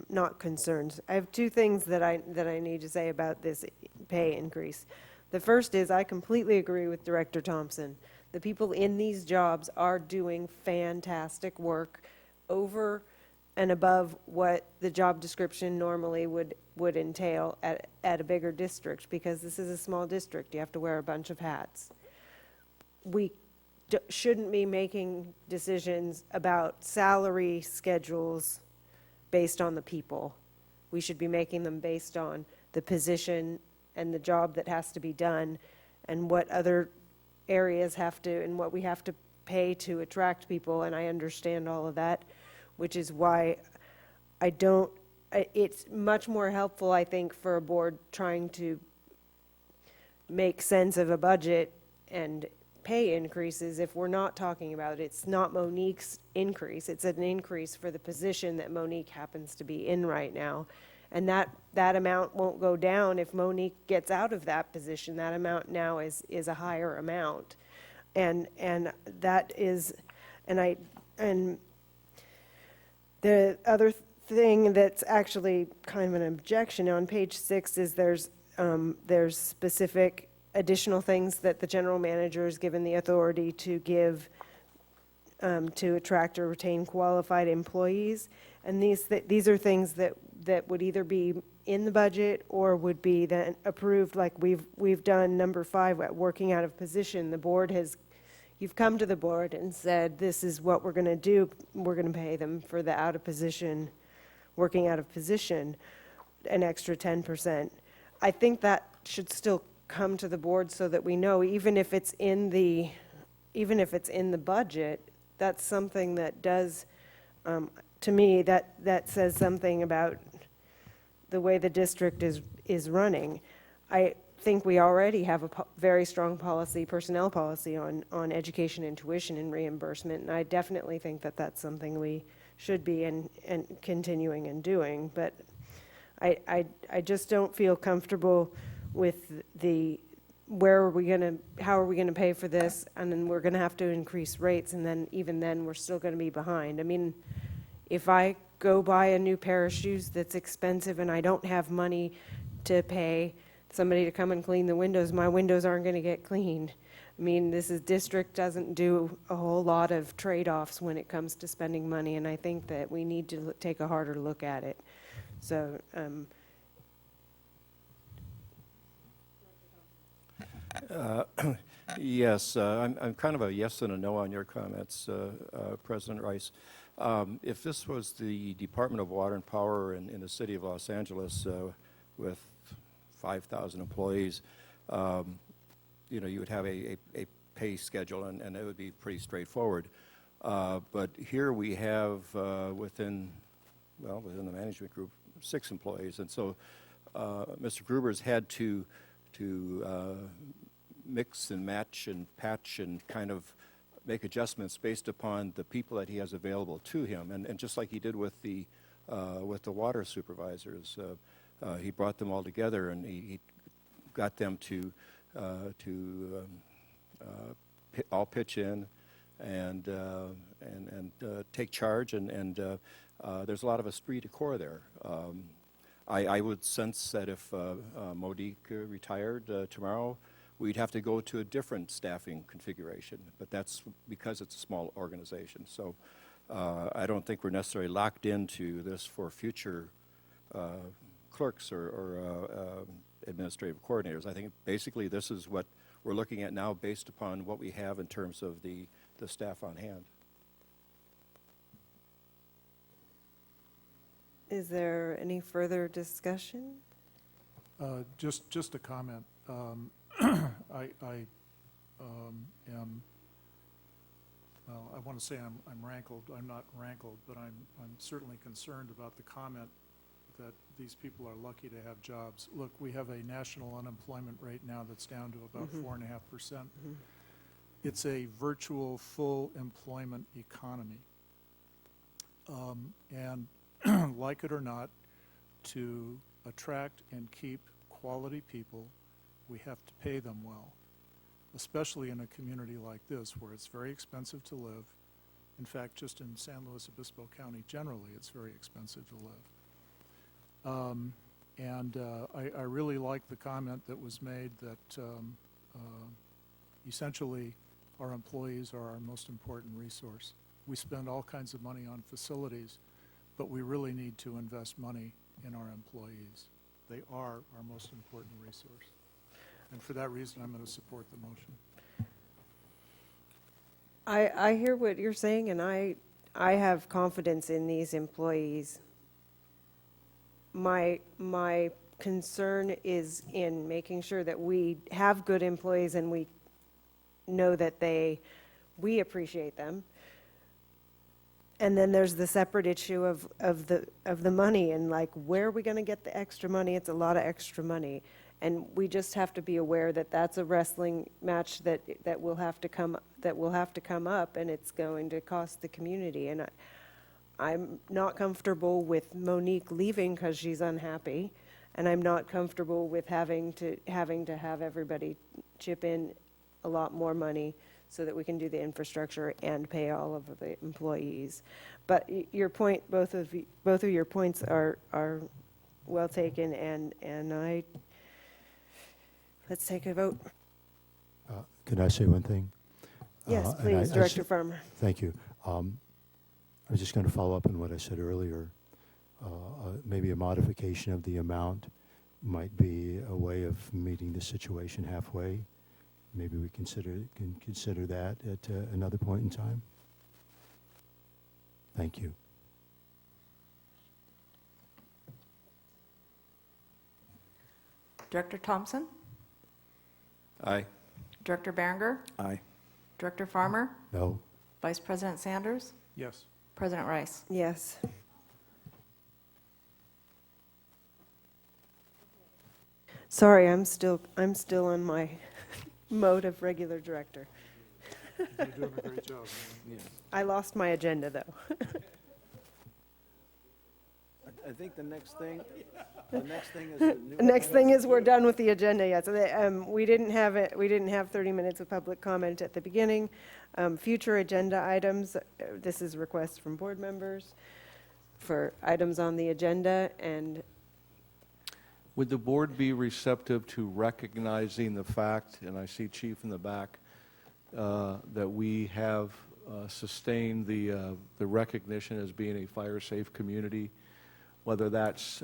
[SPEAKER 2] not concerns. I have two things that I need to say about this pay increase. The first is I completely agree with Director Thompson. The people in these jobs are doing fantastic work over and above what the job description normally would entail at a bigger district, because this is a small district. You have to wear a bunch of hats. We shouldn't be making decisions about salary schedules based on the people. We should be making them based on the position and the job that has to be done, and what other areas have to, and what we have to pay to attract people. And I understand all of that, which is why it's much more helpful, I think, for a board trying to make sense of a budget and pay increases if we're not talking about it. It's not Monique's increase, it's an increase for the position that Monique happens to be in right now. And that amount won't go down if Monique gets out of that position. That amount now is a higher amount. And that is, and the other thing that's actually kind of an objection on page 6 is there's there's specific additional things that the general manager is given the authority to give to attract or retain qualified employees. And these are things that would either be in the budget or would be then approved, like we've done number 5, at working out of position. The board you've come to the board and said, this is what we're going to do. We're going to pay them for the working out of position, an extra 10%. I think that should still come to the board so that we know, even if it's in the budget, that's something that does, to me, that says something about the way the district is running. I think we already have a very strong personnel policy on education and tuition and reimbursement, and I definitely think that that's something we should be and continuing and doing. But I just don't feel comfortable with how are we gonna pay for this, and then we're gonna have to increase rates, and then even then we're still gonna be behind. I mean, if I go buy a new pair of shoes that's expensive and I don't have money to pay somebody to come and clean the windows, my windows aren't gonna get cleaned. I mean, district doesn't do a whole lot of trade-offs when it comes to spending money, and I think that we need to take a harder look at it. So,
[SPEAKER 14] Yes, I'm kind of a yes and a no on your comments, President Rice. If this was the Department of Water and Power in the city of Los Angeles with 5,000 employees, you would have a pay schedule, and it would be pretty straightforward. But here we have within the management group, 6 employees, and so Mr. Gruber's had to mix and match and patch and kind of make adjustments based upon the people that he has available to him, and just like he did with the water supervisors, he brought them all together and he got them to all pitch in and take charge, and there's a lot of esprit de corps there. I would sense that if Monique retired tomorrow, we'd have to go to a different staffing configuration, but that's because it's a small organization. So I don't think we're necessarily locked into this for future clerks or administrative coordinators. I think basically this is what we're looking at now based upon what we have in terms of the staff on hand.
[SPEAKER 2] is there any further discussion?
[SPEAKER 7] Just a comment. I am, well, I want to say I'm rankled. I'm not rankled, but I'm certainly concerned about the comment that these people are lucky to have jobs. Look, we have a national unemployment rate now that's down to about 4.5%. It's a virtual full employment economy. And like it or not, to attract and keep quality people, we have to pay them well, especially in a community like this where it's very expensive to live. In fact, just in San Luis Obispo County generally, it's very expensive to live. I really like the comment that was made that essentially our employees are our most important resource. We spend all kinds of money on facilities, but we really need to invest money in our employees. They are our most important resource. And for that reason, I'm going to support the motion.
[SPEAKER 2] I hear what you're saying, and I have confidence in these employees. My concern is in making sure that we have good employees and we know that we appreciate them. And then there's the separate issue of the money, and like, where are we going to get the extra money? It's a lot of extra money, and we just have to be aware that that's a wrestling match that will have to come up, and it's going to cost the community. And I'm not comfortable with Monique leaving because she's unhappy, and I'm not comfortable with having to have everybody chip in a lot more money so that we can do the infrastructure and pay all of the employees. But your point, both of your points are well taken, and let's take a vote.
[SPEAKER 10] Can I say one thing?
[SPEAKER 2] Yes,
[SPEAKER 10] And
[SPEAKER 2] please, Director Farmer.
[SPEAKER 10] Thank you. I was just going to follow up on what I said earlier. Maybe a modification of the amount might be a way of meeting the situation halfway. Maybe we can consider that at another point in time. Thank you.
[SPEAKER 12] Director Thompson?
[SPEAKER 11] Aye.
[SPEAKER 12] Director Berenger?
[SPEAKER 6] Aye.
[SPEAKER 12] Director Farmer?
[SPEAKER 10] No?
[SPEAKER 12] Vice President Sanders?
[SPEAKER 7] Yes.
[SPEAKER 12] President Rice?
[SPEAKER 2] Yes. Sorry, I'm still on my mode of regular director.
[SPEAKER 7] You're doing a great job.
[SPEAKER 2] I lost my agenda, though.
[SPEAKER 6] I think the next thing is the new.
[SPEAKER 2] Next thing is we're done with the agenda yet. So we didn't have 30 minutes of public comment at the beginning. Future agenda items, this is requests from board members for items on the agenda, and
[SPEAKER 11] Would the board be receptive to recognizing the fact, and I see Chief in the back, that we have sustained the recognition as being a fire-safe community, whether that's,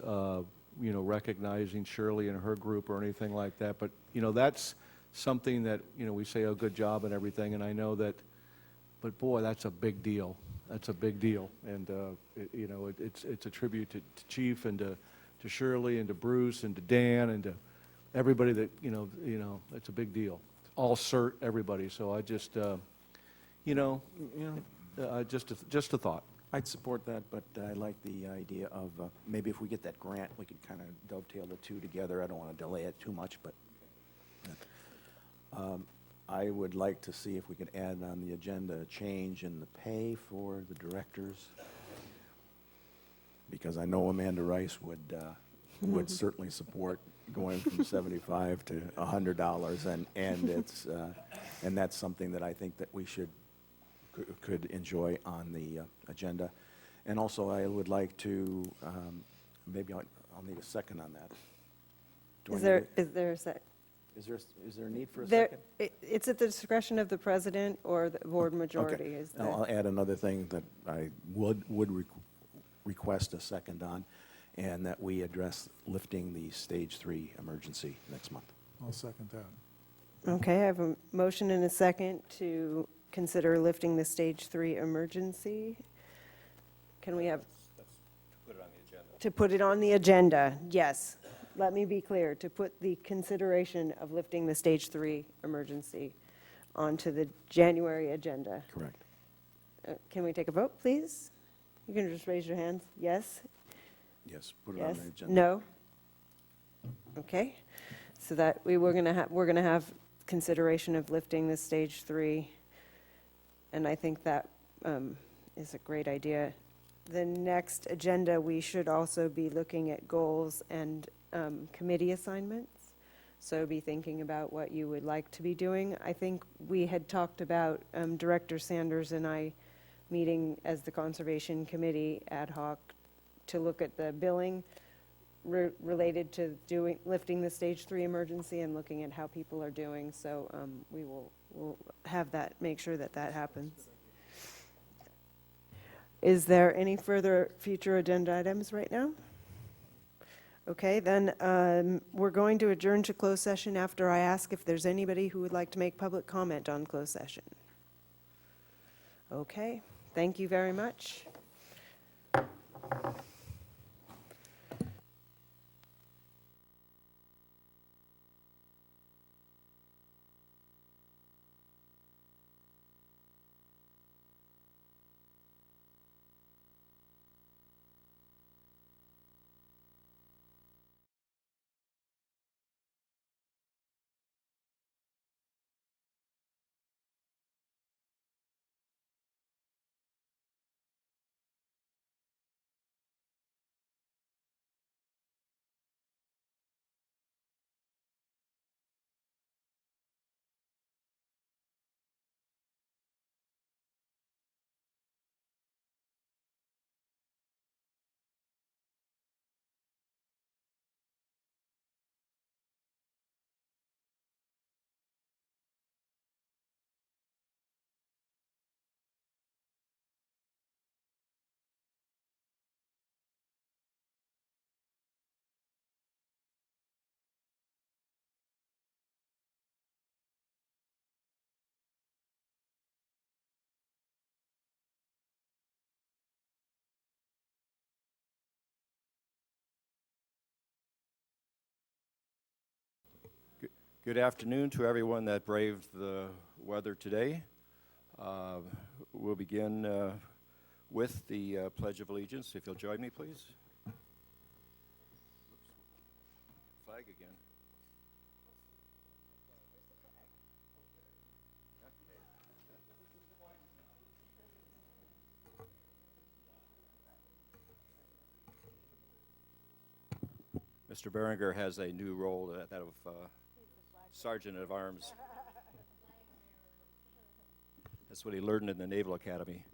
[SPEAKER 11] recognizing Shirley and her group or anything like that. But, that's something that, we say, oh, good job and everything, and I know that, but boy, that's a big deal. That's a big deal. And, it's a tribute to Chief and to Shirley and to Bruce and to Dan and to everybody that, it's a big deal. All CERT, everybody. So I just, just a thought.
[SPEAKER 6] I'd support that, but I like the idea of maybe if we get that grant, we could kind of dovetail the two together. I don't want to delay it too much, but I would like to see if we could add on the agenda a change in the pay for the directors, because I know Amanda Rice would certainly support going from $75 to $100, and it's and that's something that I think that we could enjoy on the agenda. And also, I would like to maybe I'll need a second on that.
[SPEAKER 2] is there a sec?
[SPEAKER 6] Is there a need for a
[SPEAKER 2] There,
[SPEAKER 6] second?
[SPEAKER 2] it's at the discretion of the president or the board majority.
[SPEAKER 6] Okay.
[SPEAKER 2] Is
[SPEAKER 6] Now, I'll add another thing that I would request a second on, and that we address lifting the Stage 3 emergency next month.
[SPEAKER 7] I'll second that.
[SPEAKER 2] Okay, I have a motion and a second to consider lifting the Stage 3 emergency. Can we have?
[SPEAKER 14] To put it on the agenda.
[SPEAKER 2] To put it on the agenda, yes. Let me be clear, to put the consideration of lifting the Stage 3 emergency onto the January agenda.
[SPEAKER 6] Correct.
[SPEAKER 2] Can we take a vote, please? You can just raise your hands. Yes?
[SPEAKER 6] Yes, put it on
[SPEAKER 2] Yes?
[SPEAKER 6] the agenda.
[SPEAKER 2] No? Okay. So that we're gonna have consideration of lifting the Stage 3, and I think that is a great idea. The next agenda, we should also be looking at goals and committee assignments. So be thinking about what you would like to be doing. I think we had talked about Director Sanders and I meeting as the Conservation Committee ad hoc to look at the billing related to lifting the Stage 3 emergency and looking at how people are doing. So we'll have that, make sure that happens. Is there any further future agenda items right now? Okay, then we're going to adjourn to closed session after I ask if there's anybody who would like to make public comment on closed session. Okay, thank you very much.
[SPEAKER 14] Good afternoon to everyone that braved the weather today. We'll begin with the Pledge of Allegiance. If you'll join me, please. Flag again. Mr. Berenger has a new role, that of Sergeant at Arms. That's what he learned in the Naval Academy.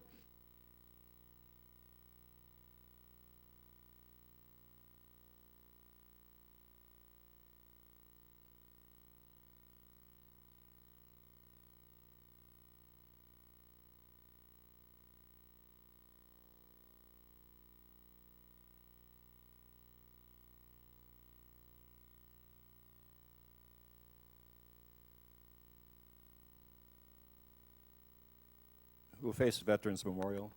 [SPEAKER 14] We'll face Veterans Memorial.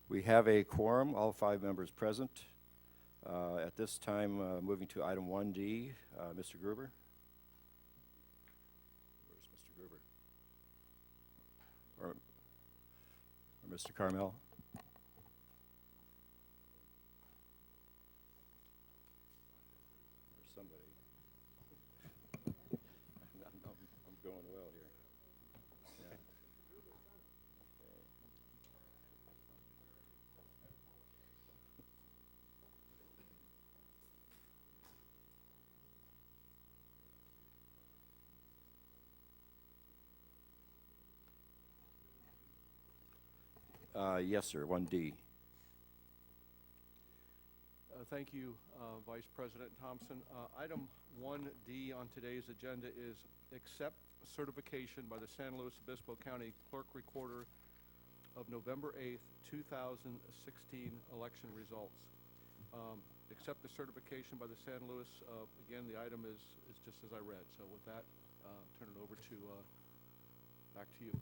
[SPEAKER 14] We have a quorum, all 5 members present. At this time, moving to item 1D, Mr. Gruber. Where's Mr. Gruber? Or Mr. Carmel? Or somebody. I'm going well here. Yeah. Yes, sir, 1D.
[SPEAKER 11] Thank you, Vice President Thompson. Item 1D on today's agenda is accept certification by the San Luis Obispo County Clerk Recorder of November 8th, 2016 election results. Accept the certification by the San Luis. Again, the item is just as I read. So with that, turn it over to, back to you.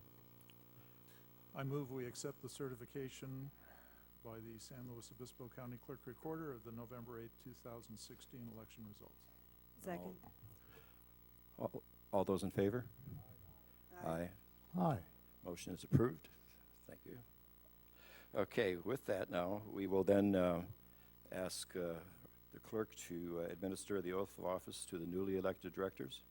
[SPEAKER 7] I move we accept the certification by the San Luis Obispo County Clerk Recorder of the November 8, 2016 election results.
[SPEAKER 2] Second.
[SPEAKER 14] All those in favor? Aye.
[SPEAKER 10] Aye.
[SPEAKER 14] Motion is approved. Thank you. Okay, with that now, we will then ask the clerk to administer the oath of office to the newly elected directors.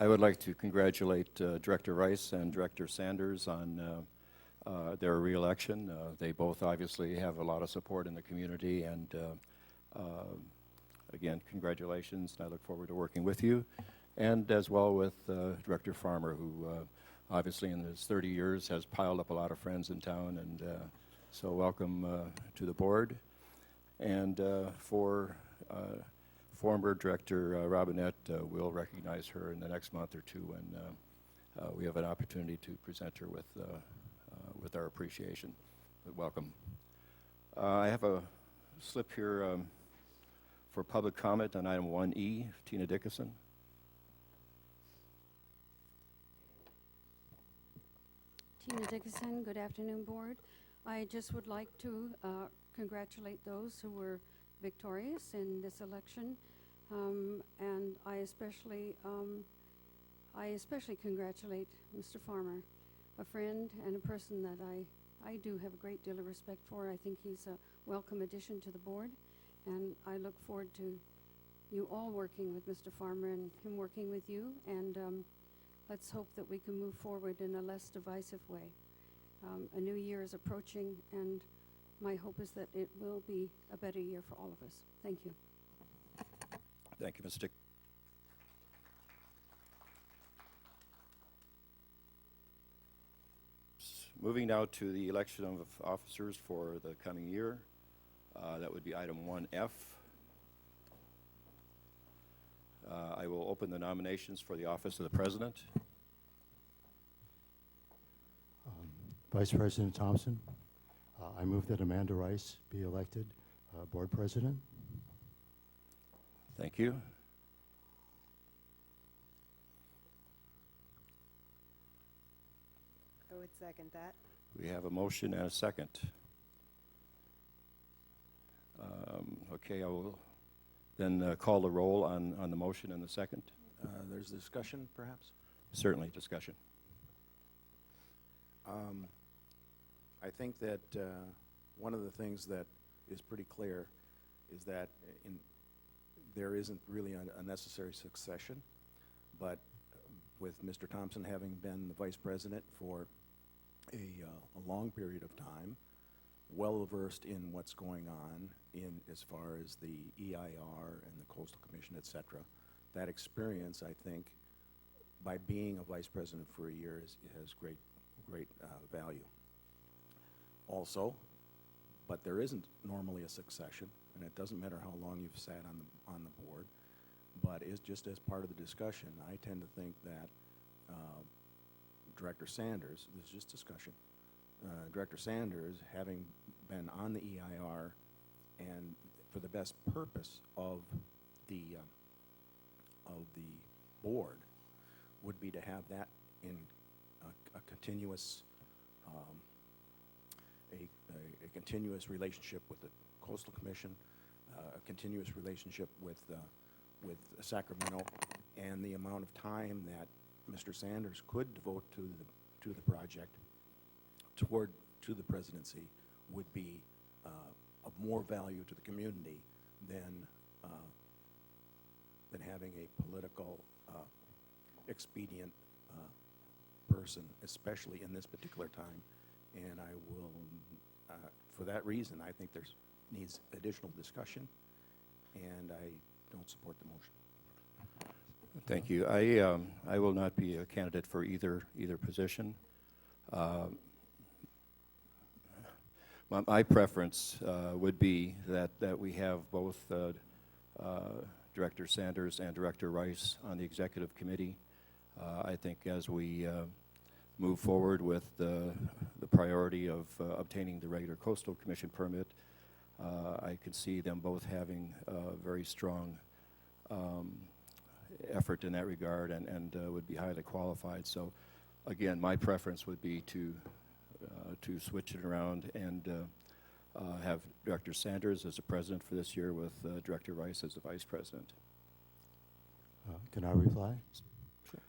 [SPEAKER 14] I would like to congratulate Director Rice and Director Sanders on their reelection. They both obviously have a lot of support in the community, and again, congratulations, and I look forward to working with you, and as well with Director Farmer, who obviously in his 30 years has piled up a lot of friends in town, and so welcome to the board. And for former Director Robinette, we'll recognize her in the next month or two when we have an opportunity to present her with our appreciation. But welcome. I have a slip here for public comment on item 1E. Tina Dickinson.
[SPEAKER 21] Tina Dickinson, good afternoon, Board. I just would like to congratulate those who were victorious in this election, and I especially congratulate Mr. Farmer, a friend and a person that I do have a great deal of respect for. I think he's a welcome addition to the board, and I look forward to you all working with Mr. Farmer and him working with you, and let's hope that we can move forward in a less divisive way. A new year is approaching, and my hope is that it will be a better year for all of us. Thank you.
[SPEAKER 14] Thank you, Ms. Dick. Moving now to the election of officers for the coming year. That would be item 1F. I will open the nominations for the office of the President.
[SPEAKER 10] Vice President Thompson, I move that Amanda Rice be elected Board President.
[SPEAKER 14] Thank you.
[SPEAKER 2] I would second that.
[SPEAKER 14] We have a motion and a second. Okay, I will then call the roll on the motion and the second.
[SPEAKER 6] There's discussion, perhaps?
[SPEAKER 14] Certainly, discussion.
[SPEAKER 6] I think that one of the things that is pretty clear is that there isn't really a necessary succession, but with Mr. Thompson having been the Vice President for a long period of time, well versed in what's going on in as far as the EIR and the Coastal Commission, et cetera, that experience, I think, by being a Vice President for a year has great value. Also, but there isn't normally a succession, and it doesn't matter how long you've sat on the board, but is just as part of the discussion, I tend to think that Director Sanders, this is just discussion, Director Sanders, having been on the EIR and for the best purpose of the board, would be to have that in a continuous a continuous relationship with the Coastal Commission, a continuous relationship with Sacramento, and the amount of time that Mr. Sanders could devote to the project to the presidency would be of more value to the community than having a political expedient person, especially in this particular time. And I will, for that reason, I think there's needs additional discussion, and I don't support the motion.
[SPEAKER 14] Thank you. I will not be a candidate for either position. My preference would be that we have both Director Sanders and Director Rice on the executive committee. I think as we move forward with the priority of obtaining the regular Coastal Commission permit, I can see them both having a very strong effort in that regard and would be highly qualified. So again, my preference would be to switch it around and have Director Sanders as the president for this year with Director Rice as the vice president.
[SPEAKER 10] Can I reply? Sure.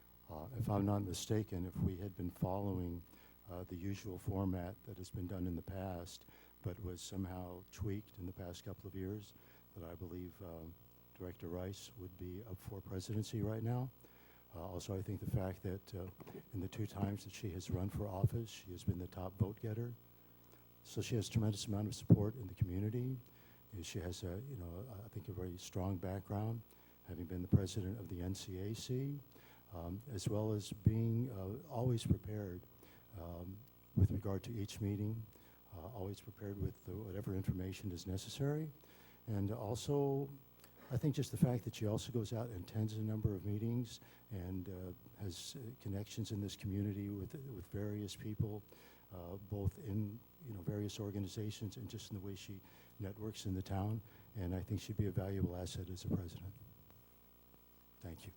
[SPEAKER 10] If I'm not mistaken, if we had been following the usual format that has been done in the past, but was somehow tweaked in the past couple of years, that I believe Director Rice would be up for presidency right now. Also, I think the fact that in the 2 times that she has run for office, she has been the top vote getter. So she has a tremendous amount of support in the community. She has I think a very strong background, having been the president of the NCAC, as well as being always prepared with regard to each meeting, always prepared with whatever information is necessary. And also, I think just the fact that she also goes out and attends a number of meetings and has connections in this community with various people, both in various organizations and just in the way she networks in the town. And I think she'd be a valuable asset as a president. Thank you.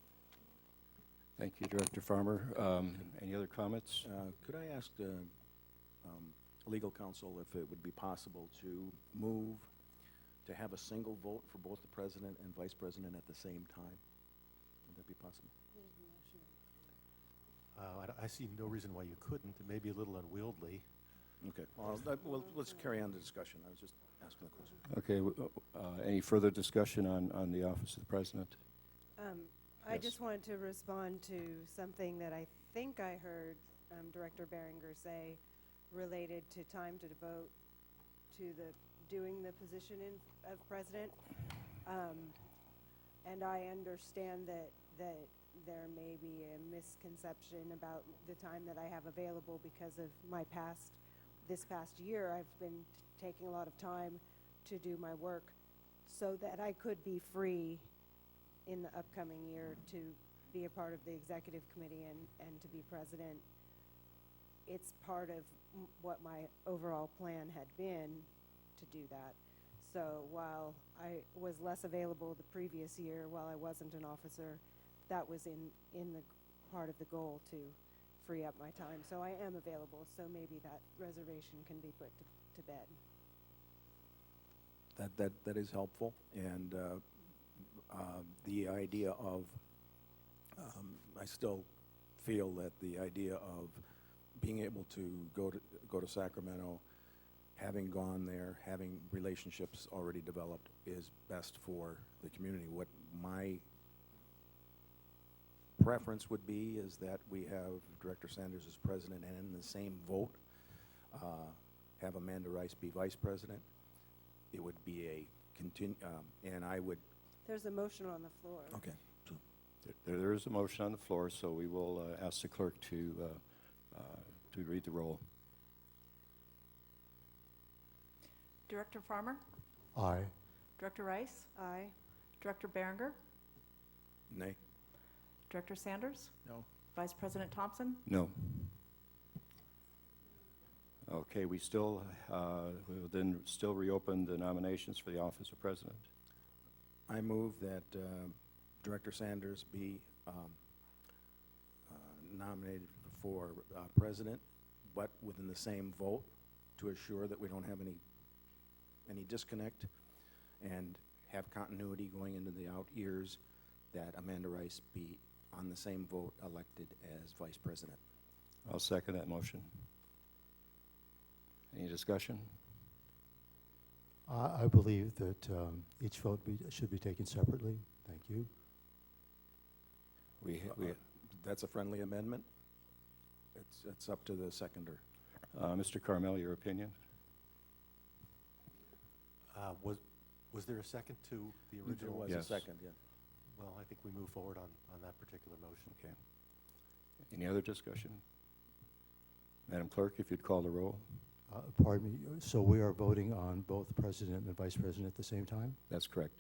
[SPEAKER 14] Thank you, Director Farmer. Any other comments?
[SPEAKER 6] Could I ask the legal counsel if it would be possible to move to have a single vote for both the president and vice president at the same time? Would that be possible?
[SPEAKER 17] I see no reason why you couldn't. It may be a little unwieldy.
[SPEAKER 6] Okay. Well, let's carry on the discussion. I was just asking the question.
[SPEAKER 14] Okay. Any further discussion on the office of the president?
[SPEAKER 2] I
[SPEAKER 14] Yes.
[SPEAKER 2] just wanted to respond to something that I think I heard Director Behringer say related to time to devote to doing the position of president. And I understand that there may be a misconception about the time that I have available because of this past year. I've been taking a lot of time to do my work so that I could be free in the upcoming year to be a part of the executive committee and to be president. It's part of what my overall plan had been to do that. So while I was less available the previous year while I wasn't an officer, that was in the part of the goal to free up my time. So I am available, so maybe that reservation can be put to bed.
[SPEAKER 6] That is helpful, and the idea of, I still feel that the idea of being able to go to Sacramento, having gone there, having relationships already developed, is best for the community. What my preference would be is that we have Director Sanders as president, and in the same vote, have Amanda Rice be vice president. It would be and I would.
[SPEAKER 2] There's a motion on the floor.
[SPEAKER 6] Okay. So
[SPEAKER 14] There is a motion on the floor, so we will ask the clerk to read the roll.
[SPEAKER 12] Director Farmer?
[SPEAKER 10] Aye.
[SPEAKER 12] Director Rice?
[SPEAKER 2] Aye.
[SPEAKER 12] Director Behringer?
[SPEAKER 6] nay.
[SPEAKER 12] Director Sanders?
[SPEAKER 7] No.
[SPEAKER 12] Vice President Thompson?
[SPEAKER 14] No. Okay, we will then still reopen the nominations for the office of president.
[SPEAKER 6] I move that Director Sanders be nominated for president, but within the same vote, to assure that we don't have any disconnect and have continuity going into the out years, that Amanda Rice be on the same vote elected as vice president.
[SPEAKER 14] I'll second that motion. Any discussion?
[SPEAKER 10] I believe that each vote should be taken separately. Thank you.
[SPEAKER 6] That's a friendly amendment. It's up to the seconder.
[SPEAKER 14] Mr. Carmel, your opinion?
[SPEAKER 17] Was there a second to the original?
[SPEAKER 6] There was
[SPEAKER 14] Yes.
[SPEAKER 6] a second, yeah.
[SPEAKER 17] Well, I think we move forward on that particular motion.
[SPEAKER 14] Okay. Any other discussion? Madam Clerk, if you'd call the roll.
[SPEAKER 10] Pardon me, so we are voting on both president and vice president at the same time?
[SPEAKER 14] That's correct.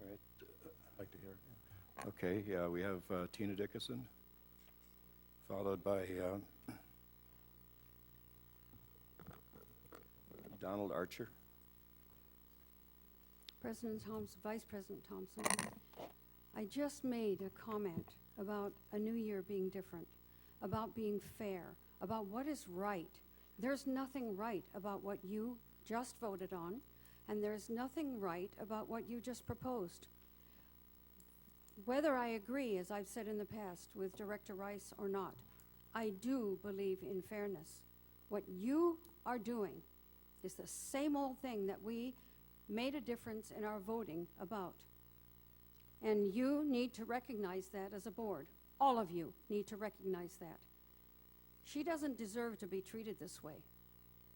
[SPEAKER 14] All right.
[SPEAKER 6] I'd like to hear it.
[SPEAKER 14] Okay, yeah, we have Tina Dickinson, followed by Donald Archer.
[SPEAKER 21] President Thompson, Vice President Thompson, I just made a comment about a new year being different, about being fair, about what is right. There's nothing right about what you just voted on, and there's nothing right about what you just proposed. Whether I agree, as I've said in the past, with Director Rice or not, I do believe in fairness. What you are doing is the same old thing that we made a difference in our voting about. And you need to recognize that as a board. All of you need to recognize that. She doesn't deserve to be treated this way.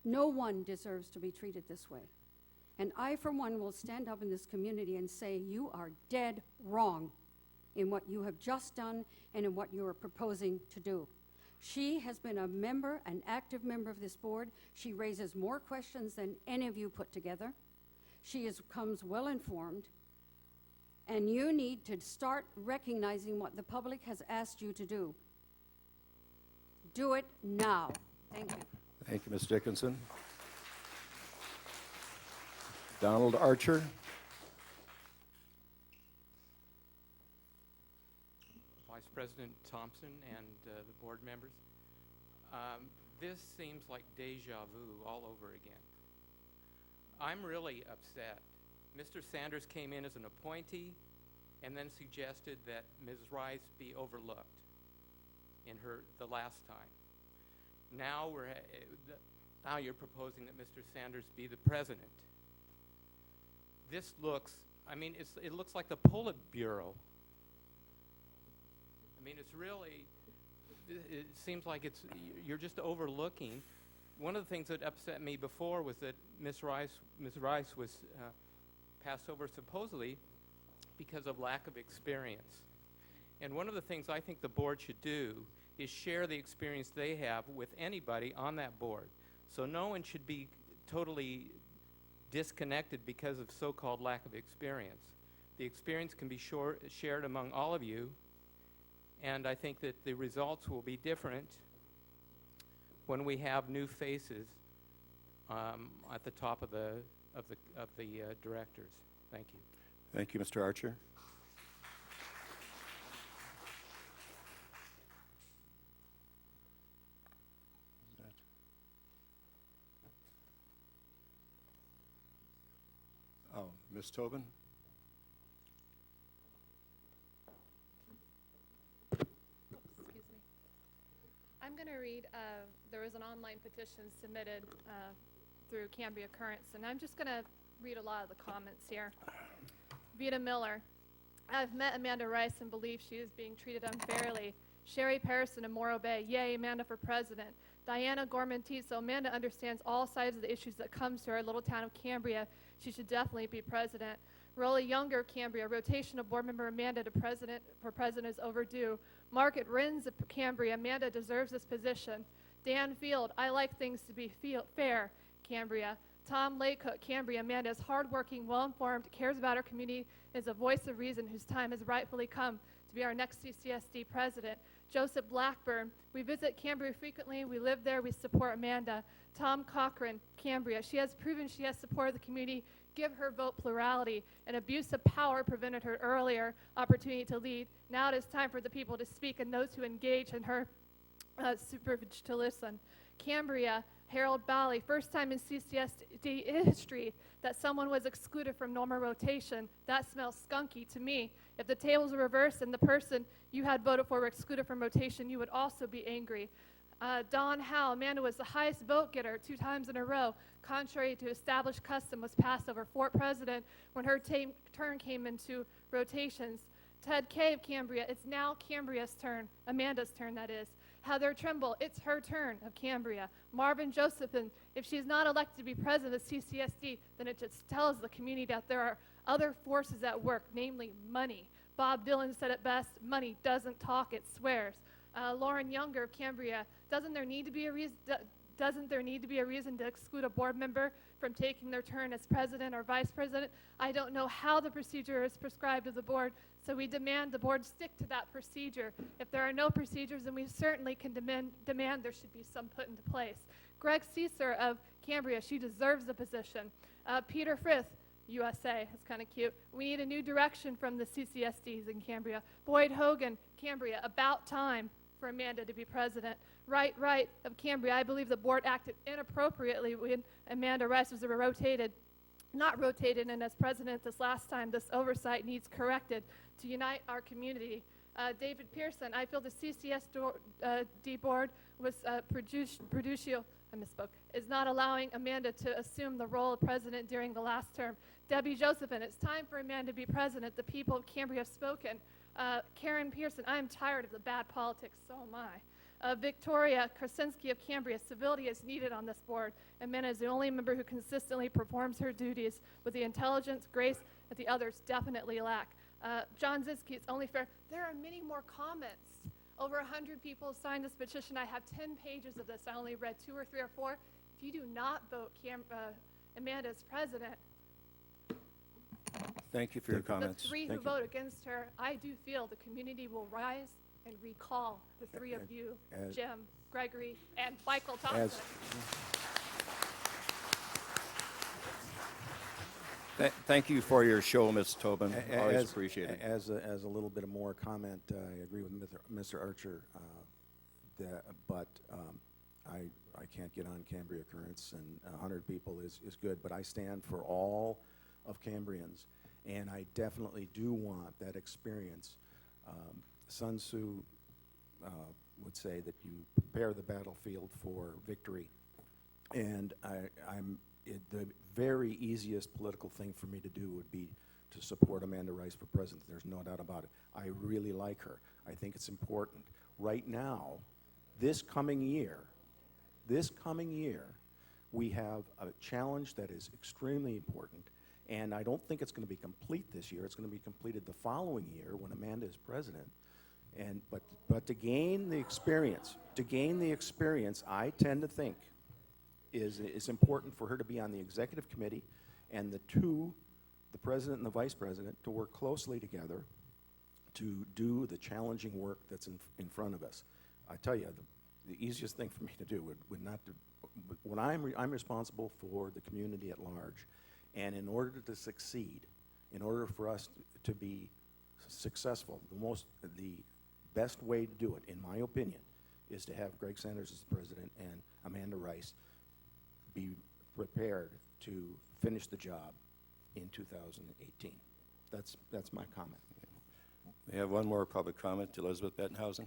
[SPEAKER 21] No one deserves to be treated this way. And I, for one, will stand up in this community and say you are dead wrong in what you have just done and in what you are proposing to do. She has been a member, an active member of this board. She raises more questions than any of you put together. She comes well-informed. And you need to start recognizing what the public has asked you to do. Do it now. Thank you.
[SPEAKER 6] Thank you, Ms. Dickinson. Donald Archer.
[SPEAKER 1] Vice President Thompson and the board members. This seems like deja vu all over again. I'm really upset. Mr. Sanders came in as an appointee and then suggested that Ms. Rice be overlooked in the last time. Now you're proposing that Mr. Sanders be the president. This looks, it looks like the Politburo. It seems like you're just overlooking. One of the things that upset me before was that Ms. Rice was passed over supposedly because of lack of experience. And one of the things I think the board should do is share the experience they have with anybody on that board. So no one should be totally disconnected because of so-called lack of experience. The experience can be shared among all of you, and I think that the results will be different when we have new faces at the top of the directors. Thank you.
[SPEAKER 6] Thank you, Mr. Archer. Oh, Ms. Tobin?
[SPEAKER 19] Excuse me. I'm going to read, there was an online petition submitted through Cambria Currents, and I'm just going to read a lot of the comments here. Vita Miller, I've met Amanda Rice and believe she is being treated unfairly. Sherry Parison of Morro Bay, yay, Amanda for president. Diana Gorman-Tiso, Amanda understands all sides of the issues that comes to our little town of Cambria. She should definitely be president. Rolly Younger of Cambria, rotation of board member Amanda to president for president is overdue. Margaret Rins of Cambria, Amanda deserves this position. Dan Field, I like things to be fair, Cambria. Tom Laycook, Cambria, Amanda is hardworking, well-informed, cares about her community, is a voice of reason whose time has rightfully come to be our next CCSD president. Joseph Blackburn, we visit Cambria frequently, we live there, we support Amanda. Tom Cochran, Cambria, she has proven she has support of the community, give her vote plurality. An abuse of power prevented her earlier opportunity to lead. Now it is time for the people to speak and those who engage in her supervision to listen. Cambria, Harold Bally, first time in CCSD history that someone was excluded from normal rotation. That smells skunky to me. If the tables were reversed and the person you had voted for were excluded from rotation, you would also be angry. Don Howe, Amanda was the highest vote getter 2 times in a row. Contrary to established custom, was passed over Fort President when her turn came into rotations. Ted Kay of Cambria, it's now Cambria's turn, Amanda's turn that is. Heather Trimble, it's her turn of Cambria. Marvin Josephson, if she's not elected to be president of CCSD, then it just tells the community that there are other forces at work, namely money. Bob Dylan said it best, money doesn't talk, it swears. Lauren Younger of Cambria, doesn't there need to be a reason to exclude a board member from taking their turn as president or vice president? I don't know how the procedure is prescribed to the board, so we demand the board stick to that procedure. If there are no procedures, then we certainly can demand there should be some put into place. Greg Ceaser of Cambria, she deserves the position. Peter Frith, USA, that's kind of cute. We need a new direction from the CCSDs in Cambria. Boyd Hogan, Cambria, about time for Amanda to be president. Wright of Cambria, I believe the board acted inappropriately when Amanda Rice was not rotated in as president this last time. This oversight needs corrected to unite our community. David Pearson, I feel the CCSD board was Producio, I misspoke, is not allowing Amanda to assume the role of president during the last term. Debbie Josephine, it's time for Amanda to be president. The people of Cambria have spoken. Karen Pearson, I am tired of the bad politics, so am I. Victoria Krasinski of Cambria, civility is needed on this board. Amanda is the only member who consistently performs her duties with the intelligence, grace that the others definitely lack. John Ziske, it's only fair. There are many more comments. Over 100 people signed this petition. I have 10 pages of this. I only read 2 or 3 or 4. If you do not vote Amanda as president,
[SPEAKER 14] Thank you for your comments.
[SPEAKER 19] the 3 who vote against her, I do feel the community will rise and recall the 3 of you, Jim, Gregory, and Michael Thompson.
[SPEAKER 14] Thank you for your show, Ms. Tobin. Always appreciate it.
[SPEAKER 6] As a little bit of more comment, I agree with Mr. Archer, but I can't get on Cambria Currents, and 100 people is good, but I stand for all of Cambrians, and I definitely do want that experience. Sun Tzu would say that you prepare the battlefield for victory, and the very easiest political thing for me to do would be to support Amanda Rice for president. There's no doubt about it. I really like her. I think it's important. Right now, this coming year, we have a challenge that is extremely important, and I don't think it's going to be complete this year. It's going to be completed the following year when Amanda is president. But to gain the experience, I tend to think is important for her to be on the executive committee, and the president and the vice president, to work closely together to do the challenging work that's in front of us. I tell you, the easiest thing for me to do would not to, when I'm responsible for the community at large, and in order to succeed, in order for us to be successful, the best way to do it, in my opinion, is to have Greg Sanders as the president and Amanda Rice be prepared to finish the job in 2018. That's my comment.
[SPEAKER 14] We have one more public comment. Elizabeth Bettenhausen.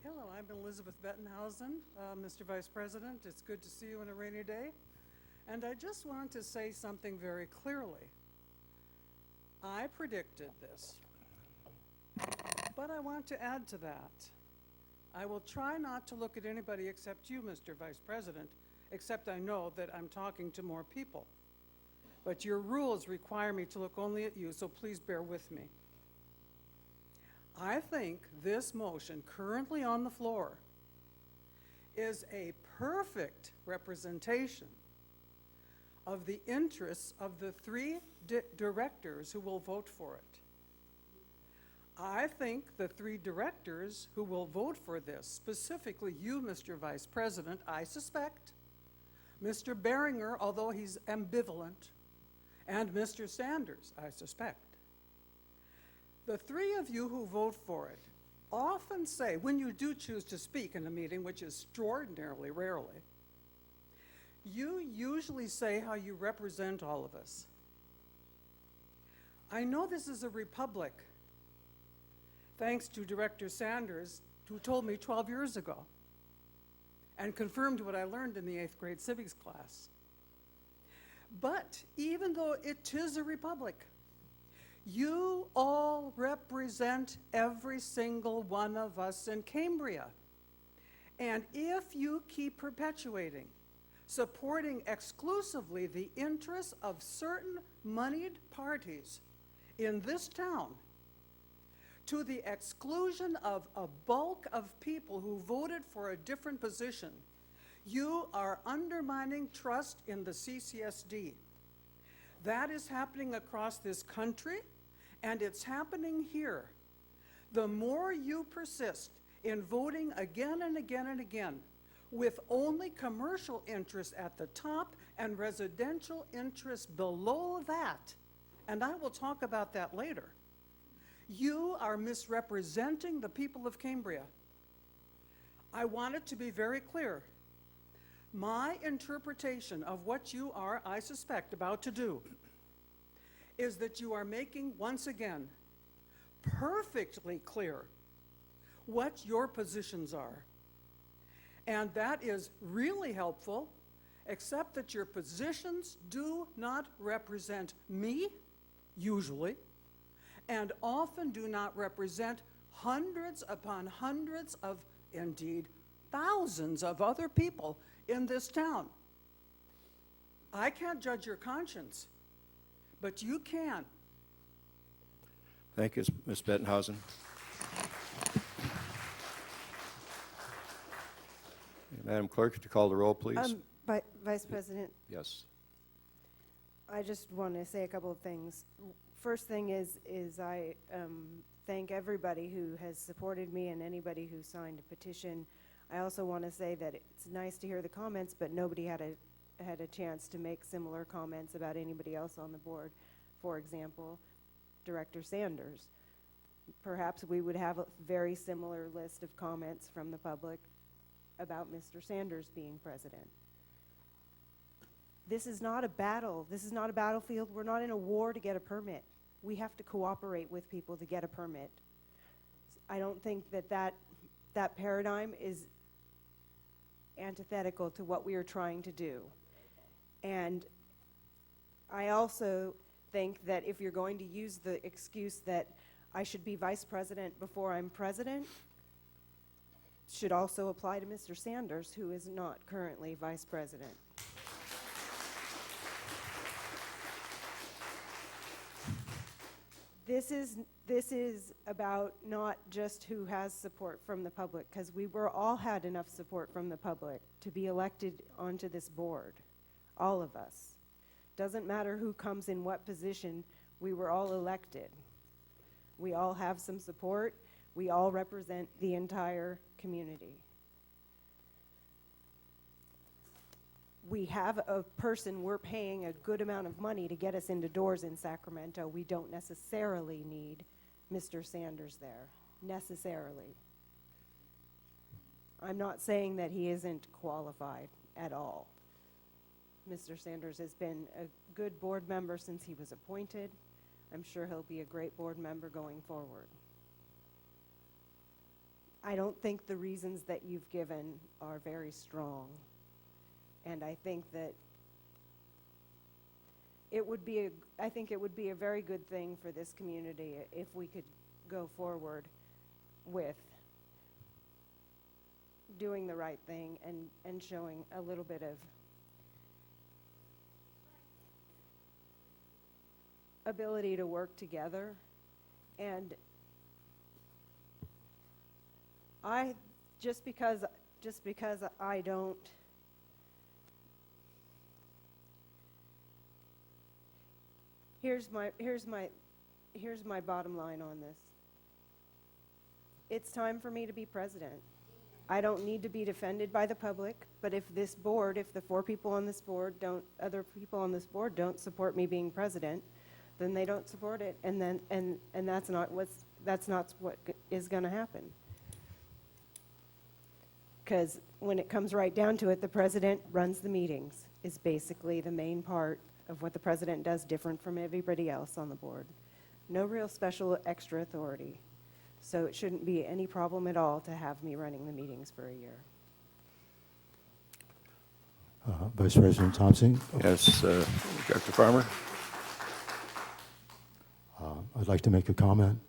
[SPEAKER 3] Hello, I'm Elizabeth Bettenhausen. Mr. Vice President, it's good to see you on a rainy day. And I just want to say something very clearly. I predicted this, but I want to add to that. I will try not to look at anybody except you, Mr. Vice President, except I know that I'm talking to more people. But your rules require me to look only at you, so please bear with me. I think this motion currently on the floor is a perfect representation of the interests of the 3 directors who will vote for it. I think the 3 directors who will vote for this, specifically you, Mr. Vice President, I suspect, Mr. Beringer, although he's ambivalent, and Mr. Sanders, I suspect. The 3 of you who vote for it often say, when you do choose to speak in a meeting, which is extraordinarily rarely, you usually say how you represent all of us. I know this is a republic, thanks to Director Sanders, who told me 12 years ago and confirmed what I learned in the 8th grade civics class. But even though it is a republic, you all represent every single one of us in Cambria. And if you keep perpetuating, supporting exclusively the interests of certain moneyed parties in this town, to the exclusion of a bulk of people who voted for a different position, you are undermining trust in the CCSD. That is happening across this country, and it's happening here. The more you persist in voting again and again and again with only commercial interests at the top and residential interests below that, and I will talk about that later, you are misrepresenting the people of Cambria. I want it to be very clear. My interpretation of what you are, I suspect, about to do is that you are making, once again, perfectly clear what your positions are. And that is really helpful, except that your positions do not represent me, usually, and often do not represent hundreds upon hundreds of, indeed, thousands of other people in this town. I can't judge your conscience, but you can.
[SPEAKER 14] Thank you, Ms. Bettenhausen. Madam Clerk, could you call the roll, please?
[SPEAKER 2] Vice President,
[SPEAKER 14] Yes.
[SPEAKER 2] I just want to say a couple of things. First thing is I thank everybody who has supported me and anybody who signed a petition. I also want to say that it's nice to hear the comments, but nobody had a chance to make similar comments about anybody else on the board. For example, Director Sanders. Perhaps we would have a very similar list of comments from the public about Mr. Sanders being president. This is not a battle. This is not a battlefield. We're not in a war to get a permit. We have to cooperate with people to get a permit. I don't think that paradigm is antithetical to what we are trying to do. And I also think that if you're going to use the excuse that I should be vice president before I'm president, should also apply to Mr. Sanders, who is not currently vice president. This is about not just who has support from the public, because we all had enough support from the public to be elected onto this board, all of us. Doesn't matter who comes in what position, we were all elected. We all have some support. We all represent the entire community. We have a person we're paying a good amount of money to get us into doors in Sacramento. We don't necessarily need Mr. Sanders there, necessarily. I'm not saying that he isn't qualified at all. Mr. Sanders has been a good board member since he was appointed. I'm sure he'll be a great board member going forward. I don't think the reasons that you've given are very strong. And I think that I think it would be a very good thing for this community if we could go forward with doing the right thing and showing a little bit of ability to work together. And just because I don't, here's my bottom line on this. It's time for me to be president. I don't need to be defended by the public, but if the 4 people on this board other people on this board don't support me being president, then they don't support it, and that's not what is going to happen. Because when it comes right down to it, the president runs the meetings, is basically the main part of what the president does, different from everybody else on the board. No real special extra authority. So it shouldn't be any problem at all to have me running the meetings for a year.
[SPEAKER 10] Vice President Thompson?
[SPEAKER 6] Yes, Director Farmer?
[SPEAKER 10] I'd like to make a comment.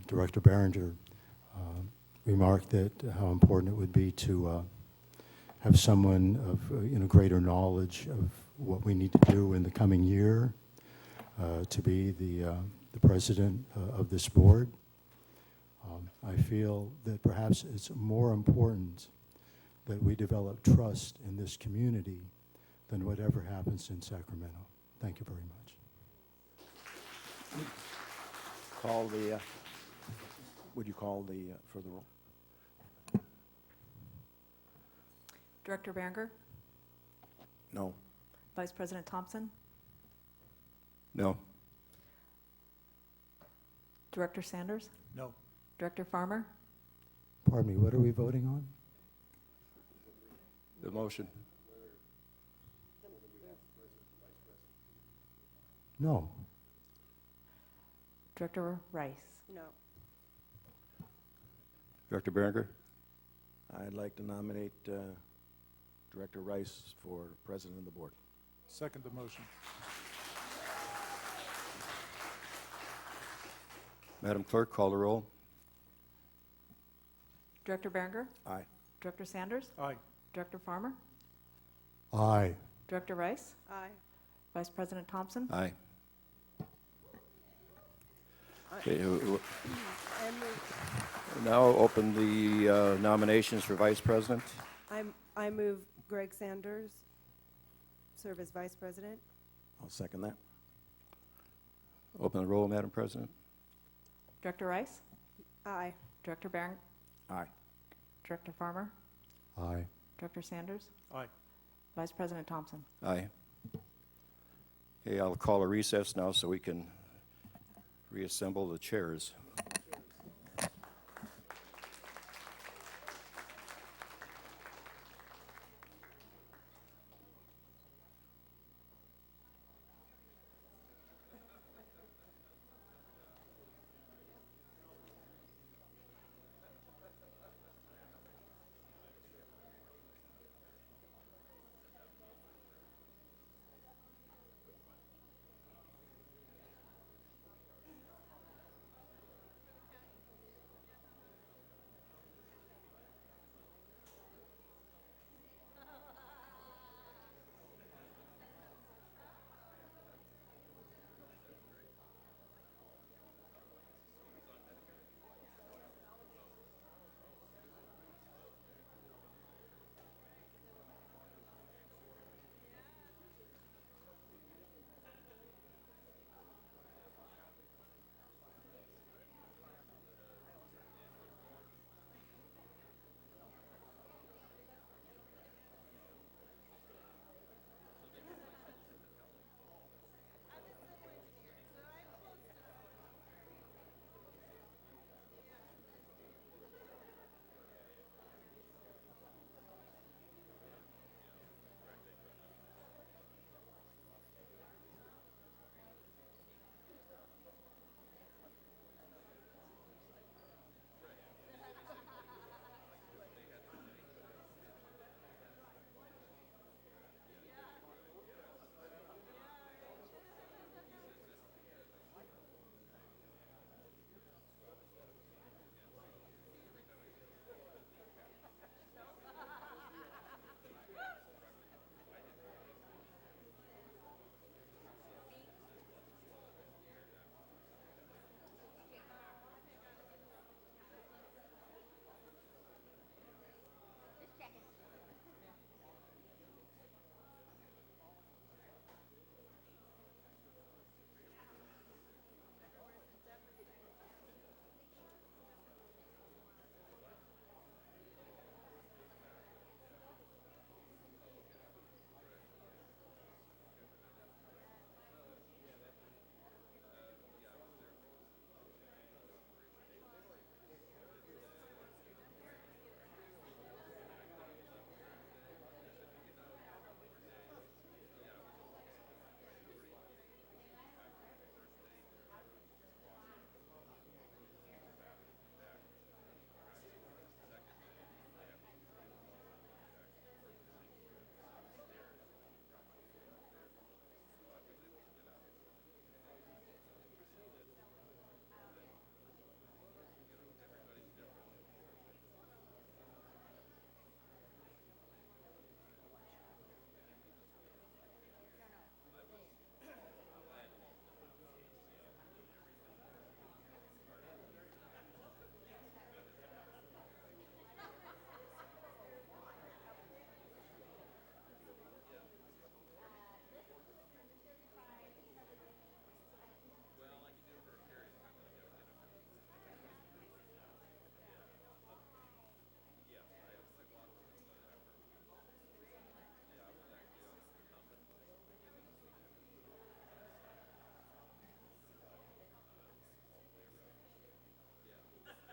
[SPEAKER 10] Director Behringer remarked that how important it would be to have someone of greater knowledge of what we need to do in the coming year to be the president of this board. I feel that perhaps it's more important that we develop trust in this community than whatever happens in Sacramento. Thank you very much.
[SPEAKER 6] Would you call for the roll?
[SPEAKER 12] Director Behringer?
[SPEAKER 6] No.
[SPEAKER 12] Vice President Thompson?
[SPEAKER 6] No.
[SPEAKER 12] Director Sanders?
[SPEAKER 7] No.
[SPEAKER 12] Director Farmer?
[SPEAKER 10] Pardon me, what are we voting on?
[SPEAKER 14] The motion.
[SPEAKER 10] No.
[SPEAKER 12] Director Rice.
[SPEAKER 2] No.
[SPEAKER 14] Director Berenger?
[SPEAKER 6] I'd like to nominate Director Rice for president of the board.
[SPEAKER 7] Second the motion.
[SPEAKER 14] Madam Clerk, call the roll.
[SPEAKER 12] Director Berenger?
[SPEAKER 6] Aye.
[SPEAKER 12] Director Sanders?
[SPEAKER 7] Aye.
[SPEAKER 12] Director Farmer?
[SPEAKER 10] Aye.
[SPEAKER 12] Director Rice?
[SPEAKER 2] Aye.
[SPEAKER 12] Vice President Thompson?
[SPEAKER 14] Aye. Okay,
[SPEAKER 2] And we,
[SPEAKER 14] now open the nominations for vice president.
[SPEAKER 2] I move Greg Sanders serve as vice president.
[SPEAKER 6] I'll second that.
[SPEAKER 14] Open the roll, Madam President.
[SPEAKER 12] Director Rice?
[SPEAKER 2] Aye.
[SPEAKER 12] Director Berenger?
[SPEAKER 6] Aye.
[SPEAKER 12] Director Farmer?
[SPEAKER 10] Aye.
[SPEAKER 12] Director Sanders?
[SPEAKER 7] Aye.
[SPEAKER 12] Vice President Thompson?
[SPEAKER 14] Aye. Okay, I'll call a recess now so we can reassemble the chairs.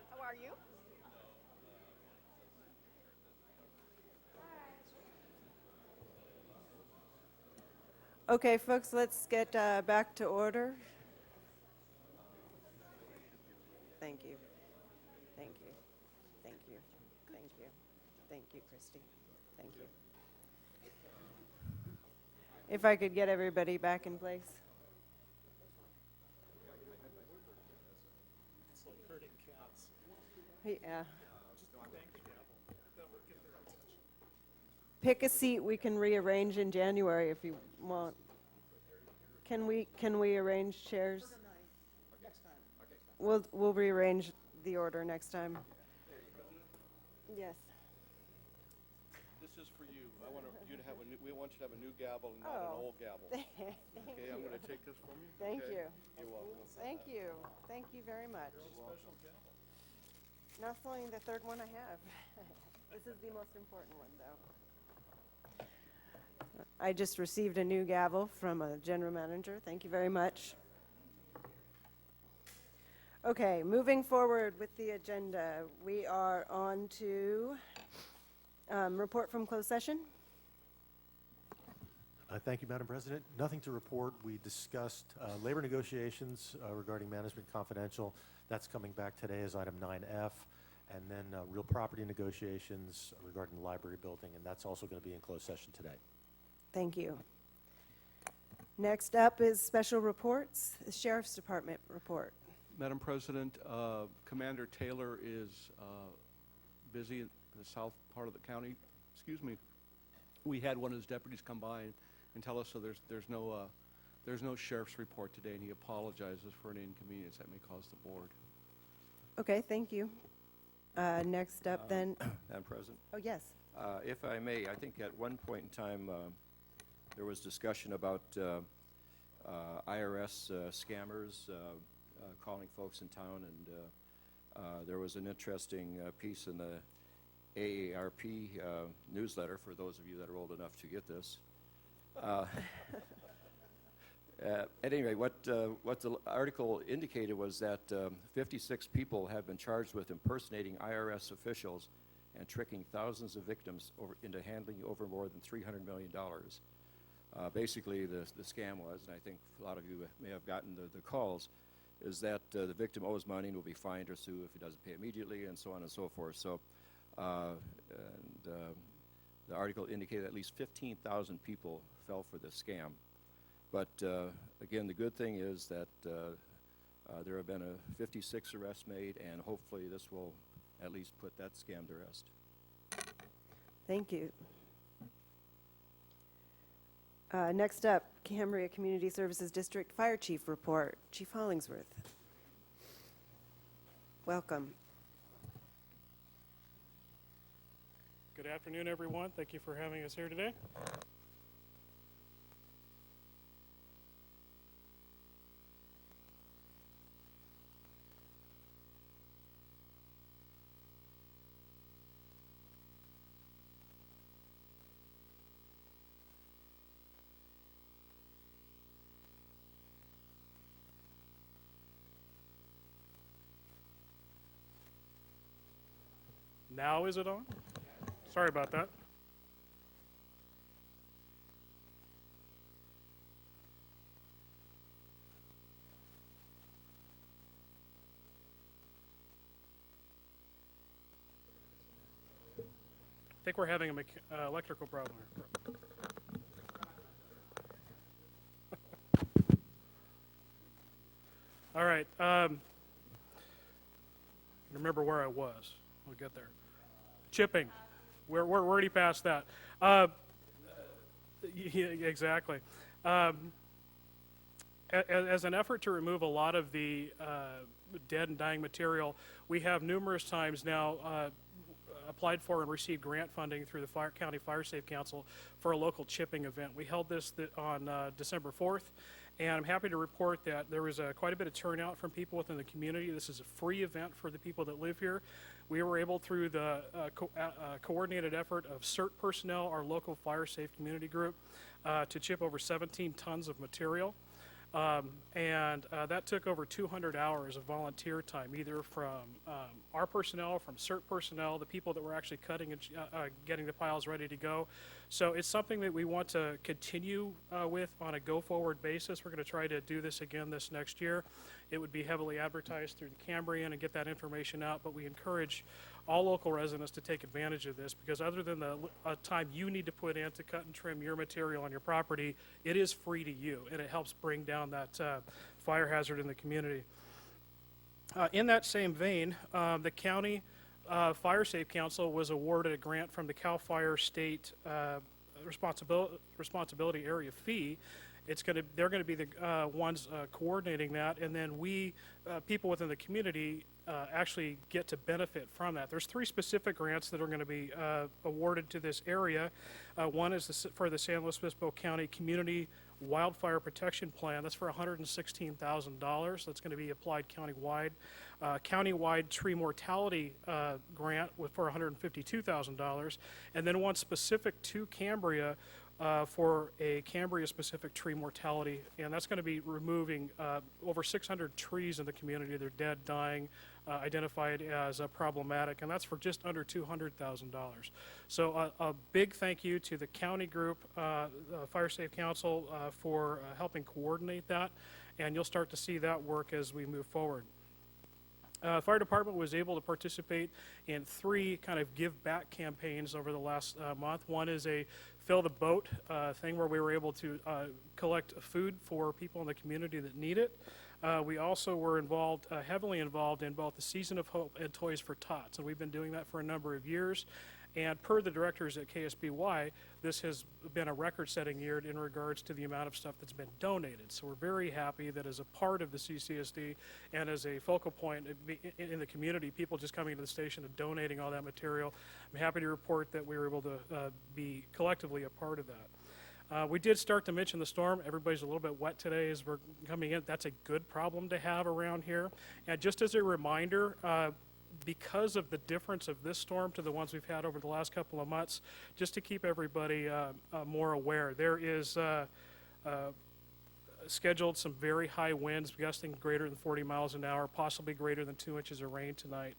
[SPEAKER 5] How are you?
[SPEAKER 2] Okay, folks, let's get back to order. Thank you. Thank you. Thank you. Thank you. Thank you, Christy. Thank you. If I could get everybody back in place.
[SPEAKER 7] It's like herding cats.
[SPEAKER 2] Yeah. Pick a seat we can rearrange in January if you want. Can we arrange chairs? We'll rearrange the order next time. Yes.
[SPEAKER 11] This is for you. I want you to have we want you to have a new gavel and not an old gavel. Okay, I'm going to take this from you.
[SPEAKER 2] Thank
[SPEAKER 11] Okay?
[SPEAKER 2] you.
[SPEAKER 11] You're welcome.
[SPEAKER 2] Thank you. Thank you very much. Not only the third one I have. This is the most important one, though. I just received a new gavel from a general manager. Thank you very much. Okay, moving forward with the agenda, we are on to report from closed session.
[SPEAKER 17] Thank you, Madam President. Nothing to report. We discussed labor negotiations regarding management confidential. That's coming back today as item 9F. And then real property negotiations regarding the library building, and that's also going to be in closed session today.
[SPEAKER 2] Thank you. Next up is special reports, the Sheriff's Department report.
[SPEAKER 11] Madam President, Commander Taylor is busy in the south part of the county. Excuse me. We had one of his deputies come by and tell us so there's no sheriff's report today, and he apologizes for any inconvenience that may cause the board.
[SPEAKER 2] Okay, thank you. Next up then.
[SPEAKER 14] Madam President?
[SPEAKER 2] Oh, yes.
[SPEAKER 14] If I may, I think at one point in time there was discussion about IRS scammers calling folks in town, and there was an interesting piece in the AARP newsletter for those of you that are old enough to get this. At any rate, what the article indicated was that 56 people have been charged with impersonating IRS officials and tricking thousands of victims into handling over more than $300 million. Basically, the scam was, and I think a lot of you may have gotten the calls, is that the victim owes money and will be fined or sued if he doesn't pay immediately, and so on and so forth. So, the article indicated at least 15,000 people fell for this scam. But again, the good thing is that there have been 56 arrests made, and hopefully this will at least put that scam to rest.
[SPEAKER 2] Thank you. Next up, Cambria Community Services District Fire Chief report. Chief Hollingsworth. Welcome.
[SPEAKER 5] Good afternoon, everyone. Thank you for having us here today. Now is it on? Sorry about that. I think we're having an electrical problem here. All right. Remember where I was. We'll get there. Chipping. We're already past that. Yeah, exactly. As an effort to remove a lot of the dead and dying material, we have numerous times now applied for and received grant funding through the County Fire Safe Council for a local chipping event. We held this on December 4th, and I'm happy to report that there was quite a bit of turnout from people within the community. This is a free event for the people that live here. We were able, through the coordinated effort of CERT personnel, our local fire safe community group, to chip over 17 tons of material. And that took over 200 hours of volunteer time, either from our personnel, from CERT personnel, the people that were actually cutting and getting the piles ready to go. So it's something that we want to continue with on a go-forward basis. We're going to try to do this again this next year. It would be heavily advertised through the Cambrian and get that information out, but we encourage all local residents to take advantage of this, because other than the time you need to put in to cut and trim your material on your property, it is free to you, and it helps bring down that fire hazard in the community. In that same vein, the county Fire Safe Council was awarded a grant from the CAL FIRE State Responsibility Area Fee. They're going to be the ones coordinating that, and then we, people within the community, actually get to benefit from that. There's 3 specific grants that are going to be awarded to this area. One is for the San Luis Obispo County Community Wildfire Protection Plan. That's for $116,000. That's going to be applied countywide. Countywide tree mortality grant for $152,000, and then one specific to Cambria for a Cambria-specific tree mortality, and that's going to be removing over 600 trees in the community. They're dead, dying, identified as problematic, and that's for just under $200,000. So a big thank you to the county group, Fire Safe Council, for helping coordinate that, and you'll start to see that work as we move forward. Fire department was able to participate in 3 kind of give back campaigns over the last month. One is a fill the boat thing where we were able to collect food for people in the community that need it. We also were involved, heavily involved in both the Season of Hope and Toys for Tots, and we've been doing that for a number of years. And per the directors at KSBY, this has been a record-setting year in regards to the amount of stuff that's been donated. So we're very happy that as a part of the CCSD and as a focal point in the community, people just coming to the station and donating all that material, I'm happy to report that we were able to be collectively a part of that. We did start to mention the storm. Everybody's a little bit wet today as we're coming in. That's a good problem to have around here. And just as a reminder, because of the difference of this storm to the ones we've had over the last couple of months, just to keep everybody more aware, there is scheduled some very high winds, gusting greater than 40 miles an hour, possibly greater than 2 inches of rain tonight.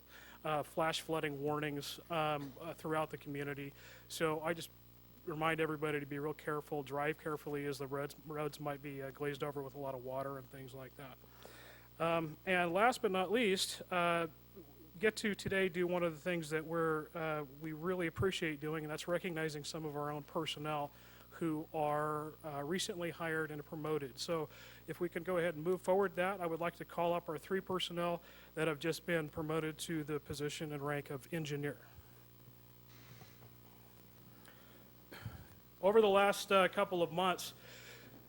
[SPEAKER 5] Flash flooding warnings throughout the community. So I just remind everybody to be real careful, drive carefully, as the roads might be glazed over with a lot of water and things like that. And last but not least, get to today do one of the things that we really appreciate doing, and that's recognizing some of our own personnel who are recently hired and promoted. So if we can go ahead and move forward that, I would like to call up our 3 personnel that have just been promoted to the position and rank of engineer. Over the last couple of months,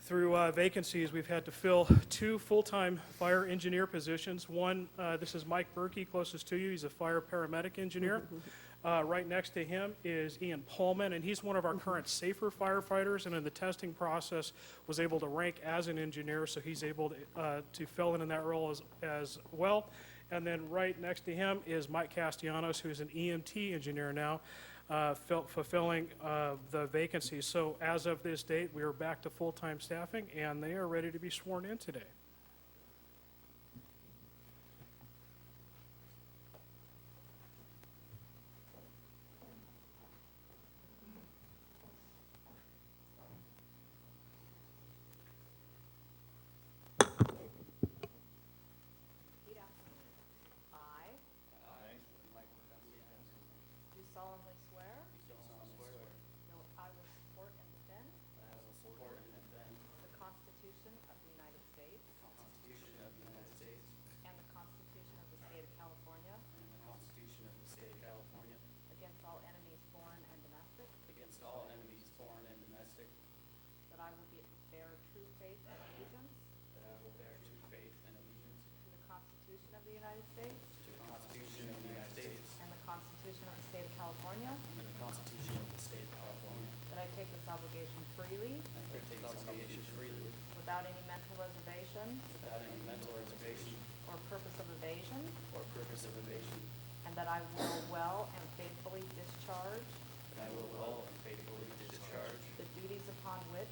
[SPEAKER 5] through vacancies, we've had to fill 2 full-time fire engineer positions. One, this is Mike Berkey, closest to you. He's a fire paramedic engineer. Right next to him is Ian Pullman, and he's one of our current safer firefighters, and in the testing process was able to rank as an engineer, so he's able to fill in that role as well. And then right next to him is Mike Castellanos, who's an EMT engineer now, fulfilling the vacancy. So as of this date, we are back to full-time staffing, and they are ready to be sworn in today.
[SPEAKER 12] That I will well and faithfully discharge the duties upon which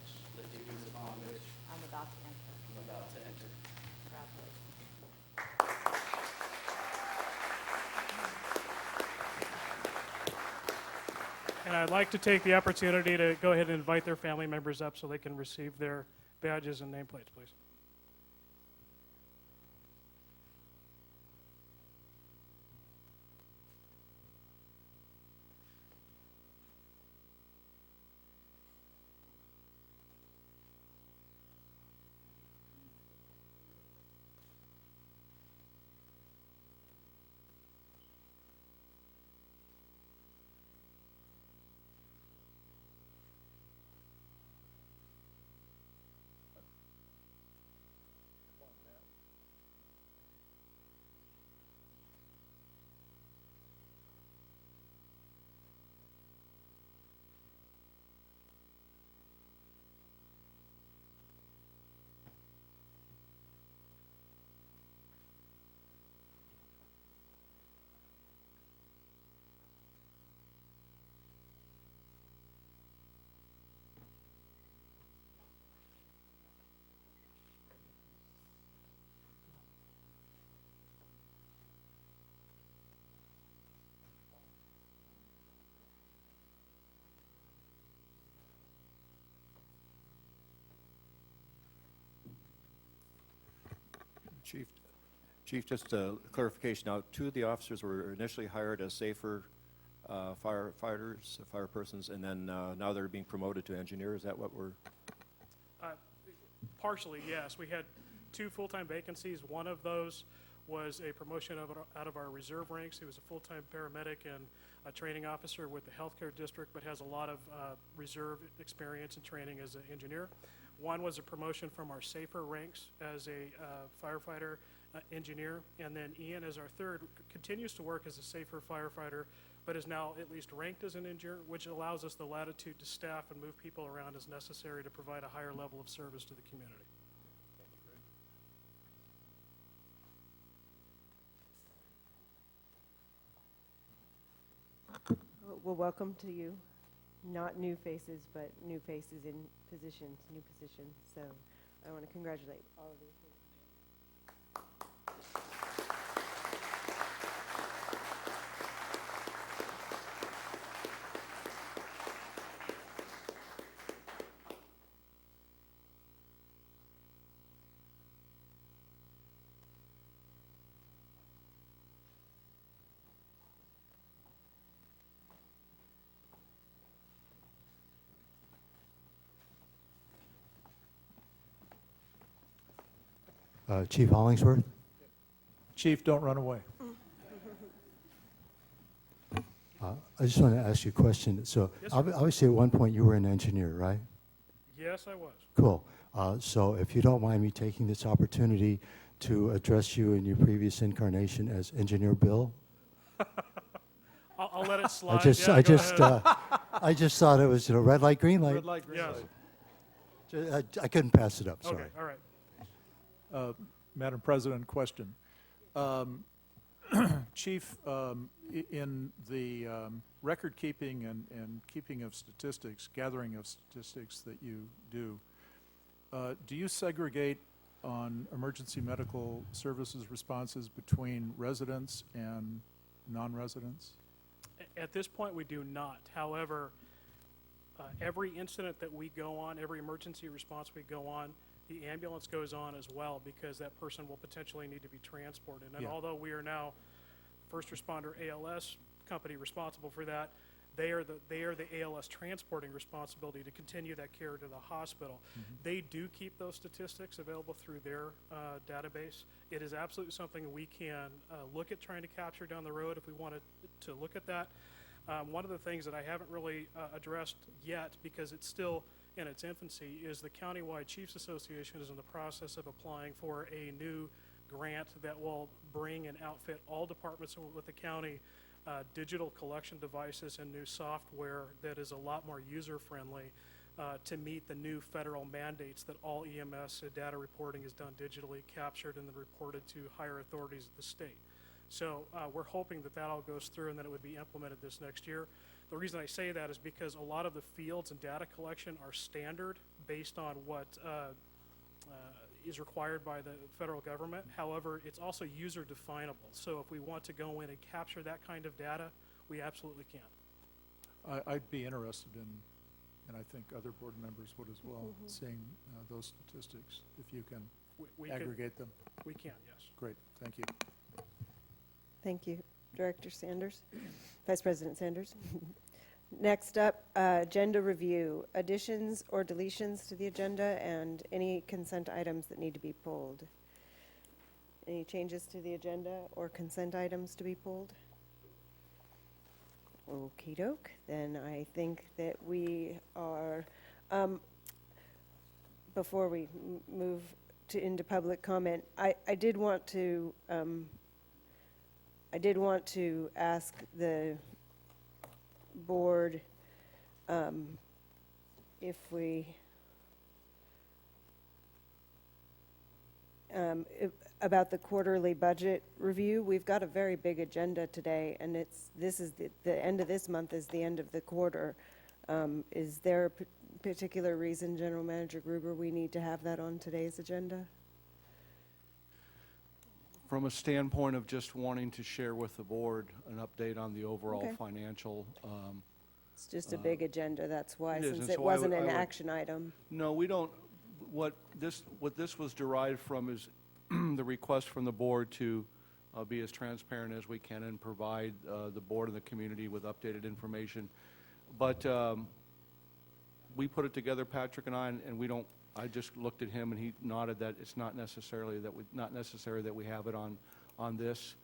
[SPEAKER 12] I'm about to enter.
[SPEAKER 5] I'd like to take the opportunity to go ahead and invite their family members up so they can receive their badges and nameplates, please.
[SPEAKER 14] Chief, just a clarification. Now, two of the officers were initially hired as safer firefighters, firepersons, and then now they're being promoted to engineer. Is that what we're?
[SPEAKER 5] Partially, yes. We had 2 full-time vacancies. One of those was a promotion out of our reserve ranks. He was a full-time paramedic and a training officer with the healthcare district, but has a lot of reserve experience and training as an engineer. One was a promotion from our safer ranks as a firefighter engineer, and then Ian, as our third, continues to work as a safer firefighter, but is now at least ranked as an engineer, which allows us the latitude to staff and move people around as necessary to provide a higher level of service to the community.
[SPEAKER 2] Well, welcome to you. Not new faces, but new faces in positions, new positions. So I want to congratulate all of you.
[SPEAKER 10] Chief Hollingsworth?
[SPEAKER 7] Chief, don't run away.
[SPEAKER 10] I just want to ask you a question. So
[SPEAKER 5] Yes, sir.
[SPEAKER 10] obviously at one point you were an engineer, right?
[SPEAKER 5] Yes, I was.
[SPEAKER 10] Cool. So if you don't mind me taking this opportunity to address you in your previous incarnation as Engineer Bill?
[SPEAKER 5] I'll let it slide.
[SPEAKER 10] I just thought it was, red light, green light.
[SPEAKER 7] Red light, green
[SPEAKER 5] Yes.
[SPEAKER 7] light.
[SPEAKER 10] I couldn't pass it up, sorry.
[SPEAKER 5] Okay, all right.
[SPEAKER 7] Madam President, question. Chief, in the record keeping and keeping of statistics, gathering of statistics that you do you segregate on emergency medical services responses between residents and non-residents?
[SPEAKER 5] At this point, we do not. However, every incident that we go on, every emergency response we go on, the ambulance goes on as well, because that person will potentially need to be transported. And
[SPEAKER 7] Yeah.
[SPEAKER 5] although we are now first responder ALS company responsible for that, they are the ALS transporting responsibility to continue that care to the hospital. They do keep those statistics available through their database. It is absolutely something we can look at trying to capture down the road if we wanted to look at that. One of the things that I haven't really addressed yet, because it's still in its infancy, is the Countywide Chiefs Association is in the process of applying for a new grant that will bring and outfit all departments with the county digital collection devices and new software that is a lot more user-friendly to meet the new federal mandates that all EMS data reporting is done digitally, captured, and then reported to higher authorities at the state. So we're hoping that that all goes through and that it would be implemented this next year. The reason I say that is because a lot of the fields and data collection are standard based on what is required by the federal government. However, it's also user definable. So if we want to go in and capture that kind of data, we absolutely can.
[SPEAKER 7] I'd be interested in, and I think other board members would as well, seeing those statistics, if you can
[SPEAKER 5] We can-
[SPEAKER 7] aggregate them.
[SPEAKER 5] We can, yes.
[SPEAKER 7] Great, thank you.
[SPEAKER 2] Thank you, Director Sanders, Vice President Sanders. Next up, agenda review, additions or deletions to the agenda, and any consent items that need to be pulled. Any changes to the agenda or consent items to be pulled? Okey doke, then I think that we are, before we move into public comment, I did want to ask the board if about the quarterly budget review. We've got a very big agenda today, and this is the end of this month is the end of the quarter. Is there a particular reason, General Manager Gruber, we need to have that on today's agenda?
[SPEAKER 11] From a standpoint of just wanting to share with the board an update on the overall
[SPEAKER 2] Okay.
[SPEAKER 11] financial.
[SPEAKER 2] It's just a big agenda, that's why,
[SPEAKER 11] It is,
[SPEAKER 2] since
[SPEAKER 11] and
[SPEAKER 2] it
[SPEAKER 11] so I
[SPEAKER 2] wasn't
[SPEAKER 11] would-
[SPEAKER 2] an
[SPEAKER 11] I would-
[SPEAKER 2] action item.
[SPEAKER 11] No, we don't, what this was derived from is the request from the board to be as transparent as we can and provide the board and the community with updated information. But we put it together, Patrick and I, and we don't, I just looked at him and he nodded that it's not necessary that we have it on this.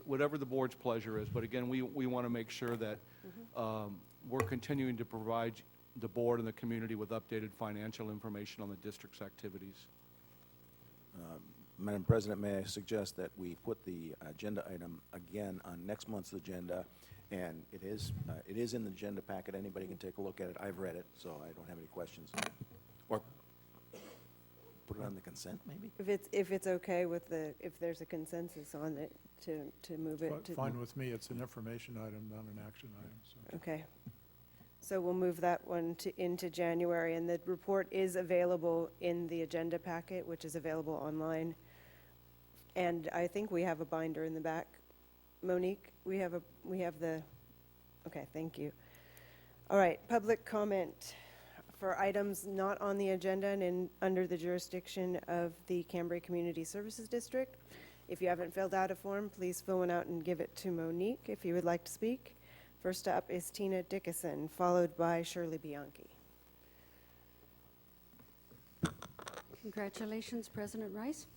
[SPEAKER 11] Whatever the board's pleasure is, but again, we want to make sure that we're continuing to provide the board and the community with updated financial information on the district's activities.
[SPEAKER 6] Madam President, may I suggest that we put the agenda item again on next month's agenda, and it is in the agenda packet. Anybody can take a look at it. I've read it, so I don't have any questions. Or put it on the consent, maybe?
[SPEAKER 2] If it's okay with if there's a consensus on it to move it to.
[SPEAKER 7] Fine with me, it's an information item, not an action item, so.
[SPEAKER 2] Okay. So we'll move that one into January, and the report is available in the agenda packet, which is available online. And I think we have a binder in the back. Monique, we have the, okay, thank you. All right, public comment for items not on the agenda and under the jurisdiction of the Cambria Community Services District. If you haven't filled out a form, please fill one out and give it to Monique if you would like to speak. First up is Tina Dickinson, followed by Shirley Bianchi.
[SPEAKER 21] Congratulations, President Rice.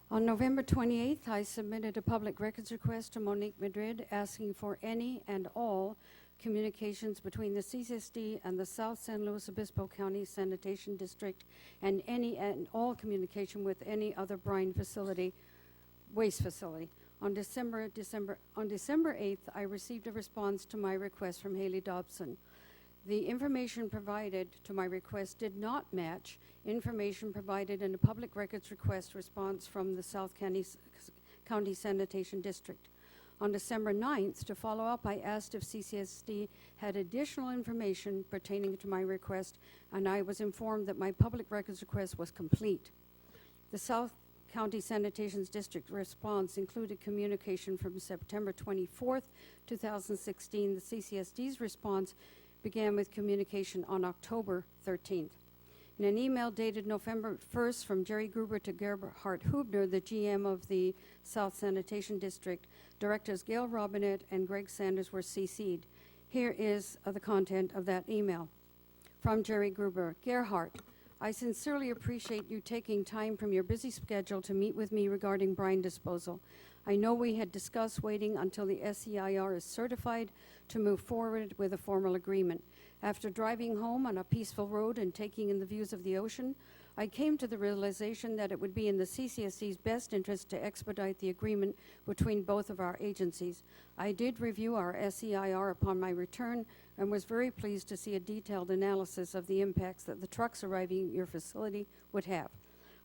[SPEAKER 21] On November 28th, I submitted a public records request to Monique Madrid asking for any and all communications between the CSD and the South San Luis Obispo County Sanitation District and any and all communication with any other brine facility, waste facility. On December 8th, I received a response to my request from Haley Dobson. The information provided to my request did not match information provided in a public records request response from the South County Sanitation District. On December 9th, to follow up, I asked if CCSD had additional information pertaining to my request, and I was informed that my public records request was complete. The South County Sanitation District response included communication from September 24th, 2016. The CCSD's response began with communication on October 13th. In an email dated November 1st from Jerry Gruber to Gerhard Hubner, the GM of the South Sanitation District, Directors Gail Robinette and Greg Sanders were CC'd. Here is the content of that email. From Jerry Gruber, Gerhard, I sincerely appreciate you taking time from your busy schedule to meet with me regarding brine disposal. I know we had discussed waiting until the SEIR is certified to move forward with a formal agreement. After driving home on a peaceful road and taking in the views of the ocean, I came to the realization that it would be in the CCSD's best interest to expedite the agreement between both of our agencies. I did review our SEIR upon my return and was very pleased to see a detailed analysis of the impacts that the trucks arriving at your facility would have.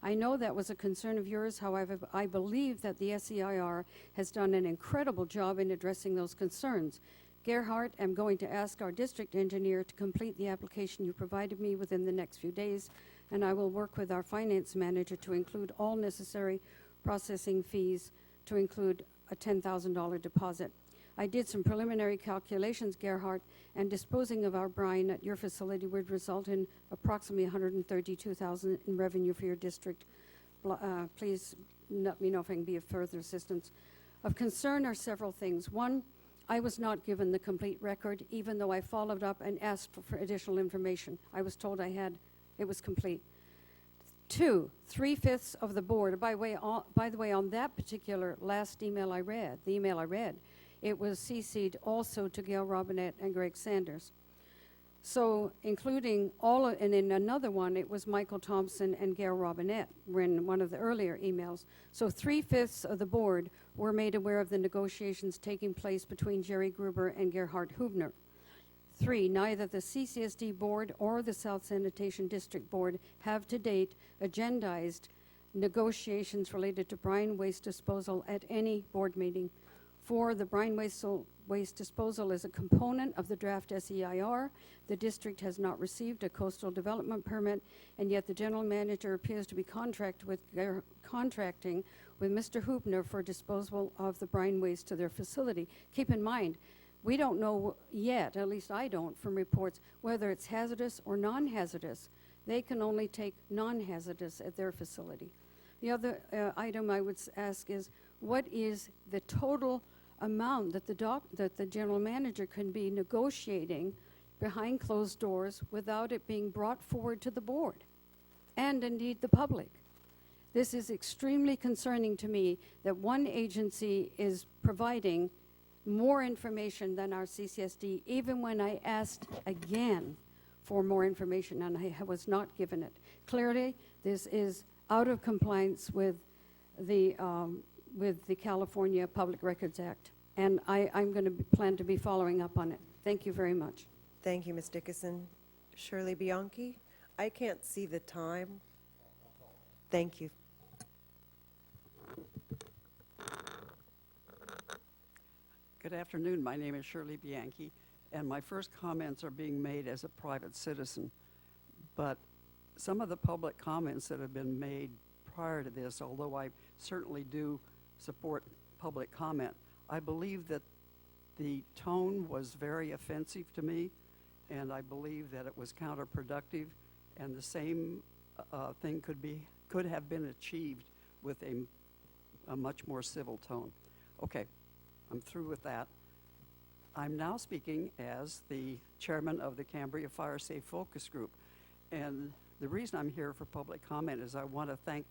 [SPEAKER 21] I know that was a concern of yours, however, I believe that the SEIR has done an incredible job in addressing those concerns. Gerhard, I'm going to ask our district engineer to complete the application you provided me within the next few days, and I will work with our finance manager to include all necessary processing fees, to include a $10,000 deposit. I did some preliminary calculations, Gerhard, and disposing of our brine at your facility would result in approximately 132,000 in revenue for your district. Please let me know if I can be of further assistance. Of concern are several things. One, I was not given the complete record, even though I followed up and asked for additional information. I was told it was complete. 2, 3/5 of the board, by the way, on that particular last email I read, it was CC'd also to Gail Robinette and Greg Sanders. So including and in another one, it was Michael Thompson and Gail Robinette were in one of the earlier emails. So 3/5 of the board were made aware of the negotiations taking place between Jerry Gruber and Gerhard Hubner. 3, neither the CCSD board or the South Sanitation District Board have to date agendized negotiations related to brine waste disposal at any board meeting. 4, the brine waste disposal is a component of the draft SEIR. The district has not received a coastal development permit, and yet the general manager appears to be contracting with Mr. Hubner for disposal of the brine waste to their facility. Keep in mind, we don't know yet, at least I don't, from reports, whether it's hazardous or non-hazardous. They can only take non-hazardous at their facility. The other item I would ask is, what is the total amount that the general manager can be negotiating behind closed doors without it being brought forward to the board and indeed the public? This is extremely concerning to me that one agency is providing more information than our CCSD, even when I asked again for more information and I was not given it. Clearly, this is out of compliance with the California Public Records Act, and I'm going to plan to be following up on it. Thank you very much.
[SPEAKER 2] Thank you, Ms. Dickinson. Shirley Bianchi? I can't see the time. Thank you.
[SPEAKER 15] Good afternoon. My name is Shirley Bianchi, and my first comments are being made as a private citizen. But some of the public comments that have been made prior to this, although I certainly do support public comment, I believe that the tone was very offensive to me, and I believe that it was counterproductive, and the same thing could have been achieved with a much more civil tone. Okay. I'm through with that. I'm now speaking as the chairman of the Cambria Fire Safe Focus Group. And the reason I'm here for public comment is I want to thank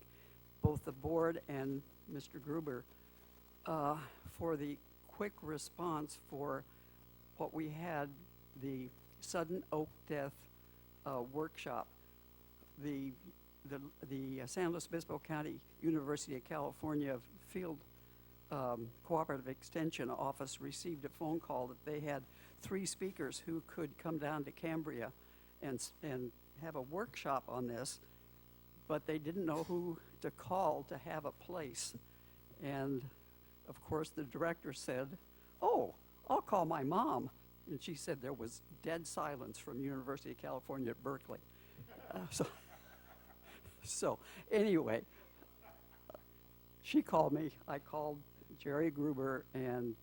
[SPEAKER 15] both the board and Mr. Gruber for the quick response for what we had, the sudden oak death workshop. The San Luis Obispo County University of California Field Cooperative Extension Office received a phone call that they had 3 speakers who could come down to Cambria and have a workshop on this, but they didn't know who to call to have a place. And of course the director said, "Oh, I'll call my mom." And she said there was dead silence from University of California at Berkeley. So anyway, she called me. I called Jerry Gruber, and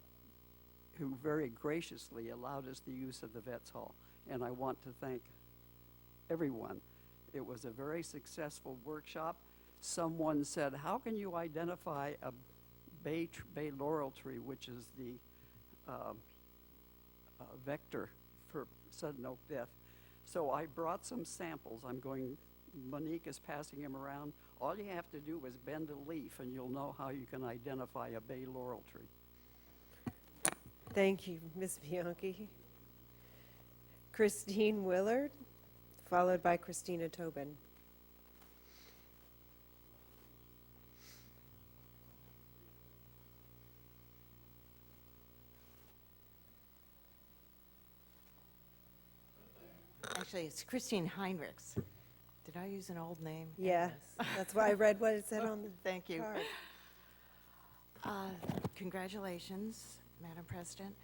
[SPEAKER 15] who very graciously allowed us the use of the Vets Hall. And I want to thank everyone. It was a very successful workshop. Someone said, how can you identify a bay laurel tree, which is the vector for sudden oak death? So I brought some samples. Monique is passing them around. All you have to do is bend a leaf and you'll know how you can identify a bay laurel tree.
[SPEAKER 2] Thank you, Ms. Bianchi. Christine Willard, followed by Christina Tobin.
[SPEAKER 9] Actually, it's Christine Heinrichs. Did I use an old name?
[SPEAKER 2] Yeah, that's why I read what it said on the
[SPEAKER 9] Thank you.
[SPEAKER 2] card.
[SPEAKER 9] Congratulations, Madam President.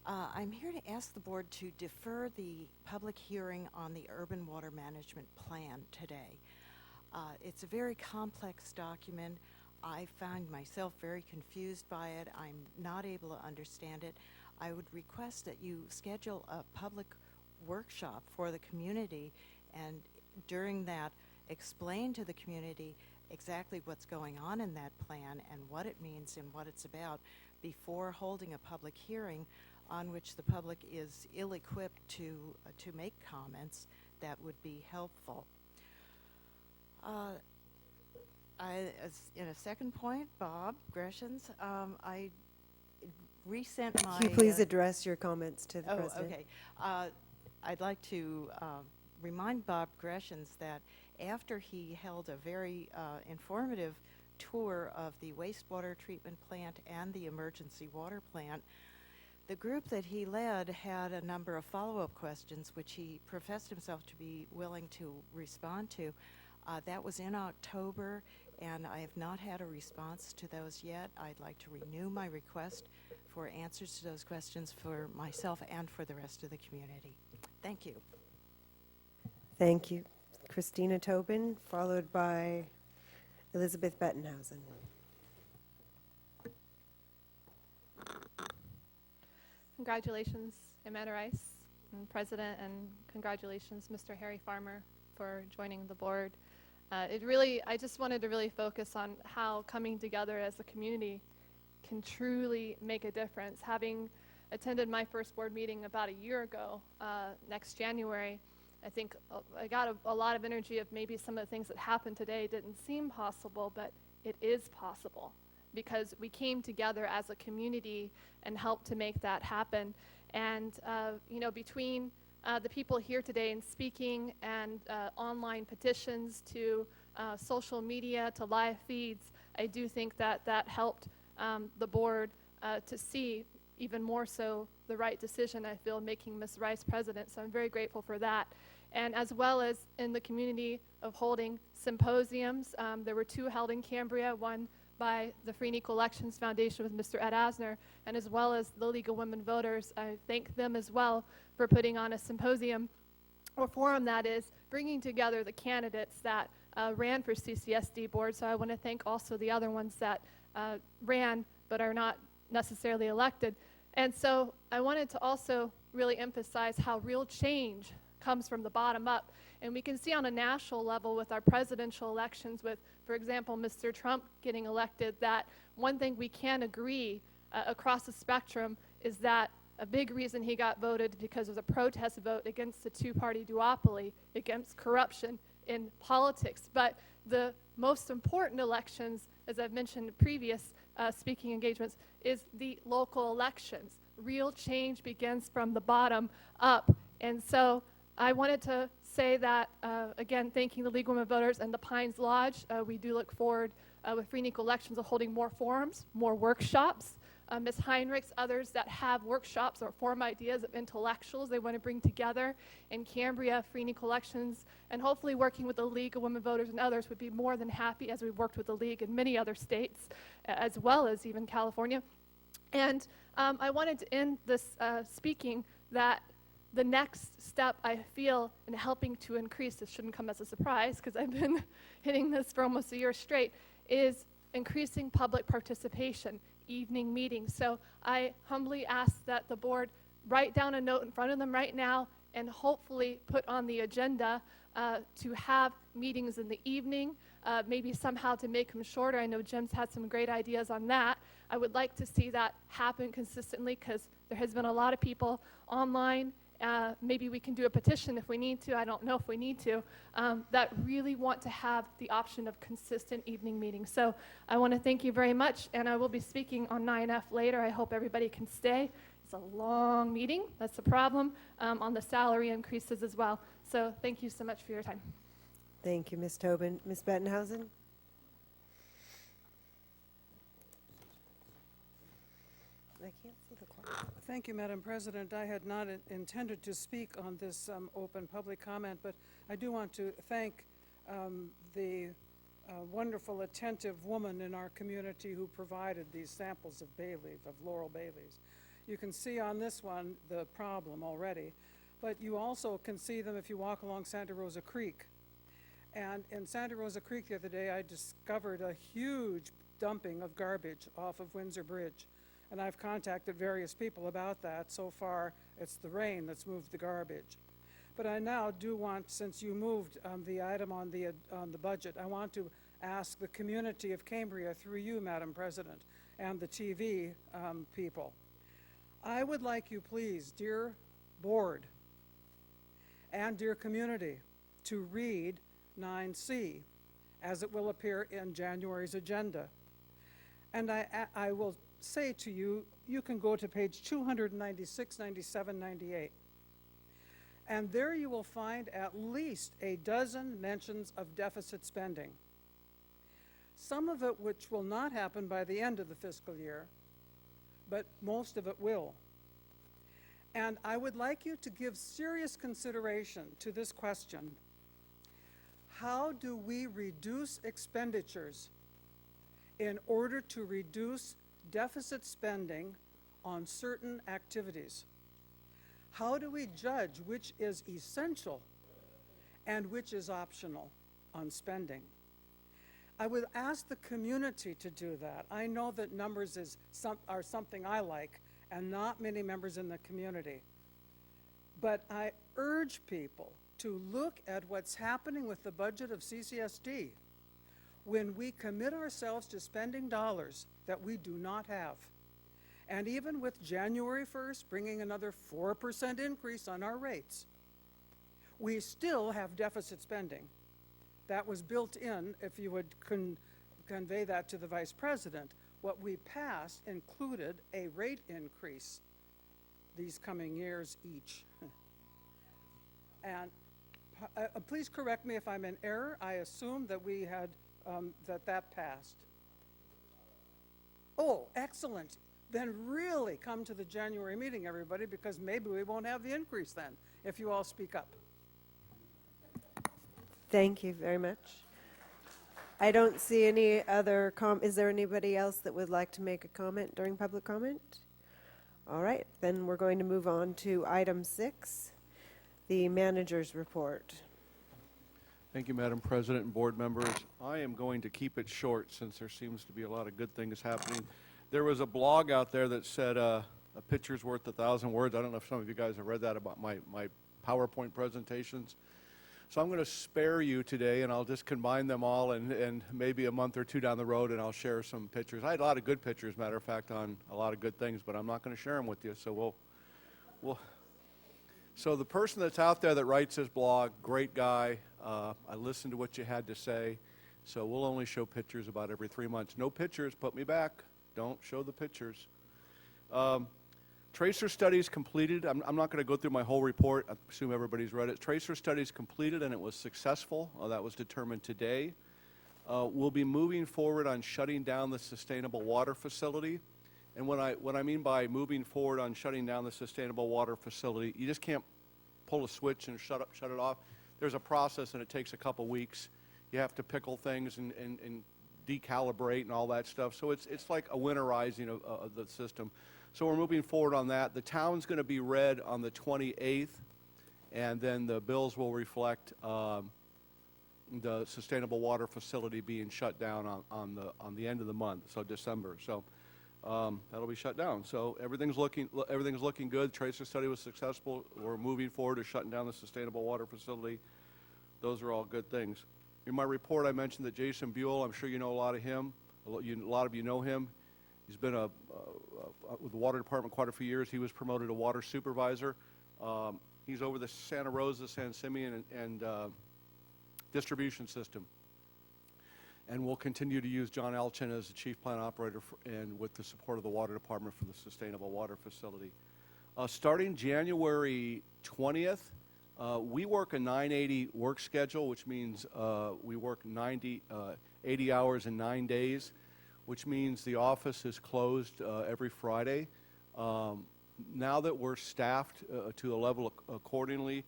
[SPEAKER 9] I'm here to ask the board to defer the public hearing on the urban water management plan today. It's a very complex document. I found myself very confused by it. I'm not able to understand it. I would request that you schedule a public workshop for the community, and during that, explain to the community exactly what's going on in that plan and what it means and what it's about before holding a public hearing on which the public is ill-equipped to make comments that would be helpful. In a second point, Bob Greshams, I resent my...
[SPEAKER 2] Can you please address your comments to the president?
[SPEAKER 9] Okay. I'd like to remind Bob Greshams that after he held a very informative tour of the wastewater treatment plant and the emergency water plant, the group that he led had a number of follow-up questions which he professed himself to be willing to respond to. That was in October, and I have not had a response to those yet. I'd like to renew my request for answers to those questions for myself and for the rest of the community. Thank you.
[SPEAKER 2] Thank you. Christina Tobin, followed by Elizabeth Bettenhausen.
[SPEAKER 19] Congratulations, Amanda Rice, and President, and congratulations, Mr. Harry Farmer, for joining the board. I just wanted to really focus on how coming together as a community can truly make a difference. Having attended my first board meeting about a year ago, next January, I think I got a lot of energy of maybe some of the things that happened today didn't seem possible, but it is possible because we came together as a community and helped to make that happen. And between the people here today and speaking and online petitions to social media to live feeds, I do think that helped the board to see even more so the right decision, I feel, making Ms. Rice president. So I'm very grateful for that. And as well as in the community of holding symposiums, there were 2 held in Cambria, one by the Free and Equal Elections Foundation with Mr. Ed Asner, and as well as the League of Women Voters. I thank them as well for putting on a symposium, or forum that is, bringing together the candidates that ran for CCSD board. So I want to thank also the other ones that ran but are not necessarily elected. And so I wanted to also really emphasize how real change comes from the bottom up. And we can see on a national level with our presidential elections with, for example, Mr. Trump getting elected, that one thing we can agree across the spectrum is that a big reason he got voted because of the protest vote against the 2-party duopoly, against corruption in politics. But the most important elections, as I've mentioned in previous speaking engagements, is the local elections. Real change begins from the bottom up. And so I wanted to say that, again, thanking the League of Women Voters and the Pines Lodge. We do look forward with Free and Equal Elections of holding more forums, more workshops. Ms. Heinrichs, others that have workshops or forum ideas of intellectuals they want to bring together in Cambria, Free and Equal Elections, and hopefully working with the League of Women Voters and others would be more than happy, as we've worked with the League in many other states, as well as even California. And I wanted to end this speaking that the next step I feel in helping to increase, this shouldn't come as a surprise because I've been hitting this for almost a year straight, is increasing public participation, evening meetings. So I humbly ask that the board write down a note in front of them right now and hopefully put on the agenda to have meetings in the evening, maybe somehow to make them shorter. I know Jim's had some great ideas on that. I would like to see that happen consistently because there has been a lot of people online. Maybe we can do a petition if we need to, I don't know if we need to, that really want to have the option of consistent evening meetings. So I want to thank you very much, and I will be speaking on 9F later. I hope everybody can stay. It's a long meeting, that's the problem, on the salary increases as well. So thank you so much for your time.
[SPEAKER 2] Thank you, Ms. Tobin. Ms. Bettenhausen? I can't see the clock.
[SPEAKER 3] Thank you, Madam President. I had not intended to speak on this open public comment, but I do want to thank the wonderful, attentive woman in our community who provided these samples of bay leaf, of laurel bay leaves. You can see on this one the problem already, but you also can see them if you walk along Santa Rosa Creek. And in Santa Rosa Creek the other day, I discovered a huge dumping of garbage off of Windsor Bridge. and I've contacted various people about that. So far, it's the rain that's moved the garbage. But I now do want, since you moved the item on the budget, I want to ask the community of Cambria through you, Madam President, and the TV people. I would like you, please, dear board and dear community, to read 9C as it will appear in January's agenda. And I will say to you, you can go to page 296, 97, 98. And there you will find at least a dozen mentions of deficit spending. Some of it which will not happen by the end of the fiscal year, but most of it will. And I would like you to give serious consideration to this question. How do we reduce expenditures in order to reduce deficit spending on certain activities? How do we judge which is essential and which is optional on spending? I would ask the community to do that. I know that numbers are something I like, and not many members in the community. But I urge people to look at what's happening with the budget of CCSD when we commit ourselves to spending dollars that we do not have. And even with January 1st bringing another 4% increase on our rates, we still have deficit spending. That was built in, if you would convey that to the Vice President. What we passed included a rate increase these coming years each. And please correct me if I'm in error. I assume that we had, that passed. Oh, excellent. Then really come to the January meeting, everybody, because maybe we won't have the increase then, if you all speak up.
[SPEAKER 2] Thank you very much. I don't see any other is there anybody else that would like to make a comment during public comment? All right, then we're going to move on to item 6, the manager's report.
[SPEAKER 11] Thank you, Madam President and board members. I am going to keep it short since there seems to be a lot of good things happening. There was a blog out there that said a picture's worth 1,000 words. I don't know if some of you guys have read that about my PowerPoint presentations. So I'm going to spare you today, and I'll just combine them all, and maybe a month or two down the road, and I'll share some pictures. I had a lot of good pictures, matter of fact, on a lot of good things, but I'm not going to share them with you. So So the person that's out there that writes this blog, great guy. I listened to what you had to say. So we'll only show pictures about every 3 months. No pictures, put me back. Don't show the pictures. Tracer studies completed. I'm not going to go through my whole report. I assume everybody's read it. Tracer studies completed, and it was successful. That was determined today. We'll be moving forward on shutting down the sustainable water facility. And what I mean by moving forward on shutting down the sustainable water facility, you just can't pull a switch and shut it off. There's a process, and it takes a couple weeks. You have to pickle things and decalibrate and all that stuff. So it's like a winterizing of the system. So we're moving forward on that. The town's going to be read on the 28th, and then the bills will reflect the sustainable water facility being shut down on the end of the month, so December. So that'll be shut down. So everything's looking good. Tracer study was successful. We're moving forward to shutting down the sustainable water facility. Those are all good things. In my report, I mentioned that Jason Buell, I'm sure you know a lot of him. A lot of you know him. He's been with the water department quite a few years. He was promoted to water supervisor. He's over the Santa Rosa, San Simeon, and distribution system. And we'll continue to use John Elchin as the chief plant operator and with the support of the water department for the sustainable water facility. Starting January 20th, we work a 980 work schedule, which means we work 80 hours in 9 days, which means the office is closed every Friday. Now that we're staffed to a level accordingly,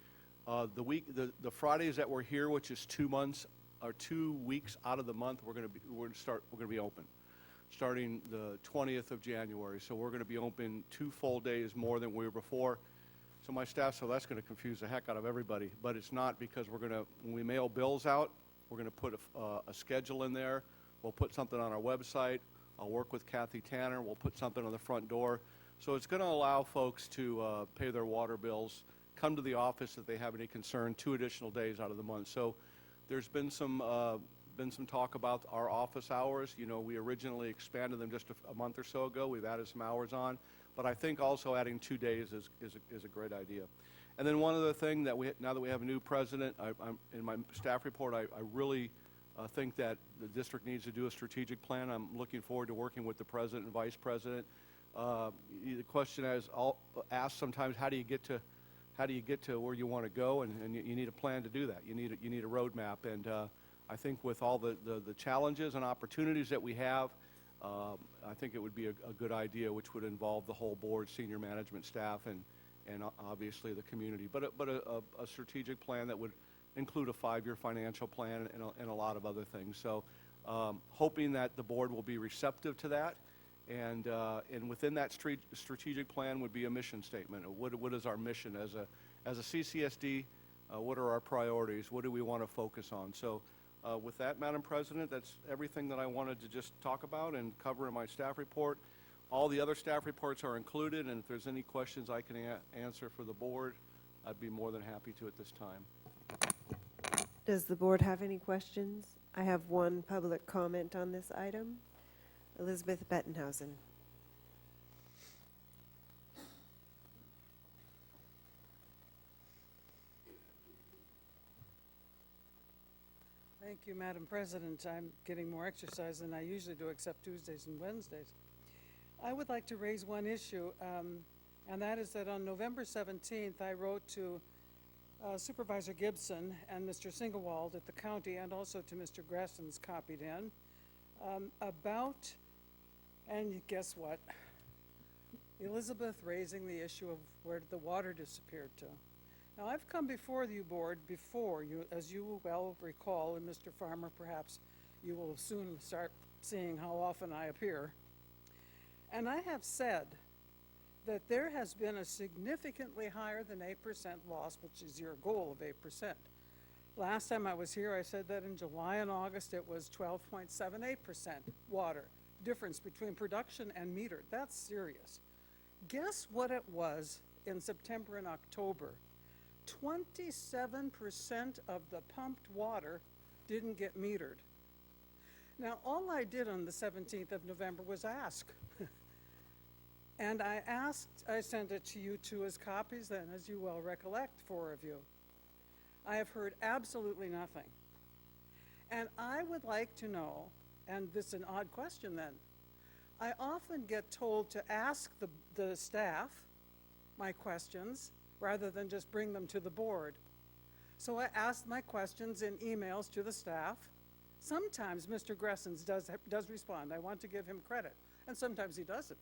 [SPEAKER 11] the Fridays that we're here, which is 2 months or 2 weeks out of the month, we're going to be open, starting the 20th of January. So we're going to be open 2 full days more than we were before. So my staff, so that's going to confuse the heck out of everybody, but it's not, because when we mail bills out, we're going to put a schedule in there. We'll put something on our website. I'll work with Kathy Tanner. We'll put something on the front door. So it's going to allow folks to pay their water bills, come to the office if they have any concern, 2 additional days out of the month. So there's been some talk about our office hours. You know, we originally expanded them just a month or so ago. We've added some hours on. But I think also adding 2 days is a great idea. And then one other thing that now that we have a new president, I'm in my staff report, I really think that the district needs to do a strategic plan. I'm looking forward to working with the president and vice president. The question is asked sometimes, how do you get to where you want to go? And you need a plan to do that. You need a roadmap. And I think with all the challenges and opportunities that we have, I think it would be a good idea, which would involve the whole board, senior management staff, and obviously the community. But a strategic plan that would include a 5-year financial plan and a lot of other things. So hoping that the board will be receptive to that. And within that strategic plan would be a mission statement. What is our mission as a CCSD? What are our priorities? What do we want to focus on? So with that, Madam President, that's everything that I wanted to just talk about and cover in my staff report. All the other staff reports are included, and if there's any questions I can answer for the board, I'd be more than happy to at this time.
[SPEAKER 2] Does the board have any questions? I have one public comment on this item. Elizabeth Bettenhausen.
[SPEAKER 3] Thank you, Madam President. I'm getting more exercise than I usually do, except Tuesdays and Wednesdays. I would like to raise one issue, and that is that on November 17th, I wrote to Supervisor Gibson and Mr. Singewald at the county, and also to Mr. Gresson's copied in, about, and guess what? Elizabeth raising the issue of where the water disappeared to. Now, I've come before you, board, before, as you well recall, and Mr. Farmer, perhaps you will soon start seeing how often I appear. And I have said that there has been a significantly higher than 8% loss, which is your goal of 8%. Last time I was here, I said that in July and August it was 12.78% water difference between production and metered. That's serious. Guess what it was in September and October? 27% of the pumped water didn't get metered. Now, all I did on the 17th of November was ask. And I sent it to you two as copies then, as you well recollect, 4 of you. I have heard absolutely nothing. And I would like to know, and this is an odd question then, I often get told to ask the staff my questions rather than just bring them to the board. So I asked my questions in emails to the staff. Sometimes Mr. Gressons does respond. I want to give him credit. And sometimes he doesn't.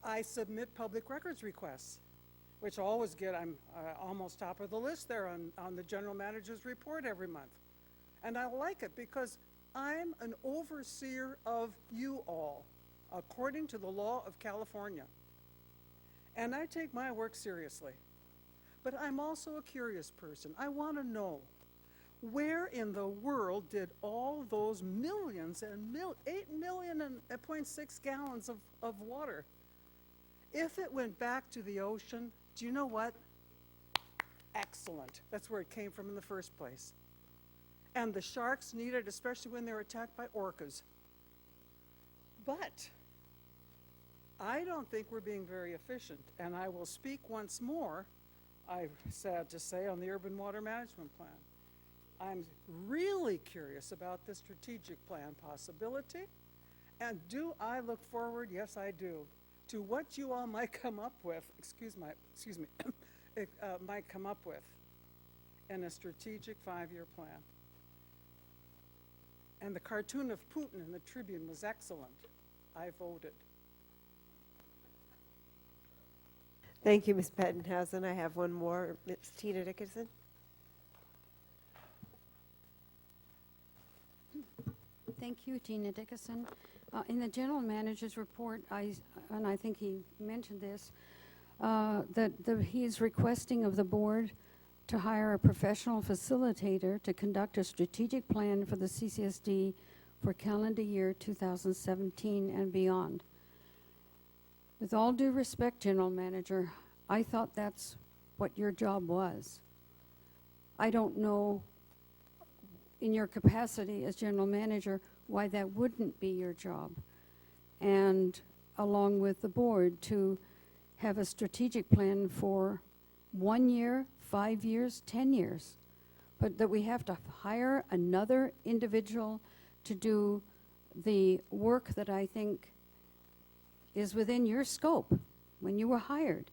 [SPEAKER 3] I submit public records requests, which always get, I'm almost top of the list there on the general manager's report every month. And I like it because I'm an overseer of you all, according to the law of California. And I take my work seriously. But I'm also a curious person. I want to know, where in the world did all those millions and 8.6 million gallons of water, if it went back to the ocean, do you know what? Excellent. That's where it came from in the first place. And the sharks need it, especially when they're attacked by orcas. But I don't think we're being very efficient, and I will speak once more, I'm sad to say, on the urban water management plan. I'm really curious about the strategic plan possibility, and do I look forward, yes I do, to what you all might come up with, might come up with in a strategic 5-year plan. And the cartoon of Putin in the Tribune was excellent. I voted.
[SPEAKER 2] Thank you, Ms. Bettenhausen. I have one more. Ms. Tina Dickinson.
[SPEAKER 21] Thank you, Tina Dickinson. In the general manager's report, and I think he mentioned this, that he's requesting of the board to hire a professional facilitator to conduct a strategic plan for the CCSD for calendar year 2017 and beyond. With all due respect, General Manager, I thought that's what your job was. I don't know, in your capacity as General Manager, why that wouldn't be your job. And along with the board, to have a strategic plan for 1 year, 5 years, 10 years. But that we have to hire another individual to do the work that I think is within your scope when you were hired,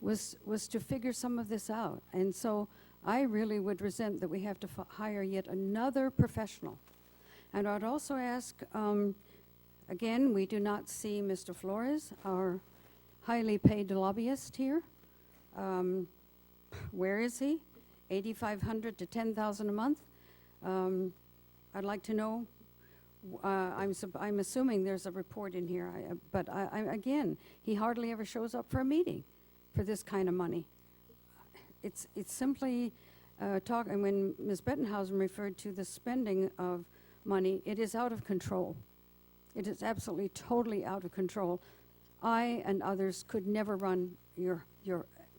[SPEAKER 21] was to figure some of this out. And so I really would resent that we have to hire yet another professional. And I'd also ask, again, we do not see Mr. Flores, our highly paid lobbyist here. Where is he? $8,500 to $10,000 a month. I'd like to know. I'm assuming there's a report in here, but again, he hardly ever shows up for a meeting for this kind of money. It's simply talk. And when Ms. Bettenhausen referred to the spending of money, it is out of control. It is absolutely, totally out of control. I and others could never run your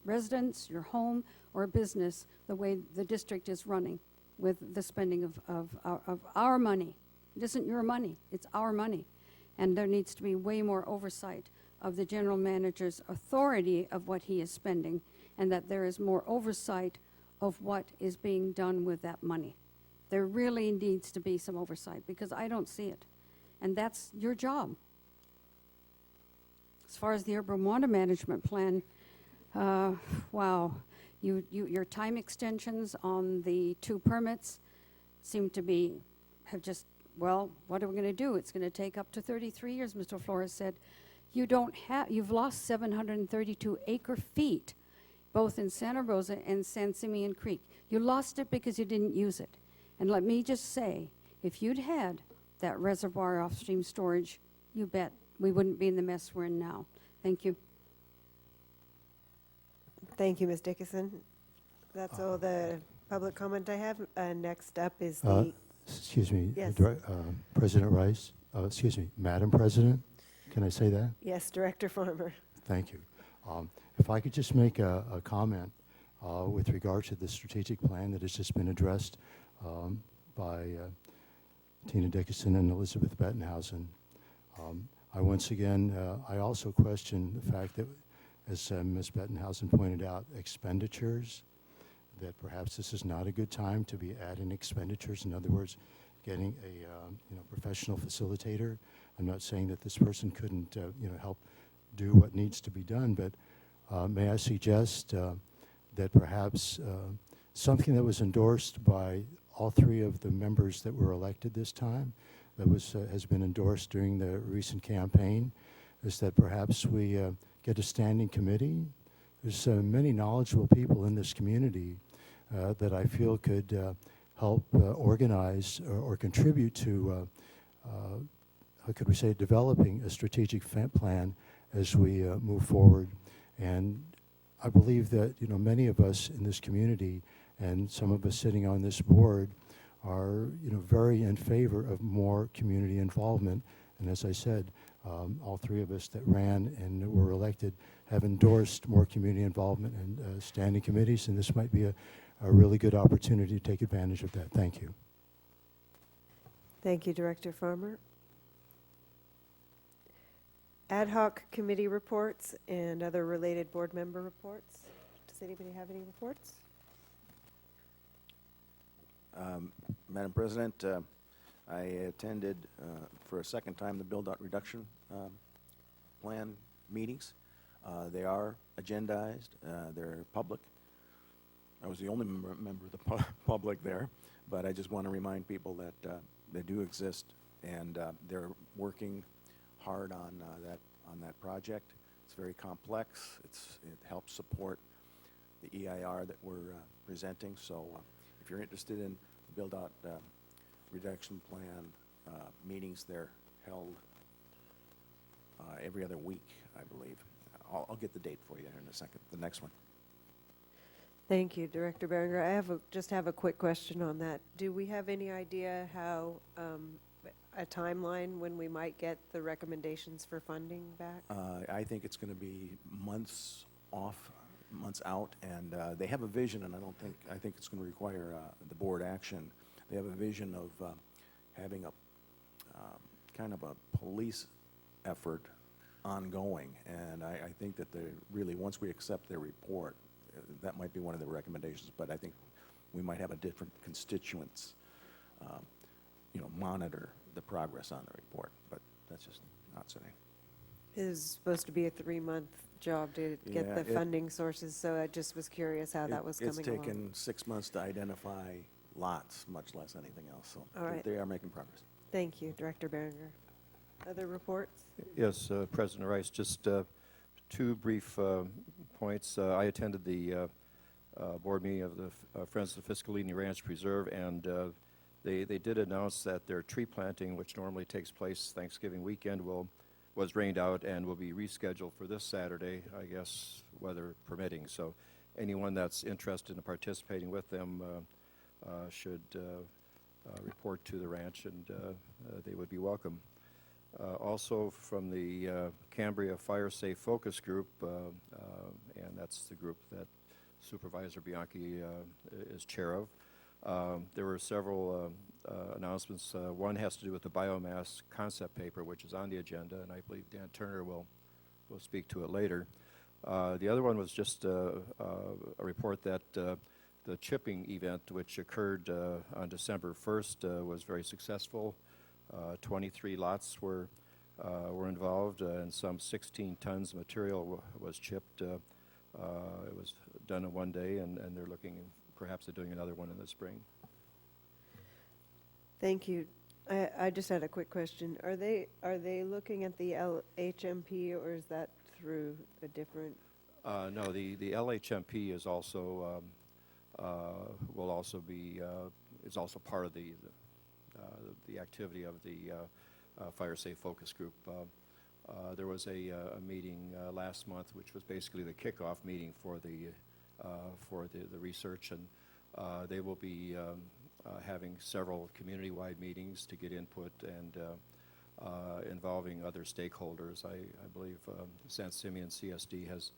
[SPEAKER 21] residence, your home, or business the way the district is running with the spending of our money. It isn't your money, it's our money. And there needs to be way more oversight of the general manager's authority of what he is spending, and that there is more oversight of what is being done with that money. There really needs to be some oversight, because I don't see it. And that's your job. As far as the urban water management plan, wow. Your time extensions on the 2 permits seem to have just, well, what are we going to do? It's going to take up to 33 years, Mr. Flores said. You've lost 732 acre feet, both in Santa Rosa and San Simeon Creek. You lost it because you didn't use it. And let me just say, if you'd had that reservoir off-stream storage, you bet we wouldn't be in the mess we're in now. Thank you.
[SPEAKER 2] Thank you, Ms. Dickinson. That's all the public comment I have. Next up is
[SPEAKER 10] Excuse me,
[SPEAKER 2] Yes.
[SPEAKER 10] President Rice, excuse me, Madam President, can I say that?
[SPEAKER 2] Yes, Director Farmer.
[SPEAKER 10] Thank you. If I could just make a comment with regard to the strategic plan that has just been addressed by Tina Dickinson and Elizabeth Bettenhausen. I once again, I also question the fact that, as Ms. Bettenhausen pointed out, expenditures, that perhaps this is not a good time to be adding expenditures. In other words, getting a professional facilitator. I'm not saying that this person couldn't help do what needs to be done, but may I suggest that perhaps something that was endorsed by all 3 of the members that were elected this time, that has been endorsed during the recent campaign, is that perhaps we get a standing committee. There's many knowledgeable people in this community that I feel could help organize or contribute to, how could we say, developing a strategic plan as we move forward. And I believe that many of us in this community and some of us sitting on this board are very in favor of more community involvement. And as I said, all 3 of us that ran and were elected have endorsed more community involvement and standing committees, and this might be a really good opportunity to take advantage of that. Thank you.
[SPEAKER 2] Thank you, Director Farmer. Ad hoc committee reports and other related board member reports. Does anybody have any reports?
[SPEAKER 6] Madam President, I attended for a second time the build-out reduction plan meetings. They are agendized. They're public. I was the only member of the public there, but I just want to remind people that they do exist, and they're working hard on that project. It's very complex. It helps support the EIR that we're presenting. So if you're interested in the build-out reduction plan meetings, they're held every other week, I believe. I'll get the date for you in a second, the next one.
[SPEAKER 2] Thank you, Director Berenger. I just have a quick question on that. Do we have any idea how a timeline when we might get the recommendations for funding back?
[SPEAKER 6] I think it's going to be months off, months out, and they have a vision, and I think it's going to require the board action. They have a vision of having a kind of a police effort ongoing, and I think that they really, once we accept their report, that might be one of the recommendations, but I think we might have a different constituents, monitor the progress on the report, but that's just not saying.
[SPEAKER 2] It was supposed to be a 3-month job to get
[SPEAKER 6] Yeah,
[SPEAKER 2] the
[SPEAKER 6] it-
[SPEAKER 2] funding sources, so I just was curious how that was coming
[SPEAKER 6] It's
[SPEAKER 2] along.
[SPEAKER 6] taken 6 months to identify lots, much less anything else, so
[SPEAKER 2] All right.
[SPEAKER 6] they are making progress.
[SPEAKER 2] Thank you, Director Berenger. Other reports?
[SPEAKER 14] Yes, President Rice, just two brief points. I attended the board meeting of the Friends of the Fiscalini Ranch Preserve, and they did announce that their tree planting, which normally takes place Thanksgiving weekend, was rained out and will be rescheduled for this Saturday, I guess, weather permitting. So anyone that's interested in participating with them should report to the ranch, and they would be welcome. Also from the Cambria Fire Safe Focus Group, and that's the group that Supervisor Bianchi is chair of. There were several announcements. One has to do with the biomass concept paper, which is on the agenda, and I believe Dan Turner will speak to it later. The other one was just a report that the chipping event, which occurred on December 1st, was very successful. 23 lots were involved, and some 16 tons of material was chipped. It was done in one day, and they're looking perhaps at doing another one in the spring.
[SPEAKER 2] Thank you. I just had a quick question. Are they looking at the LHMP, or is that through a different?
[SPEAKER 14] No, the LHMP is also will also be is also part of the activity of the Fire Safe Focus Group. There was a meeting last month, which was basically the kickoff meeting for the research, and they will be having several community-wide meetings to get input and involving other stakeholders. I believe San Simeon CSD has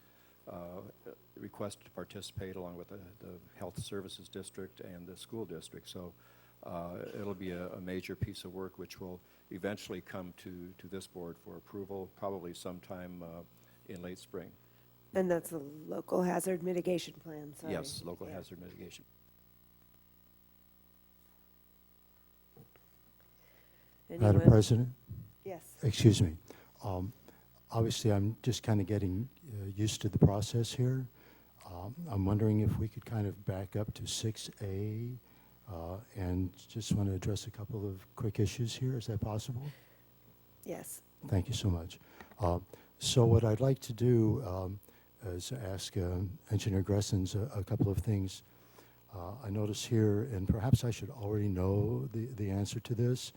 [SPEAKER 14] requested to participate along with the Health Services District and the school district. So it'll be a major piece of work which will eventually come to this board for approval, probably sometime in late spring.
[SPEAKER 2] And that's the local hazard mitigation plan, sorry.
[SPEAKER 14] Yes, local
[SPEAKER 2] Yeah.
[SPEAKER 14] hazard mitigation.
[SPEAKER 10] Madam
[SPEAKER 2] Anyone?
[SPEAKER 10] President?
[SPEAKER 2] Yes.
[SPEAKER 10] Excuse me. Obviously, I'm just kind of getting used to the process here. I'm wondering if we could kind of back up to 6A and just want to address a couple of quick issues here. Is that possible?
[SPEAKER 2] Yes.
[SPEAKER 10] Thank you so much. So what I'd like to do is ask Engineer Gressens a couple of things. I notice here, and perhaps I should already know the answer to this.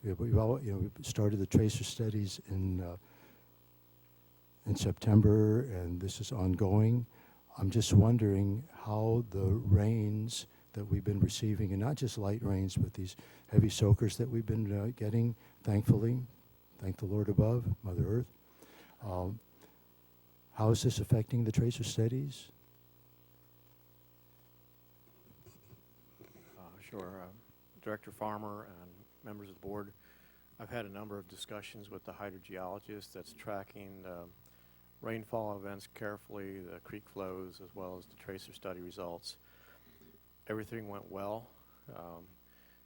[SPEAKER 10] We started the tracer studies in September, and this is ongoing. I'm just wondering how the rains that we've been receiving, and not just light rains, but these heavy soakers that we've been getting, thankfully, thank the Lord above, Mother Earth. How is this affecting the tracer studies?
[SPEAKER 8] Sure. Director Farmer and members of the board, I've had a number of discussions with the hydrogeologist that's tracking the rainfall events carefully, the creek flows, as well as the tracer study results. Everything went well.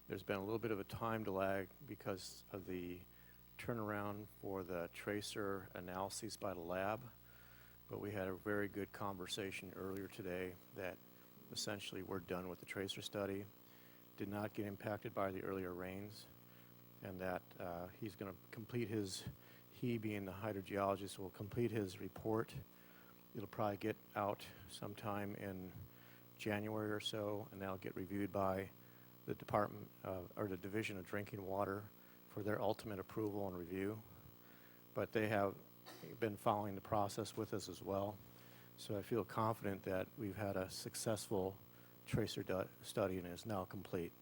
[SPEAKER 8] There's been a little bit of a time lag because of the turnaround for the tracer analyses by the lab, but we had a very good conversation earlier today that essentially we're done with the tracer study. Did not get impacted by the earlier rains, and that he's going to complete he being the hydrogeologist will complete his report. It'll probably get out sometime in January or so, and that'll get reviewed by the department or the Division of Drinking Water for their ultimate approval and review. But they have been following the process with us as well, so I feel confident that we've had a successful tracer study and is now complete.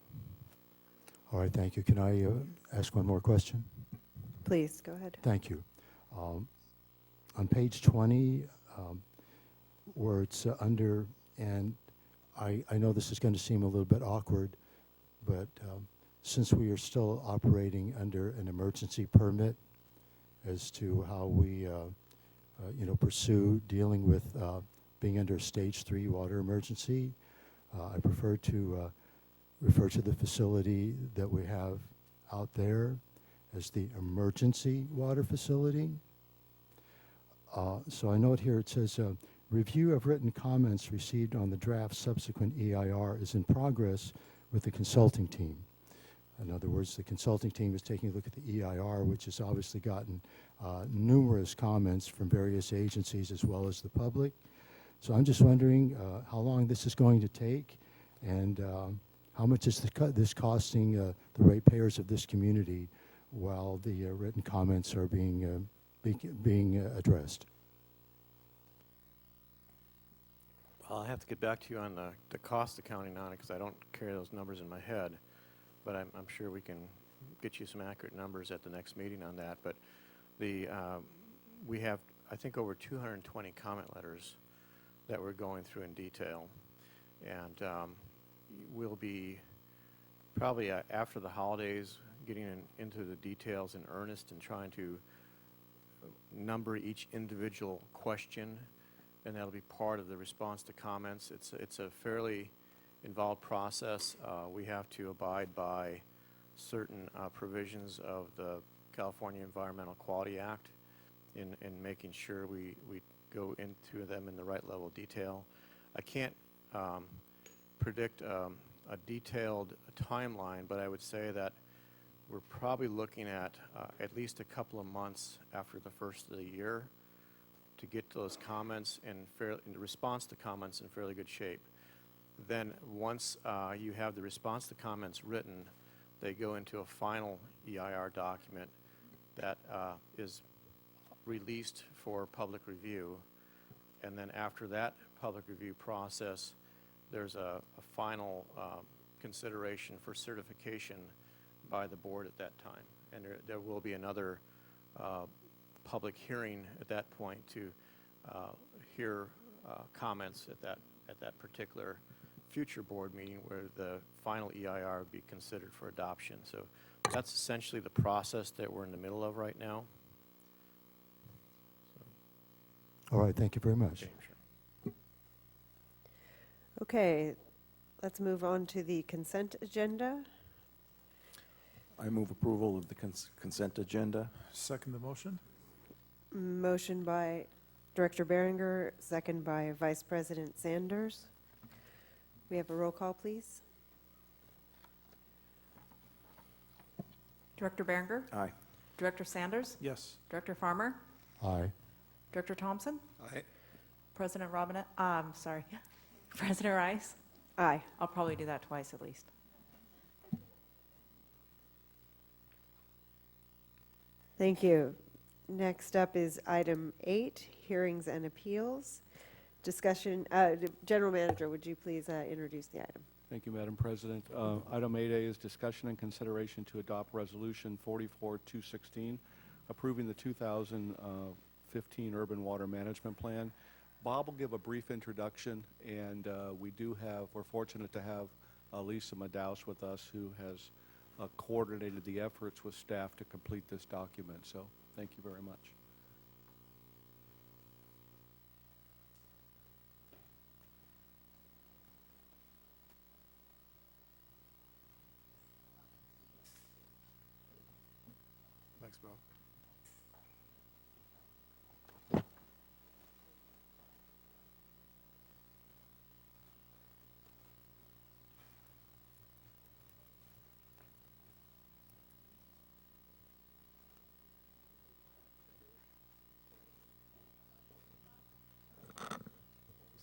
[SPEAKER 10] All right, thank you. Can I ask one more question?
[SPEAKER 2] Please, go ahead.
[SPEAKER 10] Thank you. On page 20, where it's under, and I know this is going to seem a little bit awkward, but since we are still operating under an emergency permit as to how we, pursue dealing with being under a stage 3 water emergency, I prefer to refer to the facility that we have out there as the emergency water facility. So I note here it says, review of written comments received on the draft subsequent EIR is in progress with the consulting team. In other words, the consulting team is taking a look at the EIR, which has obviously gotten numerous comments from various agencies as well as the public. So I'm just wondering how long this is going to take, and how much is this costing the ratepayers of this community while the written comments are being addressed.
[SPEAKER 8] Well, I'll have to get back to you on the cost accounting on it, because I don't carry those numbers in my head. But I'm sure we can get you some accurate numbers at the next meeting on that. But we have, I think, over 220 comment letters that we're going through in detail. And we'll be probably after the holidays getting into the details in earnest and trying to number each individual question, and that'll be part of the response to comments. It's a fairly involved process. We have to abide by certain provisions of the California Environmental Quality Act in making sure we go into them in the right level of detail. I can't predict a detailed timeline, but I would say that we're probably looking at least a couple of months after the first of the year to get those comments in response to comments in fairly good shape. Then once you have the response to comments written, they go into a final EIR document that is released for public review. And then after that public review process, there's a final consideration for certification by the board at that time. And there will be another public hearing at that point to hear comments at that particular future board meeting where the final EIR would be considered for adoption. So that's essentially the process that we're in the middle of right now.
[SPEAKER 10] All right, thank you very much.
[SPEAKER 8] Okay, sure.
[SPEAKER 2] Okay, let's move on to the consent agenda.
[SPEAKER 6] I move approval of the consent agenda.
[SPEAKER 7] Second the motion?
[SPEAKER 2] Motion by Director Behringer, second by Vice President Sanders. We have a roll call, please.
[SPEAKER 12] Director Behringer?
[SPEAKER 6] Aye.
[SPEAKER 12] Director Sanders?
[SPEAKER 7] Yes.
[SPEAKER 12] Director Farmer?
[SPEAKER 10] Aye.
[SPEAKER 12] Director Thompson?
[SPEAKER 13] Aye.
[SPEAKER 12] President Robinette, sorry, President Rice?
[SPEAKER 2] Aye.
[SPEAKER 12] I'll probably do that twice at least.
[SPEAKER 2] Thank you. Next up is item 8, hearings and appeals. Discussion, General Manager, would you please introduce the item?
[SPEAKER 11] Thank you, Madam President. Item 8A is discussion and consideration to adopt Resolution 44-216, approving the 2015 Urban Water Management Plan. Bob will give a brief introduction, and we're fortunate to have Lisa Madaus with us, who has coordinated the efforts with staff to complete this document. So thank you very much.
[SPEAKER 13] Thanks, Bob.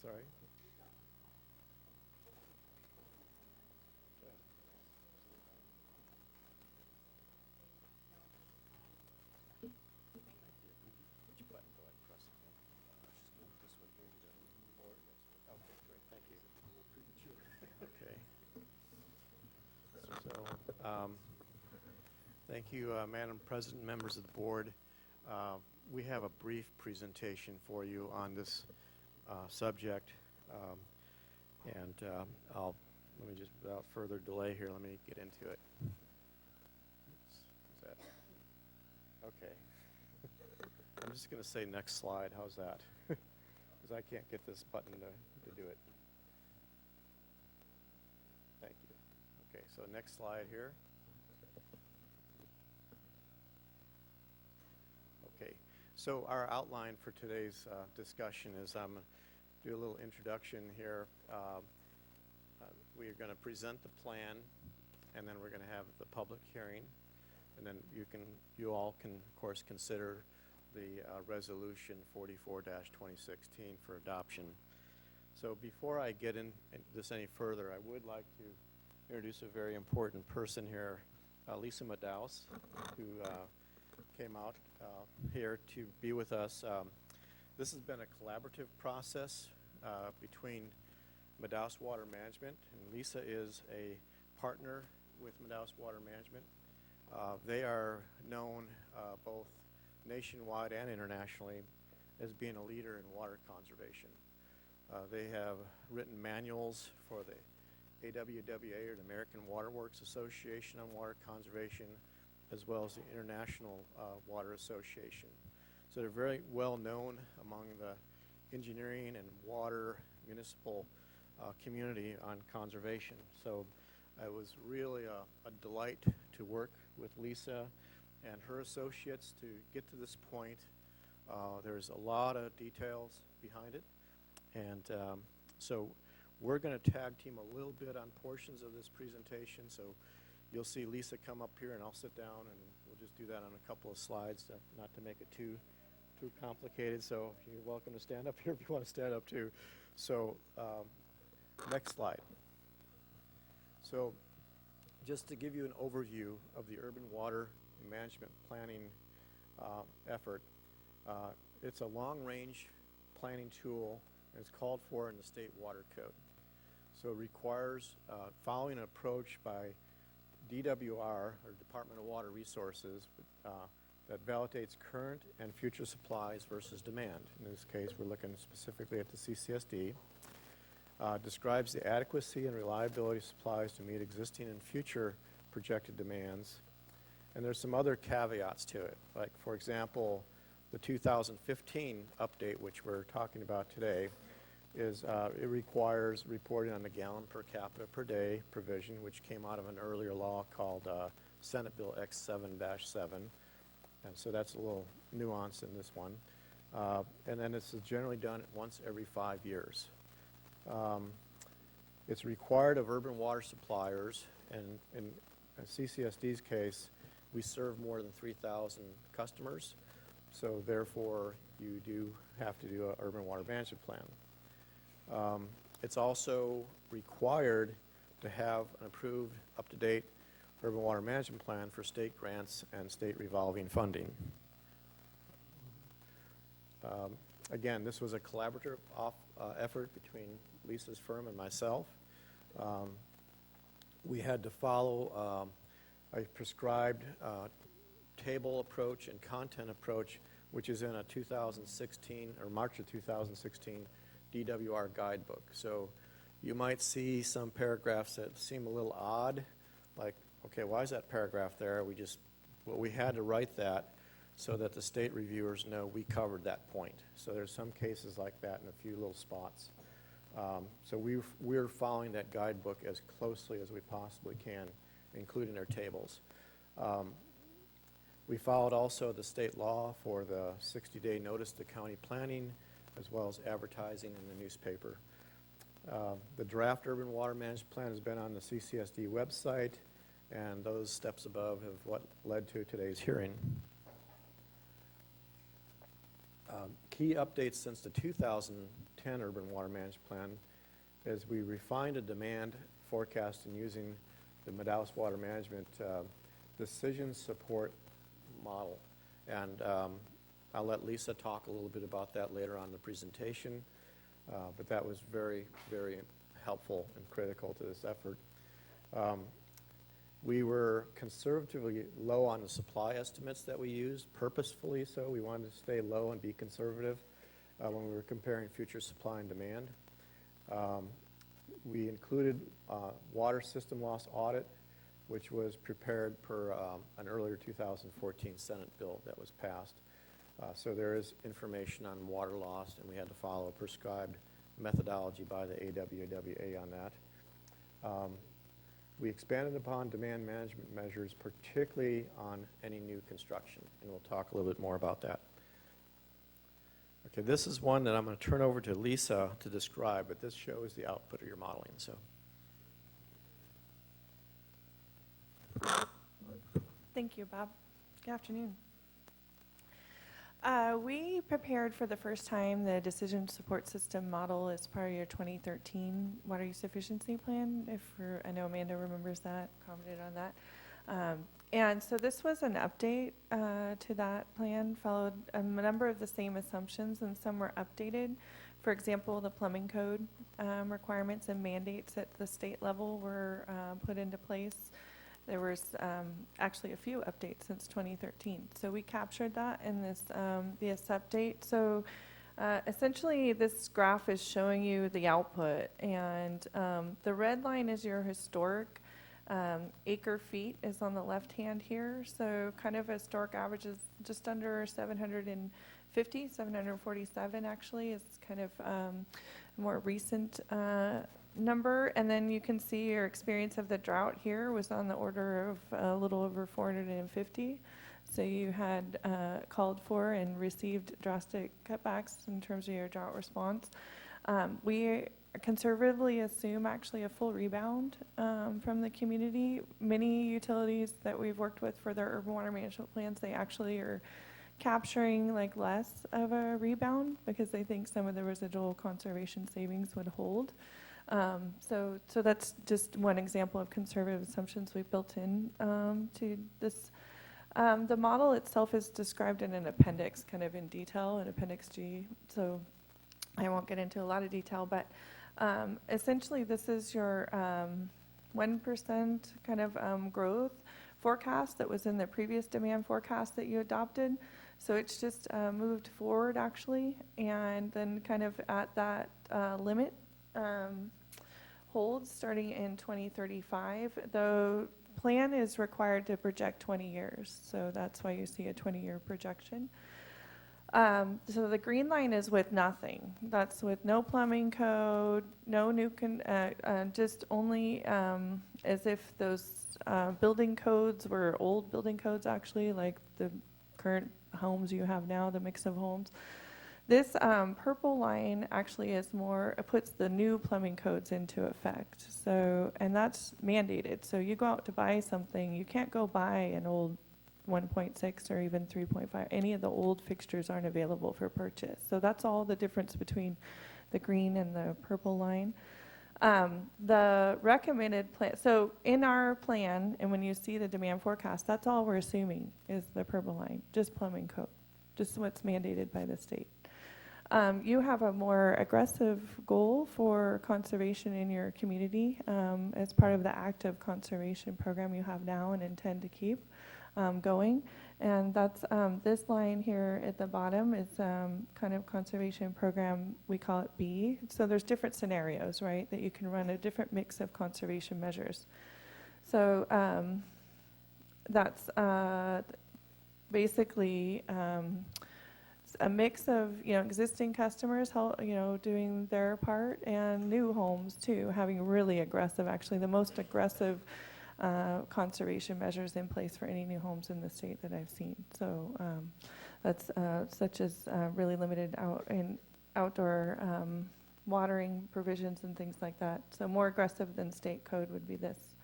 [SPEAKER 13] Sorry. Which button do I press again? Just move this one here to the board. Okay, great, thank you. Okay. So
[SPEAKER 8] Thank you, Madam President, members of the board. We have a brief presentation for you on this subject. Let me just, without further delay here, let me get into it. Is that, okay. I'm just going to say next slide. How's that? Because I can't get this button to do it. Thank you. Okay, so next slide here. Okay, so our outline for today's discussion is I'm going to do a little introduction here. We are going to present the plan, and then we're going to have the public hearing, and then you all can, of course, consider the resolution 44-2016 for adoption. So before I get into this any further, I would like to introduce a very important person here, Lisa Madaus, who came out here to be with us. This has been a collaborative process between Madaus Water Management, and Lisa is a partner with Madaus Water Management. They are known both nationwide and internationally as being a leader in water conservation. They have written manuals for the AWWA, or the American Water Works Association on Water Conservation, as well as the International Water Association. So they're very well known among the engineering and water municipal community on conservation. So it was really a delight to work with Lisa and her associates to get to this point. There's a lot of details behind it, and so we're going to tag team a little bit on portions of this presentation. So you'll see Lisa come up here, and I'll sit down, and we'll just do that on a couple of slides, not to make it too complicated. So you're welcome to stand up here if you want to stand up too. So next slide. So just to give you an overview of the urban water management planning effort, it's a long-range planning tool, and it's called for in the state water code. So it requires following an approach by DWR, or Department of Water Resources, that validates current and future supplies versus demand. In this case, we're looking specifically at the CCSD. Describes the adequacy and reliability of supplies to meet existing and future projected demands. And there's some other caveats to it. Like, for example, the 2015 update, which we're talking about today, is it requires reporting on the gallon per capita per day provision, which came out of an earlier law called Senate Bill X7-7. And so that's a little nuance in this one. And then this is generally done once every 5 years. It's required of urban water suppliers, and in CCSD's case, we serve more than 3,000 customers, so therefore you do have to do an urban water management plan. It's also required to have an approved, up-to-date urban water management plan for state grants and state revolving funding. Again, this was a collaborative effort between Lisa's firm and myself. We had to follow a prescribed table approach and content approach, which is in a 2016, or March of 2016, DWR guidebook. So you might see some paragraphs that seem a little odd, like, okay, why is that paragraph there? We had to write that so that the state reviewers know we covered that point. So there's some cases like that in a few little spots. So we're following that guidebook as closely as we possibly can, including our tables. We followed also the state law for the 60-day notice to county planning, as well as advertising in the newspaper. The draft urban water management plan has been on the CCSD website, and those steps above have what led to today's hearing. Key updates since the 2010 urban water management plan is we refined a demand forecast in using the Madaus Water Management decision support model. And I'll let Lisa talk a little bit about that later on in the presentation, but that was very, very helpful and critical to this effort. We were conservatively low on the supply estimates that we used, purposefully so. We wanted to stay low and be conservative when we were comparing future supply and demand. We included water system loss audit, which was prepared per an earlier 2014 Senate bill that was passed. So there is information on water loss, and we had to follow a prescribed methodology by the AWWA on that. We expanded upon demand management measures, particularly on any new construction, and we'll talk a little bit more about that. Okay, this is one that I'm going to turn over to Lisa to describe, but this shows the output of your modeling. So,
[SPEAKER 4] thank you, Bob. Good afternoon. We prepared for the first time the decision support system model as part of your 2013 water use efficiency plan. I know Amanda remembers that, commented on that. And so this was an update to that plan, followed a number of the same assumptions, and some were updated. For example, the plumbing code requirements and mandates at the state level were put into place. There was actually a few updates since 2013. So we captured that in this update. So essentially this graph is showing you the output, and the red line is your historic acre feet is on the left hand here. So kind of historic average is just under 750, 747 actually is kind of more recent number. And then you can see your experience of the drought here was on the order of a little over 450. So you had called for and received drastic cutbacks in terms of your drought response. We conservatively assume actually a full rebound from the community. Many utilities that we've worked with for their urban water management plans, they actually are capturing like less of a rebound because they think some of the residual conservation savings would hold. So that's just one example of conservative assumptions we've built in to this. The model itself is described in an appendix kind of in detail, in Appendix G, so I won't get into a lot of detail, but essentially this is your 1% kind of growth forecast that was in the previous demand forecast that you adopted. So it's just moved forward actually, and then kind of at that limit holds starting in 2035. The plan is required to project 20 years, so that's why you see a 20-year projection. So the green line is with nothing. That's with no plumbing code, no new, just only as if those building codes were old building codes actually, like the current homes you have now, the mix of homes. This purple line actually is more, it puts the new plumbing codes into effect. So, and that's mandated. So you go out to buy something, you can't go buy an old 1.6 or even 3.5. Any of the old fixtures aren't available for purchase. So that's all the difference between the green and the purple line. The recommended plan, so in our plan, and when you see the demand forecast, that's all we're assuming is the purple line, just plumbing code, just what's mandated by the state. You have a more aggressive goal for conservation in your community as part of the active conservation program you have now and intend to keep going. And that's this line here at the bottom is kind of conservation program, we call it B. So there's different scenarios, right, that you can run a different mix of conservation measures. So that's basically a mix of, existing customers, doing their part, and new homes too, having really aggressive, actually the most aggressive conservation measures in place for any new homes in the state that I've seen. So that's such as really limited outdoor watering provisions and things like that. So more aggressive than state code would be this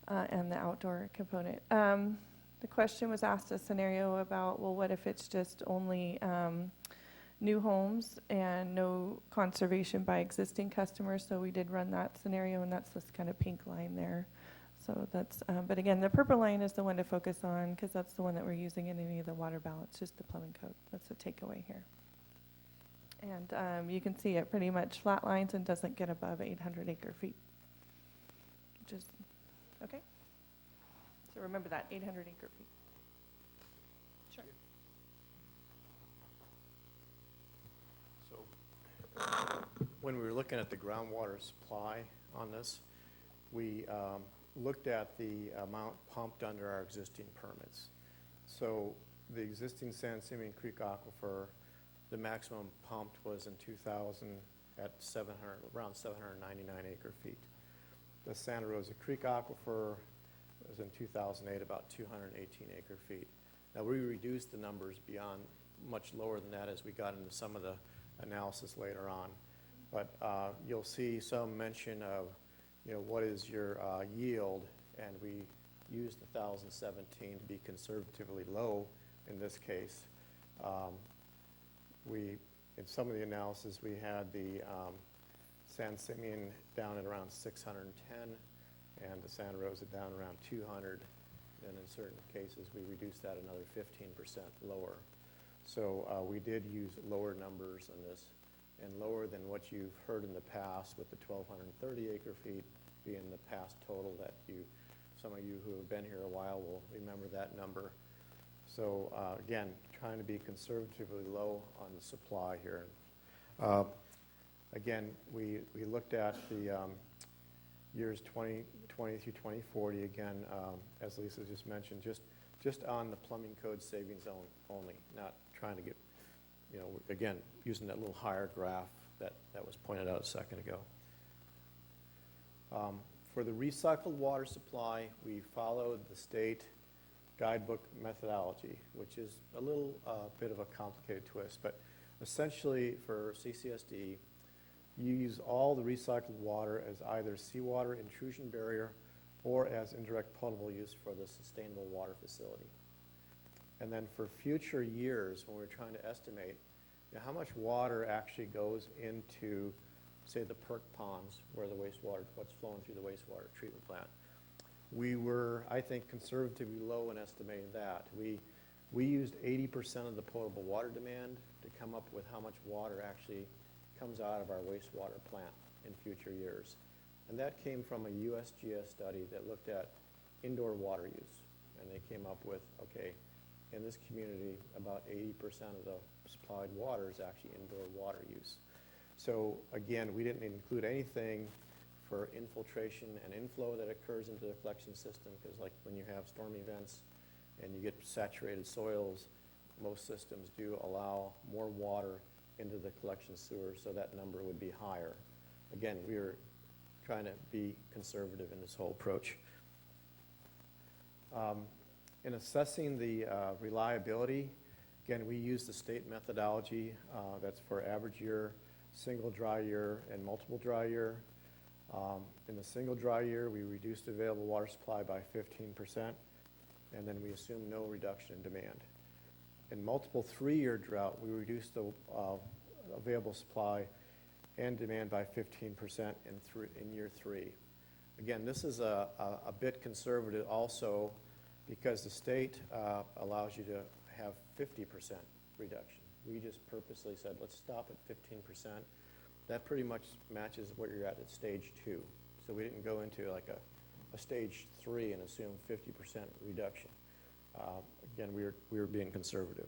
[SPEAKER 4] and the outdoor component. The question was asked a scenario about, well, what if it's just only new homes and no conservation by existing customers? So we did run that scenario, and that's this kind of pink line there. So that's, but again, the purple line is the one to focus on because that's the one that we're using in any of the water balance, just the plumbing code. That's the takeaway here. And you can see it pretty much flat lines and doesn't get above 800 acre feet, which is okay. So remember that, 800 acre feet. Sure.
[SPEAKER 8] So when we were looking at the groundwater supply on this, we looked at the amount pumped under our existing permits. So the existing San Simeon Creek Aquifer, the maximum pumped was in 2000 at around 799 acre feet. The Santa Rosa Creek Aquifer was in 2008 about 218 acre feet. Now we reduced the numbers beyond much lower than that as we got into some of the analysis later on. But you'll see some mention of, what is your yield, and we used the 1017 to be conservatively low in this case. In some of the analysis, we had the San Simeon down at around 610, and the Santa Rosa down around 200. And in certain cases, we reduced that another 15% lower. So we did use lower numbers in this, and lower than what you've heard in the past with the 1,230 acre feet being the past total that some of you who have been here a while will remember that number. So again, trying to be conservatively low on the supply here. Again, we looked at the years 2020 through 2040, again, as Lisa just mentioned, just on the plumbing code savings zone only, not trying to get, again, using that little higher graph that was pointed out a second ago. For the recycled water supply, we followed the state guidebook methodology, which is a little bit of a complicated twist, but essentially for CCSD, you use all the recycled water as either seawater intrusion barrier or as indirect potable use for the sustainable water facility. And then for future years, when we're trying to estimate how much water actually goes into, say, the perk ponds where the wastewater, what's flowing through the wastewater treatment plant, we were, I think, conservatively low in estimating that. We used 80% of the potable water demand to come up with how much water actually comes out of our wastewater plant in future years. And that came from a USGS study that looked at indoor water use. And they came up with, okay, in this community, about 80% of the supplied water is actually indoor water use. So again, we didn't include anything for infiltration and inflow that occurs into the collection system, because like when you have storm events and you get saturated soils, most systems do allow more water into the collection sewer, so that number would be higher. Again, we were trying to be conservative in this whole approach. In assessing the reliability, again, we use the state methodology that's for average year, single dry year, and multiple dry year. In the single dry year, we reduced available water supply by 15%, and then we assumed no reduction in demand. In multiple 3-year drought, we reduced the available supply and demand by 15% in year 3. Again, this is a bit conservative also because the state allows you to have 50% reduction. We just purposely said, let's stop at 15%. That pretty much matches what you're at stage 2. So we didn't go into like a stage 3 and assume 50% reduction. Again, we were being conservative.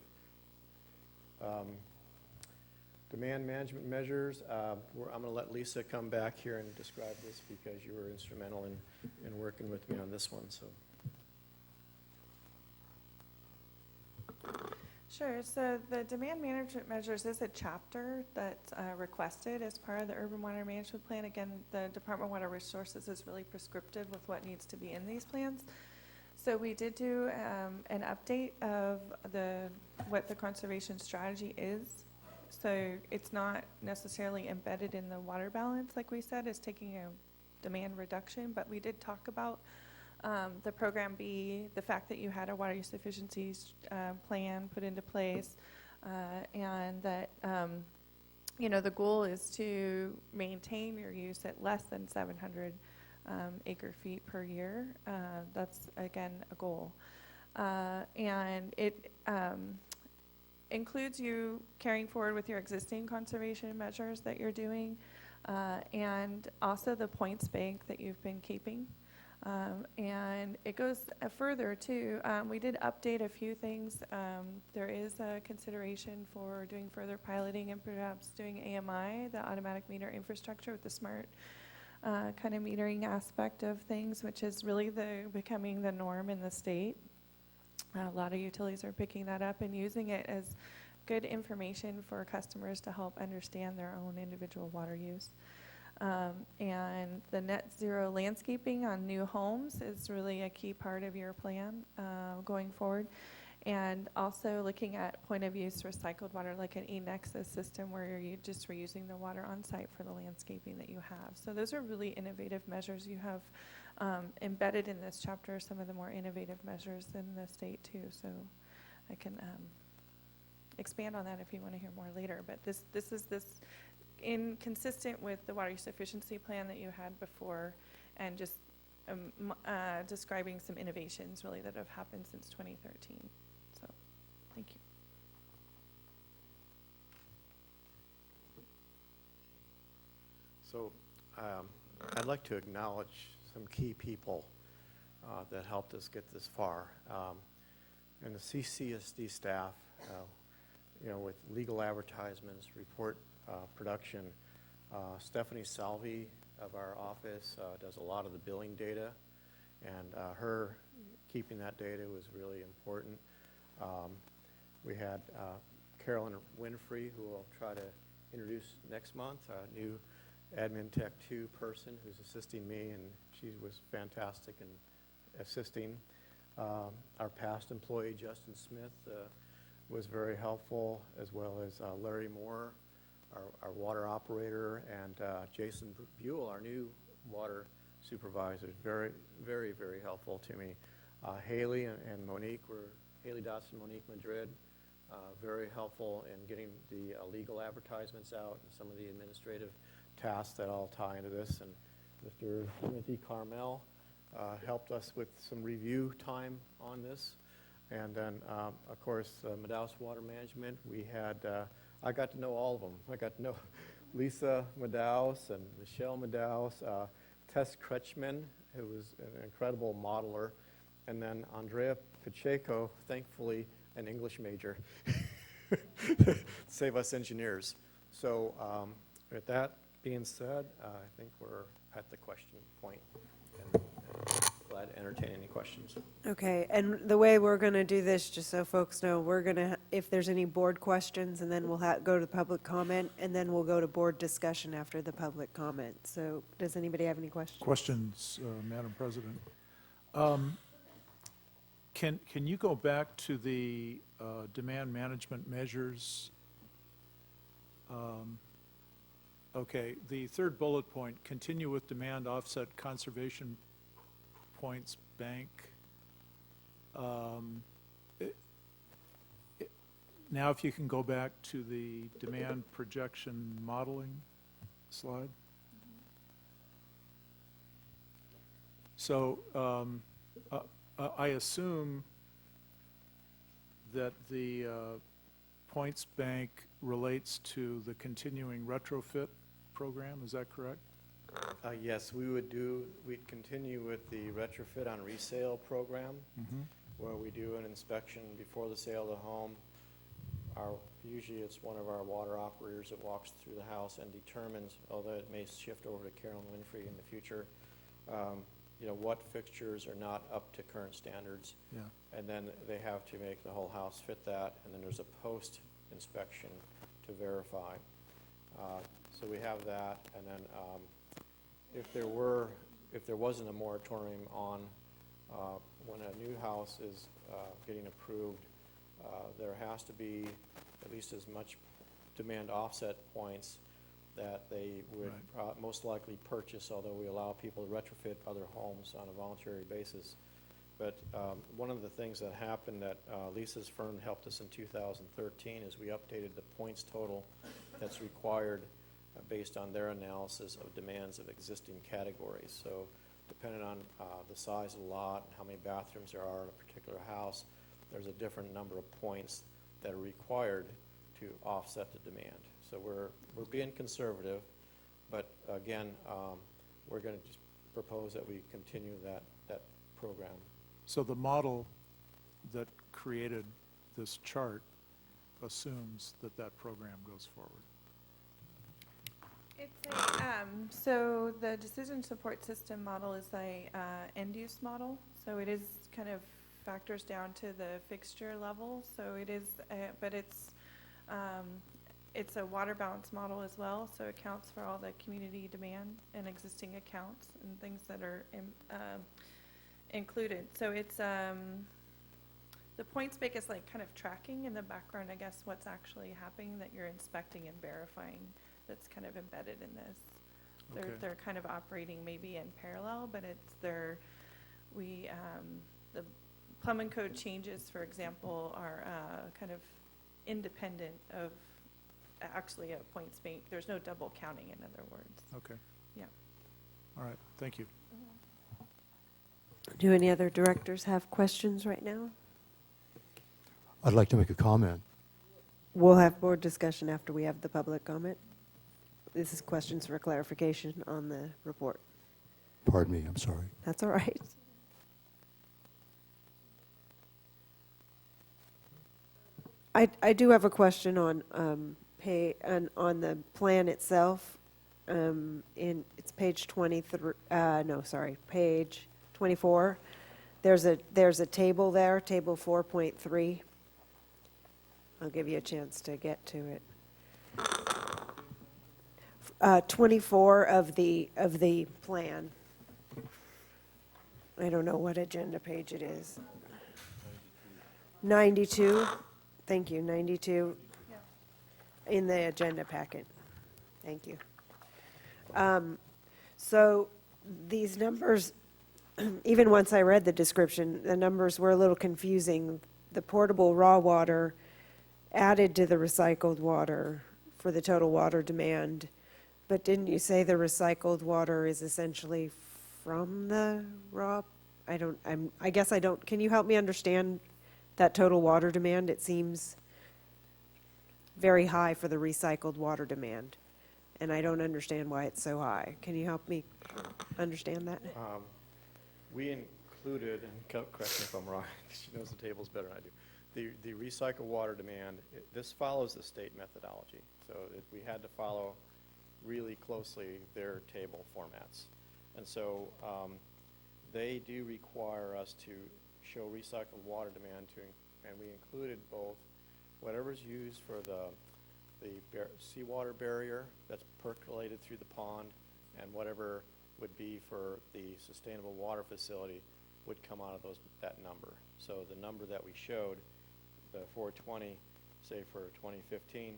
[SPEAKER 8] Demand management measures, I'm going to let Lisa come back here and describe this because you were instrumental in working with me on this one. So.
[SPEAKER 4] Sure. So the demand management measures is a chapter that's requested as part of the Urban Water Management Plan. Again, the Department of Water Resources is really prescriptive with what needs to be in these plans. So we did do an update of what the conservation strategy is. So it's not necessarily embedded in the water balance, like we said, is taking a demand reduction, but we did talk about the Program B, the fact that you had a water use efficiency plan put into place, and that the goal is to maintain your use at less than 700 acre feet per year. That's again a goal, and it includes you carrying forward with your existing conservation measures that you're doing, and also the points bank that you've been keeping. And it goes further too. We did update a few things. There is a consideration for doing further piloting and perhaps doing AMI, the automatic meter infrastructure, with the smart kind of metering aspect of things, which is really becoming the norm in the state. A lot of utilities are picking that up and using it as good information for customers to help understand their own individual water use. And the net zero landscaping on new homes is really a key part of your plan going forward. And also looking at point of use recycled water, like an e-Nexus system where you're just reusing the water on site for the landscaping that you have. So those are really innovative measures you have embedded in this chapter, some of the more innovative measures in the state too. So I can expand on that if you want to hear more later. But this is consistent with the water use efficiency plan that you had before, and just describing some innovations really that have happened since 2013. So, thank you.
[SPEAKER 8] So I'd like to acknowledge some key people that helped us get this far. And the CSD staff, with legal advertisements, report production. Stephanie Salvi of our office does a lot of the billing data, and her keeping that data was really important. We had Carolyn Winfrey, who I'll try to introduce next month, a new Admin Tech 2 person who's assisting me, and she was fantastic in assisting. Our past employee, Justin Smith, was very helpful, as well as Larry Moore, our water operator, and Jason Buell, our new water supervisor, very, very, very helpful to me. Haley and Monique Haley Dotson, Monique Madrid, very helpful in getting the legal advertisements out and some of the administrative tasks that all tie into this. And Mr. Timothy Carmel helped us with some review time on this. And then, of course, Madaus Water Management, we had, I got to know all of them. I got to know Lisa Madaus and Michelle Madaus, Tess Kretschmann, who was an incredible modeler, and then Andrea Pacheco, thankfully an English major, save us engineers. So with that being said, I think we're at the question point, and glad to entertain any questions.
[SPEAKER 2] Okay, and the way we're going to do this, just so folks know, we're going to, if there's any board questions, and then we'll go to public comment, and then we'll go to board discussion after the public comment. So does anybody have any questions?
[SPEAKER 7] Questions, Madam President. Can you go back to the demand management measures? Okay, the third bullet point, continue with demand offset conservation points bank. Now if you can go back to the demand projection modeling slide. So I assume that the points bank relates to the continuing retrofit program, is that correct?
[SPEAKER 8] Yes, we'd continue with the retrofit on resale program, where we do an inspection before the sale of the home. Usually it's one of our water operators that walks through the house and determines, although it may shift over to Carolyn Winfrey in the future, what fixtures are not up to current standards.
[SPEAKER 7] Yeah.
[SPEAKER 8] And then they have to make the whole house fit that, and then there's a post-inspection to verify. So we have that, and then if there wasn't a moratorium on when a new house is getting approved, there has to be at least as much demand offset points that they would most likely purchase, although we allow people to retrofit other homes on a voluntary basis. But one of the things that happened that Lisa's firm helped us in 2013 is we updated the points total that's required based on their analysis of demands of existing categories. So depending on the size of the lot and how many bathrooms there are in a particular house, there's a different number of points that are required to offset the demand. So we're being conservative, but again, we're going to just propose that we continue that program.
[SPEAKER 7] So the model that created this chart assumes that that program goes forward.
[SPEAKER 4] It's a, so the decision support system model is a end-use model, so it is kind of factors down to the fixture level, so it is, but it's a water balance model as well, so it accounts for all the community demand and existing accounts and things that are included. So it's, the points make is like kind of tracking in the background, I guess, what's actually happening that you're inspecting and verifying that's kind of embedded in this.
[SPEAKER 7] Okay.
[SPEAKER 4] They're kind of operating maybe in parallel, but it's the plumbing code changes, for example, are kind of independent of actually a points bank. There's no double counting, in other words.
[SPEAKER 7] Okay.
[SPEAKER 4] Yeah.
[SPEAKER 7] All right, thank you.
[SPEAKER 2] Do any other directors have questions right now?
[SPEAKER 10] I'd like to make a comment.
[SPEAKER 2] We'll have board discussion after we have the public comment. This is questions for clarification on the report.
[SPEAKER 10] Pardon me, I'm sorry.
[SPEAKER 2] That's all right. I do have a question on on the plan itself. It's page 23. No, sorry, page 24. There's a table there, table 4.3. I'll give you a chance to get to it. 24 of the plan. I don't know what agenda page it is. 92. Thank you, 92 in the agenda packet. Thank you. So these numbers, even once I read the description, the numbers were a little confusing. The portable raw water added to the recycled water for the total water demand. But didn't you say the recycled water is essentially from the raw? I guess I don't, can you help me understand that total water demand? It seems very high for the recycled water demand, and I don't understand why it's so high. Can you help me understand that?
[SPEAKER 8] We included, and correct me if I'm wrong, she knows the tables better than I do, the recycled water demand. This follows the state methodology, so we had to follow really closely their table formats. And so they do require us to show recycled water demand, and we included both whatever's used for the seawater barrier that's percolated through the pond, and whatever would be for the sustainable water facility would come out of that number. So the number that we showed, the 420, say for 2015,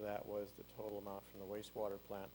[SPEAKER 8] that was the total amount from the wastewater plant